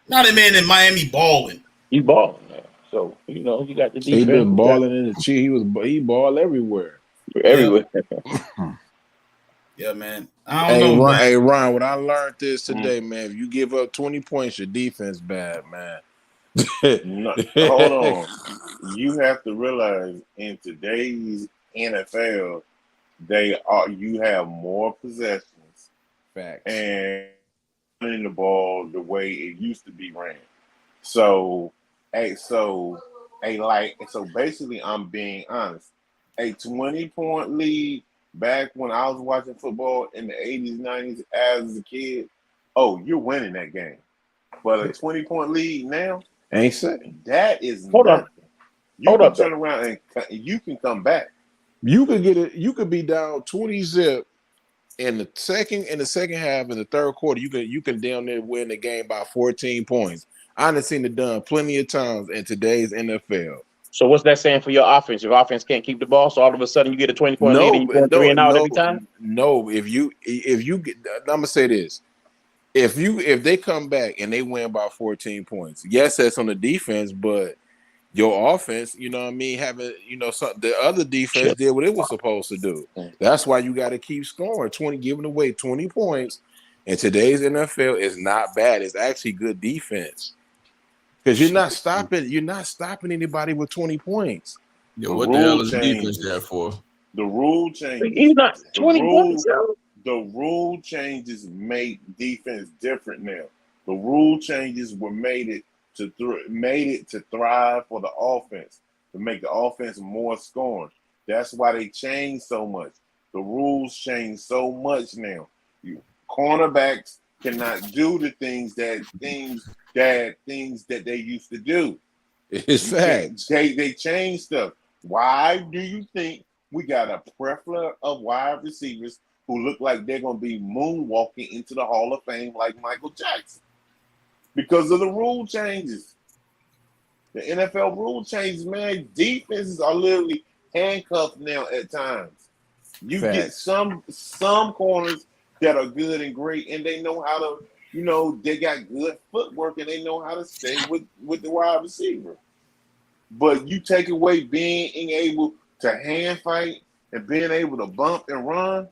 Not a man in Miami balling. He balling, man. So you got the defense. He been balling in the Chiefs. He balled everywhere. Everywhere. Yeah, man. I don't know. Hey, Ryan, what I learned this today, man. If you give up 20 points, your defense bad, man. No, hold on. You have to realize in today's NFL, you have more possessions. Facts. And running the ball the way it used to be ran. So basically I'm being honest. A 20-point lead back when I was watching football in the 80s, 90s as a kid, you're winning that game. But a 20-point lead now, ain't said. That is Hold nothing. up. You can turn around and you can come back. You could get it. You could be down 20 zip in the second half in the third quarter. You can down there win the game by 14 points. I've seen it done plenty of times in today's NFL. So what's that saying for your offense? Your offense can't keep the ball, so all of a sudden you get a 20-point lead and you go 3 and out every time? No, if you get, I'm gonna say this. If they come back and they win by 14 points, yes, that's on the defense, but your offense, you know what I mean, the other defense did what it was supposed to do. That's why you got to keep scoring. Giving away 20 points in today's NFL is not bad. It's actually good defense. Because you're not stopping anybody with 20 points. Yo, what the hell is defense there for? The rule changes. He's not 20 points, yo. The rule changes make defense different now. The rule changes were made to thrive for the offense, to make the offense more scoring. That's why they changed so much. The rules change so much now. Cornerbacks cannot do the things that they used to do. It's facts. They changed stuff. Why do you think we got a plethora of wide receivers who look like they're going to be moonwalking into the Hall of Fame like Michael Jackson? Because of the rule changes. The NFL rule changes, man. Defenses are literally handcuffed now at times. You get some corners that are good and great, and they know how to, they got good footwork and they know how to stay with the wide receiver. But you take away being able to hand fight and being able to bump and run,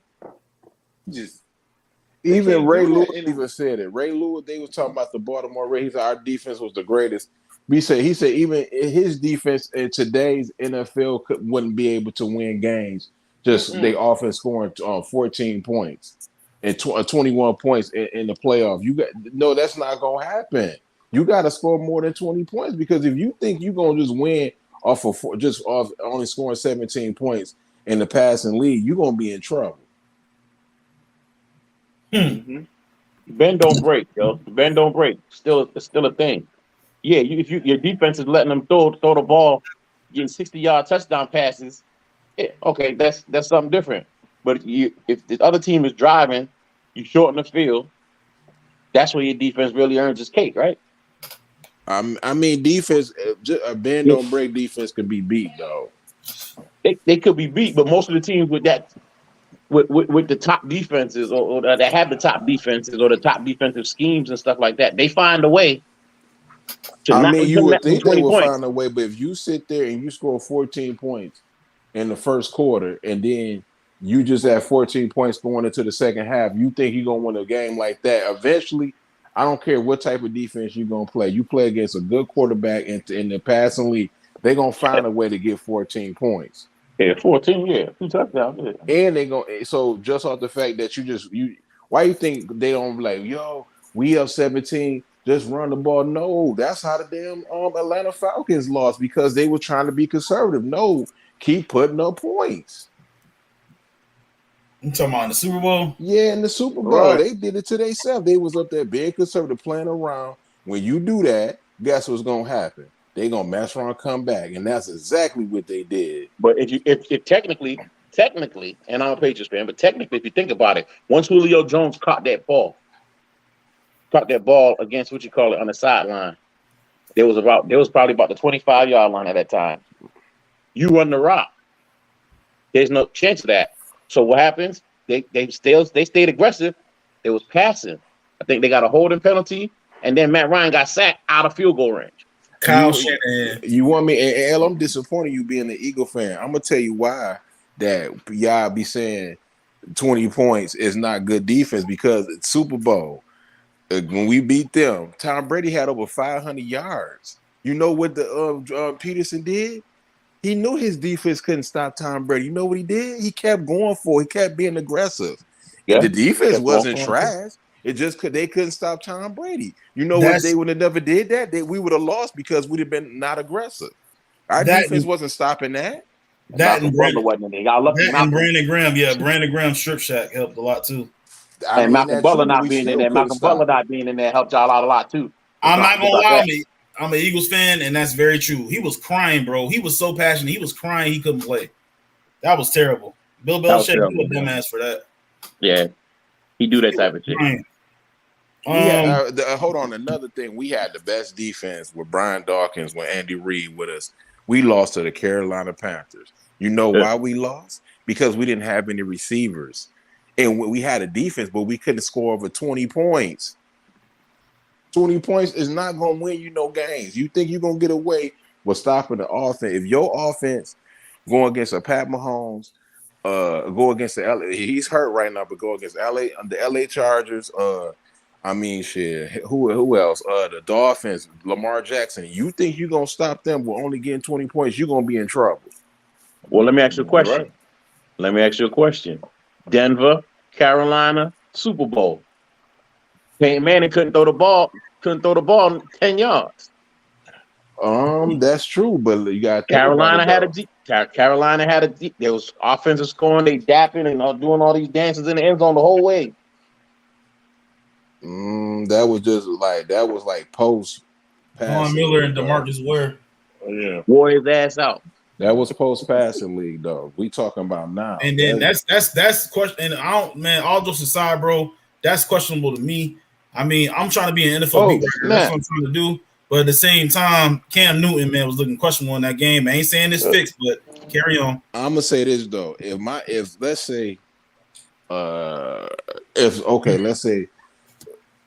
even Ray Lewis even said it. Ray Lewis, they was talking about the Baltimore Ravens. Our defense was the greatest. He said even his defense in today's NFL wouldn't be able to win games. Just they offense scoring 14 points and 21 points in the playoff. That's not gonna happen. You got to score more than 20 points, because if you think you're gonna just win off only scoring 17 points in the passing league, you're gonna be in trouble. Mm-hmm. Bend don't break, yo. Bend don't break. It's still a thing. Yeah, if your defense is letting them throw the ball, getting 60-yard touchdown passes. Yeah, okay, that's something different. But if the other team is driving, you shorten the field. That's where your defense really earns its cake, right? I mean, defense, a bend don't break defense could be beat, though. They could be beat, but most of the teams with the top defenses or that have the top defenses or the top defensive schemes and stuff like that, they find a way To I not mean, you return would that from think they 20 would points. find a way, but if you sit there and you score 14 points in the first quarter, and then you just have 14 points going into the second half, you think you're gonna win a game like that? Eventually, I don't care what type of defense you're gonna play. You play against a good quarterback in the passing league, they're gonna find a way to get 14 points. Yeah, 14, yeah. 2 touchdowns, yeah. And they go so just off the fact that you why you think they don't be like, yo, we up 17, just run the ball? No, that's how the damn Atlanta Falcons lost, because they were trying to be conservative. No, keep putting up points. You talking about in the Super Bowl? Yeah, in the Super Bowl, Right. they did it to themselves. They was up there being conservative, playing around. When you do that, guess what's gonna happen? They gonna mess around, come back, and that's exactly what they did. But if technically, and I'm a Patriots fan, but technically, if you think about it, once Julio Jones caught that ball against what you call it on the sideline, there was probably about the 25-yard line at that time. You run the rock. There's no chance of that. So what happens? They stayed aggressive. They was passing. I think they got a holding penalty, and then Matt Ryan got sacked out of field goal range. Kyle Shanahan. You want me? And L, I'm disappointed you being an Eagle fan. I'm gonna tell you why that y'all be saying 20 points is not good defense, because it's Super Bowl. When we beat them, Tom Brady had over 500 yards. You know what the Peterson did? He knew his defense couldn't stop Tom Brady. You know what he did? He kept going for it. He kept being aggressive. Yeah. The defense Kept wasn't going for trash. It just they couldn't stop Tom Brady. You know what? They would have never did that. We would have lost because we'd have been not aggressive. Our defense wasn't stopping that. That and Brandon Graham. Yeah, Brandon Graham strip shack helped a lot too. And Malcolm Butler not being in there. Malcolm Butler not being in there helped y'all out a lot too. I'm not gonna lie, me. I'm an Eagles fan, and that's very true. He was crying, bro. He was so passionate. He was crying. He couldn't play. That was terrible. Bill Belichick, you a dumbass for that. Yeah, he do that type of shit. Hold on. Another thing, we had the best defense with Brian Dawkins when Andy Reid with us. We lost to the Carolina Panthers. You know why we lost? Because we didn't have any receivers, and we had a defense, but we couldn't score over 20 points. 20 points is not going to win you no games. You think you're going to get away with stopping the offense? If your offense going against a Pat Mahomes, go against the LA, he's hurt right now, but go against the LA Chargers, I mean, shit, who else? The Dolphins, Lamar Jackson. You think you're going to stop them with only getting 20 points, you're going to be in trouble. Well, let me ask you a question. Right. Denver, Carolina, Super Bowl. Peyton Manning couldn't throw the ball 10 yards. That's true, but you got Carolina had a deep. There was offensive scoring, they dapping and doing all these dances in the end zone the whole way. That was like post. Von Miller and DeMarcus Ware. Oh, yeah. Wore his ass out. That was post passing league though. We talking about now. And then that's question. And I don't, man. All jokes aside, bro, that's questionable to me. I mean, I'm trying to be an NFL beat writer. That's what I'm trying to do. But at the same time, Cam Newton, man, was looking questionable in that game. I ain't saying it's fixed, but carry on. I'm gonna say this though. Let's say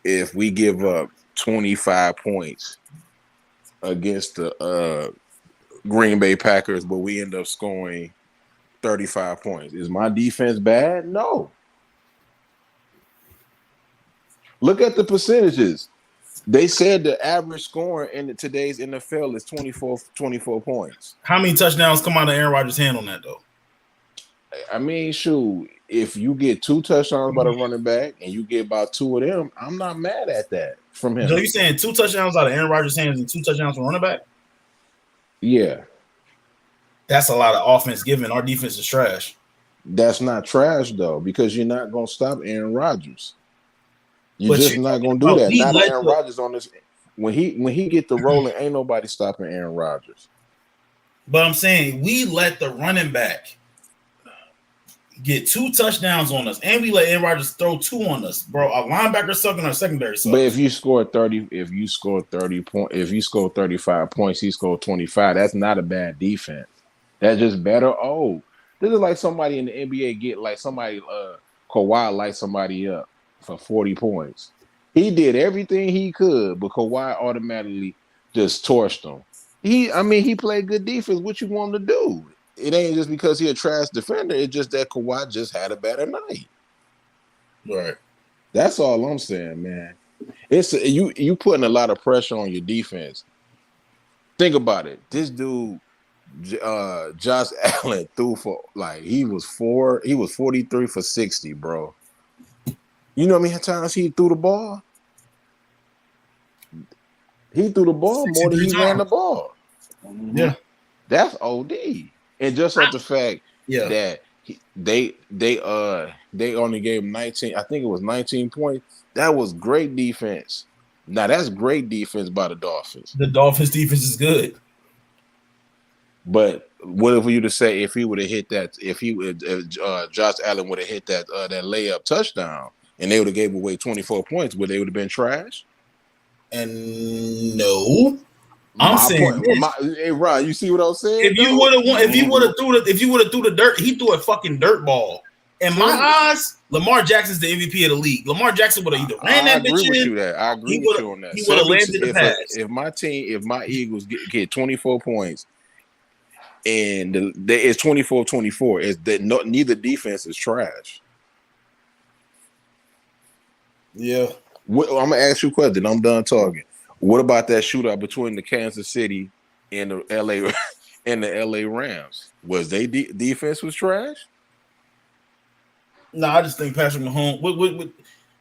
if we give up 25 points against the Green Bay Packers, but we end up scoring 35 points, is my defense bad? No. Look at the percentages. They said the average score in today's NFL is 24 points. How many touchdowns come out of Aaron Rodgers' hand on that, though? I mean, shoot, if you get 2 touchdowns by the running back and you get about 2 of them, I'm not mad at that from him. So you saying 2 touchdowns out of Aaron Rodgers' hands and 2 touchdowns from running back? Yeah. That's a lot of offense given. Our defense is trash. That's not trash, though, because you're not going to stop Aaron Rodgers. You're just not going to do that. Not Aaron Rodgers on this. When he get the rolling, ain't nobody stopping Aaron Rodgers. But I'm saying we let the running back get 2 touchdowns on us, and we let Aaron Rodgers throw 2 on us, bro. Our linebacker suck and our secondary suck. But if you score 35 points, he scored 25. That's not a bad defense. That's just better. Oh, this is like somebody in the NBA get like somebody Kawhi light somebody up for 40 points. He did everything he could, but Kawhi automatically just torched them. He played good defense. What you want him to do? It ain't just because he a trash defender. It's just that Kawhi just had a better night. Right. That's all I'm saying, man. It's you putting a lot of pressure on your defense. Think about it. This dude, Josh Allen, threw for he was 43 for 60, bro. You know how many times he threw the ball? He threw the ball more than he ran the ball. Yeah. That's OD. And just off the fact that they only gave him 19, I think it was 19 points. That was great defense. Now that's great defense by the Dolphins. The Dolphins defense is good. But what if you to say if he would have hit that, if Josh Allen would have hit that layup touchdown and they would have gave away 24 points, would they would have been trash? And no. I'm saying hey Ron, you see what I'm saying? If you would have threw the dirt, he threw a fucking dirt ball. In my eyes, Lamar Jackson's the MVP of the league. Lamar Jackson would have either ran that bitch in. I agree with you on that. He would have landed the pass. If my Eagles get 24 points and it's 24-24, is that neither defense is trash. Yeah. I'm gonna ask you a question. I'm done talking. What about that shootout between the Kansas City and the LA Rams? Was they defense was trash? No, I just think Patrick Mahomes with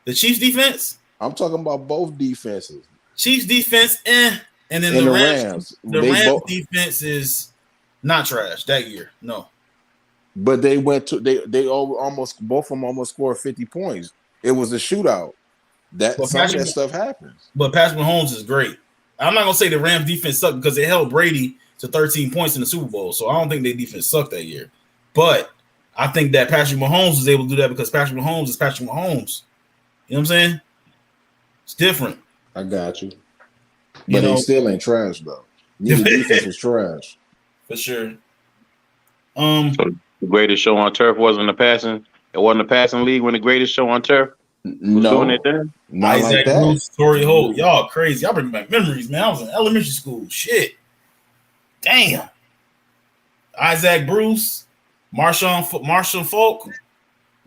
the Chiefs defense. I'm talking about both defenses. Chiefs defense, and then the Rams. The Rams defense is not trash that year. No, but they went to they almost both of them almost scored 50 points. It was a shootout. Some of that stuff happens. But Patrick Mahomes is great. I'm not gonna say the Rams defense sucked because they held Brady to 13 points in the Super Bowl, so I don't think their defense sucked that year. But I think that Patrick Mahomes was able to do that because Patrick Mahomes is Patrick Mahomes. You know what I'm saying? It's different. I got you. But he still ain't trash though. Neither defense was trash. For sure. So the greatest show on turf wasn't the passing. It wasn't a passing league when the greatest show on turf was doing it then. Not Isaac like that. Bruce, Torrey Holt, y'all crazy. Y'all bring back memories, man. I was in elementary school. Shit. Damn. Isaac Bruce, Marshall Falk.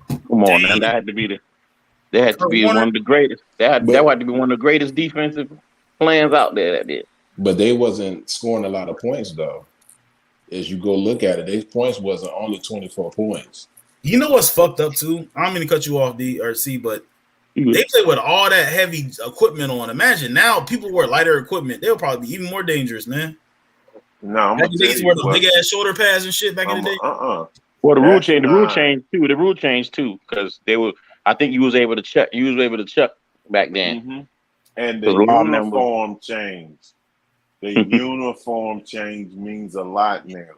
Come on, man. That had to be one of the greatest. That had to be one of the greatest defensive plans out there. That did. But they wasn't scoring a lot of points though. As you go look at it, their points wasn't only 24 points. You know what's fucked up too? I don't mean to cut you off, D or C, but they play with all that heavy equipment on. Imagine now people wear lighter equipment. They'll probably be even more dangerous, man. No, I'm back in the days where the big ass shoulder pads and shit back in the day. Well, the rule changed too, because they were. I think you was able to check. You was able to check back then. Mm-hmm. And the uniform change. The uniform change means a lot now.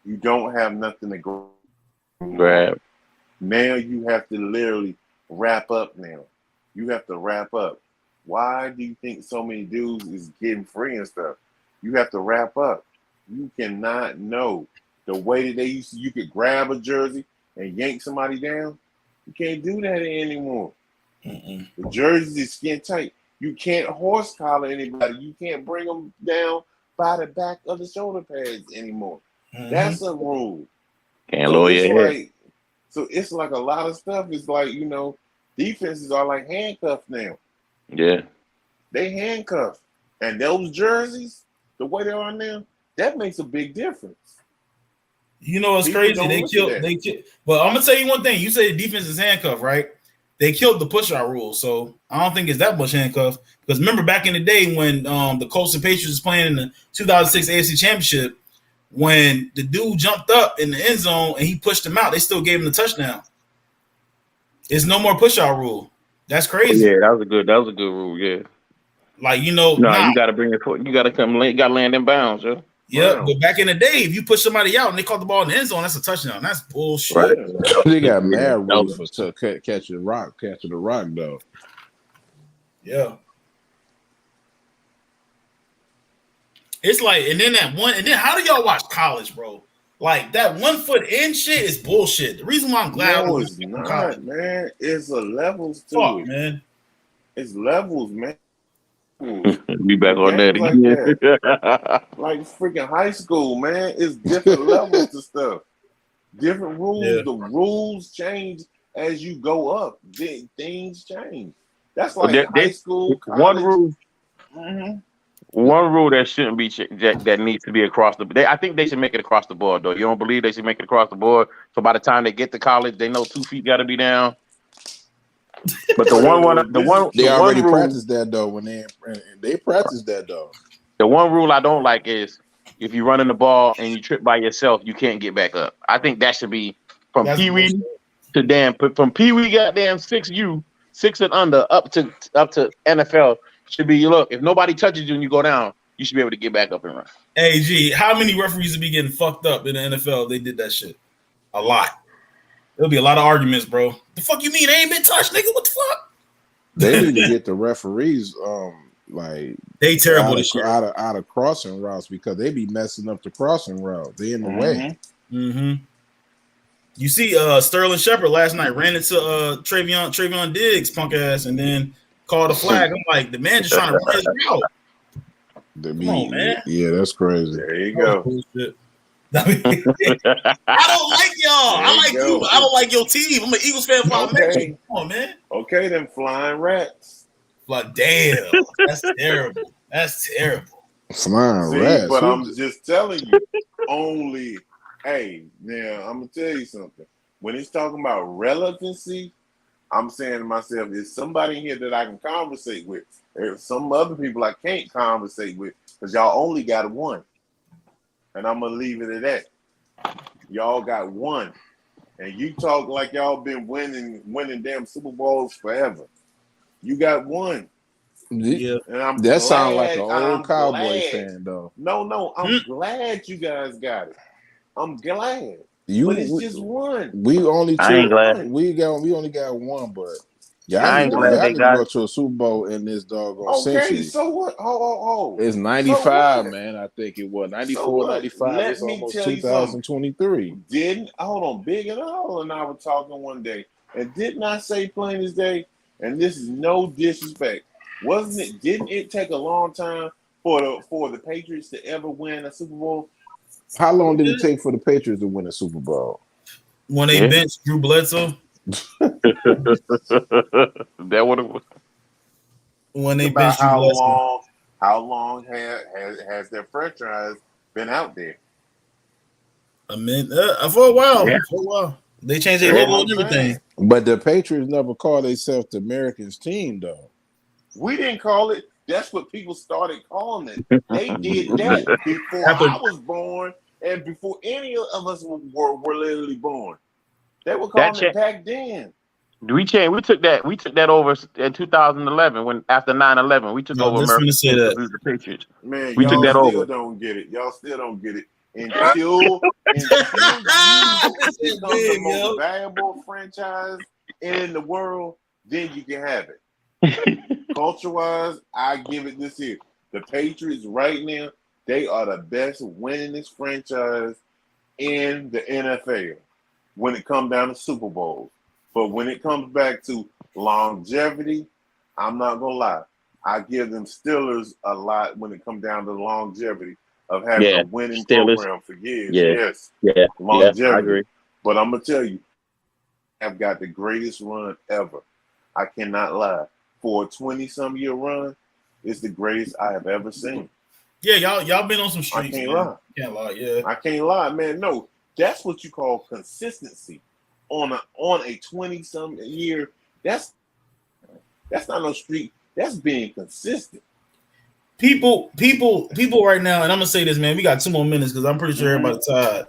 You don't have nothing to grab. Now you have to literally wrap up now. You have to wrap up. Why do you think so many dudes is getting free and stuff? You have to wrap up. You cannot know the way that they used to. You could grab a jersey and yank somebody down. You can't do that anymore. Mm-mm. The jerseys is skin tight. You can't horse collar anybody. You can't bring them down by the back of the shoulder pads anymore. Mm-hmm. That's a rule. Can't lower your head. So it's like a lot of stuff. It's like, defenses are like handcuffed now. Yeah. They handcuffed. And those jerseys, the way they are now, that makes a big difference. You know what's crazy? They killed. But I'm gonna tell you one thing. You say the defense is handcuffed, right? They killed the push-out rule, so I don't think it's that much handcuffed. Because remember back in the day when the Colts and Patriots was playing in the 2006 AFC Championship, when the dude jumped up in the end zone and he pushed him out, they still gave him the touchdown. It's no more push-out rule. That's crazy. Yeah, that was a good rule. Yeah. Like you got to bring it. You got to come. You got to land in bounds, yo. Yeah, but back in the day, if you push somebody out and they caught the ball in the end zone, that's a touchdown. That's bullshit. Right. They got mad rules for catching the rock though. Yeah. It's like, and then how do y'all watch college, bro? Like that 1 foot in shit is bullshit. The reason why I'm glad it's not, man. It's a levels to it, man. It's levels, man. Be back on that Games like again. that. Like freaking high school, man. It's different levels to stuff. Different rules. Yeah. The rules change as you go up. Things change. That's But like there- high school, one college. rule, Mhm. one rule that shouldn't be that needs to be across the. I think they should make it across the board, though. You don't believe they should make it across the board? So by the time they get to college, they know 2 feet got to be down. But the They already rule, practiced that though when they practiced that though. the one rule I don't like is if you're running the ball and you trip by yourself, you can't get back up. I think that should be from That's Pee Wee bullshit. to from Pee Wee goddamn 6U, 6 and under up to NFL should be. Look, if nobody touches you and you go down, you should be able to get back up and run. Hey, G, how many referees would be getting fucked up in the NFL if they did that shit? A lot. There'll be a lot of arguments, bro. The fuck you mean? They ain't been touched, nigga. What the fuck? They need to get the referees like They terrible out this year. of crossing routes because they be messing up the crossing route. They in the way. Mm-hmm. You see, Sterling Shepard last night ran into Travion Diggs, punk ass, and then called a flag. I'm like, the man just trying to run his route. Come on, man. Yeah, that's crazy. There you go. Bullshit. I don't like y'all. I like you. I don't like your team. I'm an Eagles fan for Okay. Come on, man. Okay, them flying rats. Like, damn, that's terrible. That's terrible. Flying See, rats. but Who- I'm just telling you, only. Hey, now I'm gonna tell you something. When it's talking about relevancy, I'm saying to myself, is somebody here that I can conversate with? There's some other people I can't conversate with because y'all only got one, and I'm gonna leave it at that. Y'all got one, and you talk like y'all been winning damn Super Bowls forever. You got one, Yeah. and I'm That sounds like glad- an I'm old Cowboy glad. fan though. No, I'm glad you guys got it. I'm glad, but it's just one. We only I ain't glad. we only got one, but y'all I need ain't to, glad y'all they need to got go it. to a Super Bowl in this doggone Okay, century. so what? Oh. It's So 95, what? man. I think it was 94, So what? 95. Let It's me almost tell you something. 2023. Hold on, Big and All and I were talking one day, and didn't I say plain as day? And this is no disrespect. Didn't it take a long time for the Patriots to ever win a Super Bowl? How long did it take for the Patriots to win a Super Bowl? When they Yeah. benched Drew Bledsoe, That would have. when they About benched Drew Bledsoe. how long has their franchise been out there? I mean, for a while. Yeah. For a while. They changed their Yeah, logo and I'm saying. everything. But the Patriots never called themselves the Americans team, though. We didn't call it. That's what people started calling it. They did that before Happened. I was born and before any of us were literally born. They were calling That it back then. We changed. We took that over in 2011 when after 9/11 we took No, over just America. gonna say that. The Patriots. Man, We took y'all that still over. don't get it. Y'all still don't get it until you become the Big, most yo. valuable franchise in the world. Then you can have it. Culture-wise, I give it this here. The Patriots right now, they are the best winningest franchise in the NFL when it comes down to Super Bowls. But when it comes back to longevity, I'm not going to lie. I give them Steelers a lot when it comes down to the longevity of having Yeah, a winning Steelers. program for years. Yeah. Yes, Yeah, longevity. I agree. But I'm going to tell you, I've got the greatest run ever. I cannot lie. For a 20-some year run, it's the greatest I have ever seen. Yeah, y'all been on some streaks. can't man. lie. Can't lie. Yeah. I can't lie, man. No, that's what you call consistency on a 20-some year. That's not no streak. That's being consistent. People right now, and I'm gonna say this, man. We got 2 more minutes because I'm pretty sure everybody's tired.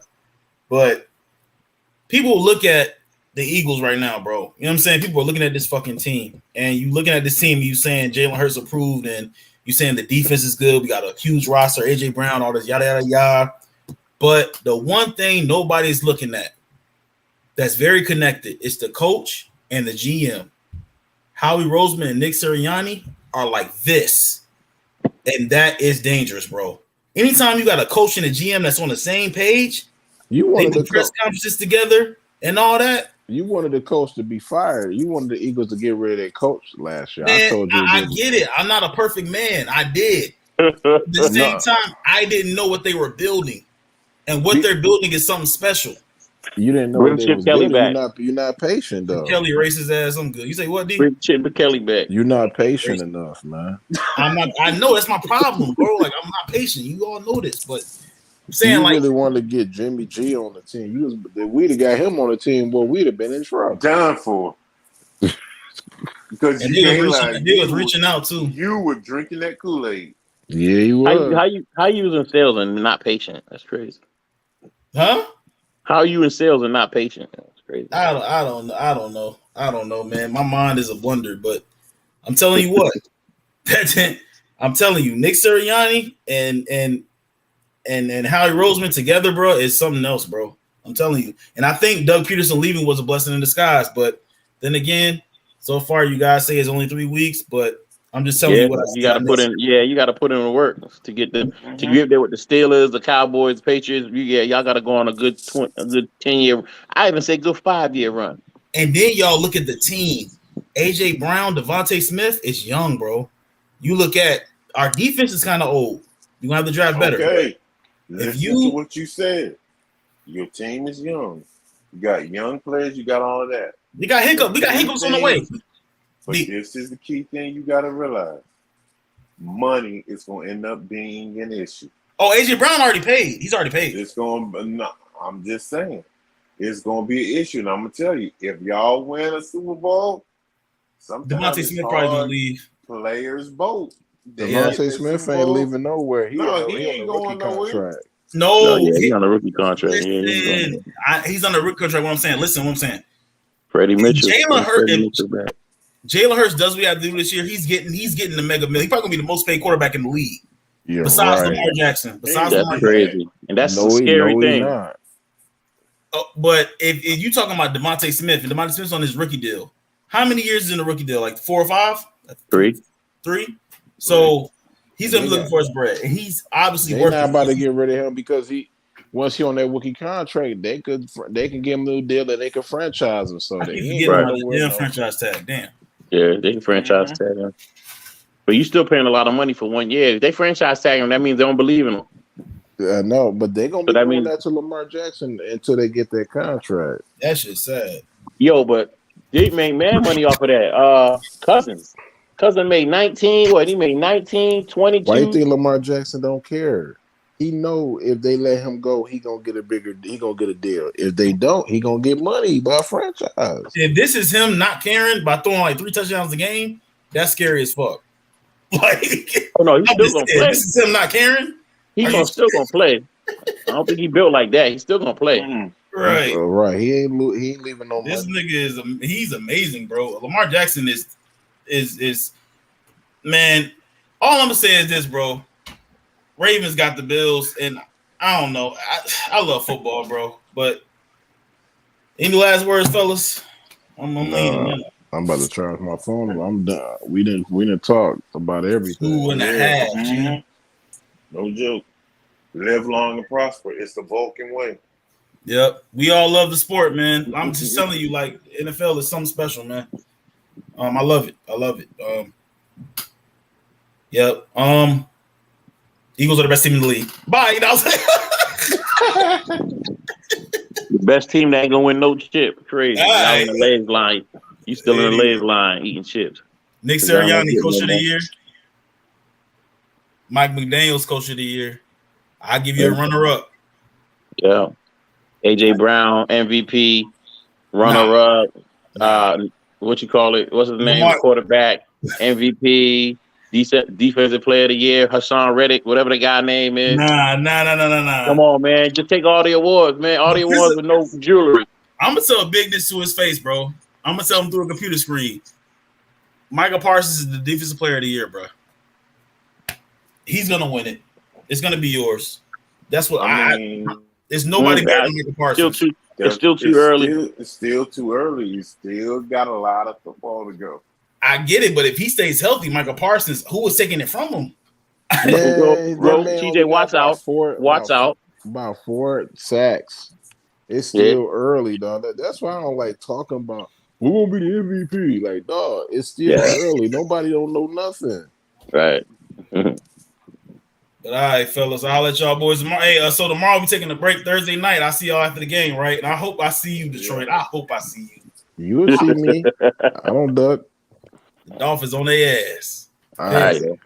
But people look at the Eagles right now, bro. You know what I'm saying? People are looking at this fucking team, and you looking at this team, you saying Jalen Hurts approved, and you saying the defense is good. We got a huge roster, AJ Brown, all this yada yada yada. But the one thing nobody's looking at that's very connected is the coach and the GM. Howie Roseman and Nick Sirianni are like this, and that is dangerous, bro. Anytime you got a coach and a GM that's on the same page, You they wanted do to press conferences together and all that. You wanted the coach to be fired. You wanted the Eagles to get rid of their coach last year. Man, I told you. I get it. I'm not a perfect man. I did. At the same time, I didn't know what they were building, and what they're building is something special. You didn't know Bring what they Chip was Kelly building. back. You're not patient though. Kelly racist ass. I'm good. You say what, D? Bring Chip Kelly back. You're not patient enough, man. I'm not. I know that's my problem, bro. Like I'm not patient. You all know this, but I'm saying You like really wanted to get Jimmy G on the team. We'd have got him on the team. Well, we'd have been in trouble. Done for. Because and you they ain't was like reaching, they was reaching out too. you were drinking that Kool-Aid. Yeah, you was. How you using sales and not patient? That's crazy. Huh? How are you in sales and not patient? That's crazy. I don't know, man. My mind is a blunder, but I'm telling you what. I'm telling you, Nick Sirianni and Howie Roseman together, bro, is something else, bro. I'm telling you. And I think Doug Peterson leaving was a blessing in disguise. But then again, so far you guys say it's only 3 weeks, but I'm just telling you what you got to put in. Yeah, you got to put in the work to get them to get there with the Steelers, the Cowboys, Patriots. Y'all got to go on a good 10-year. I even say good 5-year run. And then y'all look at the team. AJ Brown, Devontae Smith is young, bro. You look at our defense is kind of old. You're gonna have to draft better. Okay. Listen to what you said. Your team is young. You got young players, you got all of that. We got hiccups on the way. But this is the key thing you got to realize. Money is going to end up being an issue. Oh, AJ Brown already paid. He's already paid. It's going to, no, I'm just saying. It's going to be an issue. And I'm going to tell you, if y'all win a Super Bowl, sometimes Devontae Smith probably going to leave. Players both. Devontae Smith ain't leaving nowhere. He ain't going nowhere. Contract. No, he's on a rookie contract. Listen, he's on a rookie contract. What I'm saying. Freddie Mitchell. Jalen Hurts does what he had to do this year. He's getting the mega million. He's probably gonna be the most paid quarterback in the league. Yeah, besides Lamar Jackson. That's crazy. And that's a scary thing. But if you talking about Devontae Smith, and Devontae Smith's on his rookie deal, how many years is in the rookie deal? Like 4 or 5? 3. So he's gonna be looking for his bread. And he's obviously working. They're not about to get rid of him because once he on that rookie contract, they can give him a new deal that they can franchise him. So they ain't franchise tag. Damn. Yeah, they can franchise tag him. But you still paying a lot of money for 1 year. If they franchise tag him, that means they don't believe in him. No, but they're gonna be doing that to Lamar Jackson until they get their contract. That shit's sad. Yo, but they made man money off of that. Cousins made 19. What he made 19, 22. Why do you think Lamar Jackson don't care? He know if they let him go, he gonna get a deal. If they don't, he gonna get money by a franchise. If this is him not caring by throwing like 3 touchdowns a game, that's scary as fuck. Like, oh no, he's still gonna play. This is him not caring. He's still gonna play. I don't think he built like that. He's still gonna play. Right, right. He ain't leaving no money. This nigga he's amazing, bro. Lamar Jackson is man. All I'm gonna say is this, bro. Ravens got the Bills, and I don't know. I love football, bro. But any last words, fellas? I'm about to charge my phone. I'm done. We didn't talk about everything. 2.5. No joke. Live long and prosper. It's the Vulcan way. Yep. We all love the sport, man. I'm just telling you, like, NFL is something special, man. I love it. Yep. Eagles are the best team in the league. Bye. You know what I'm saying? The best team that ain't gonna win no chip. Crazy. Right. In the legs line. You still in the legs line eating chips. Nick Sirianni, coach of the year. Mike McDaniels, coach of the year. I'll give you a runner-up. Yeah. AJ Brown, MVP, runner-up. What you call it? What's his name? Quarterback, MVP. Defensive player of the year, Hassan Reddick, whatever the guy name is. Nah. Come on, man. Just take all the awards, man. All the awards with no jewelry. I'm going to tell Bigness to his face, bro. I'm going to tell him through a computer screen. Michael Parsons is the defensive player of the year, bro. He's going to win it. It's going to be yours. That's what I mean. There's nobody better than Michael Parsons. It's still too early. It's still too early. You still got a lot of football to go. I get it, but if he stays healthy, Michael Parsons, who was taking it from him? TJ Watt's out. Watt's out. About 4 sacks It's still early, dog. That's why I don't like talking about who gonna be the MVP. Like, dog, it's still early. Nobody don't know nothing. Right. But all right, fellas, I'll let y'all boys. Hey, so tomorrow we taking a break. Thursday night, I see y'all after the game, right? And I hope I see you, Detroit. I hope I see you. You'll see me. I don't duck. The Dolphins on their ass. All right. All right.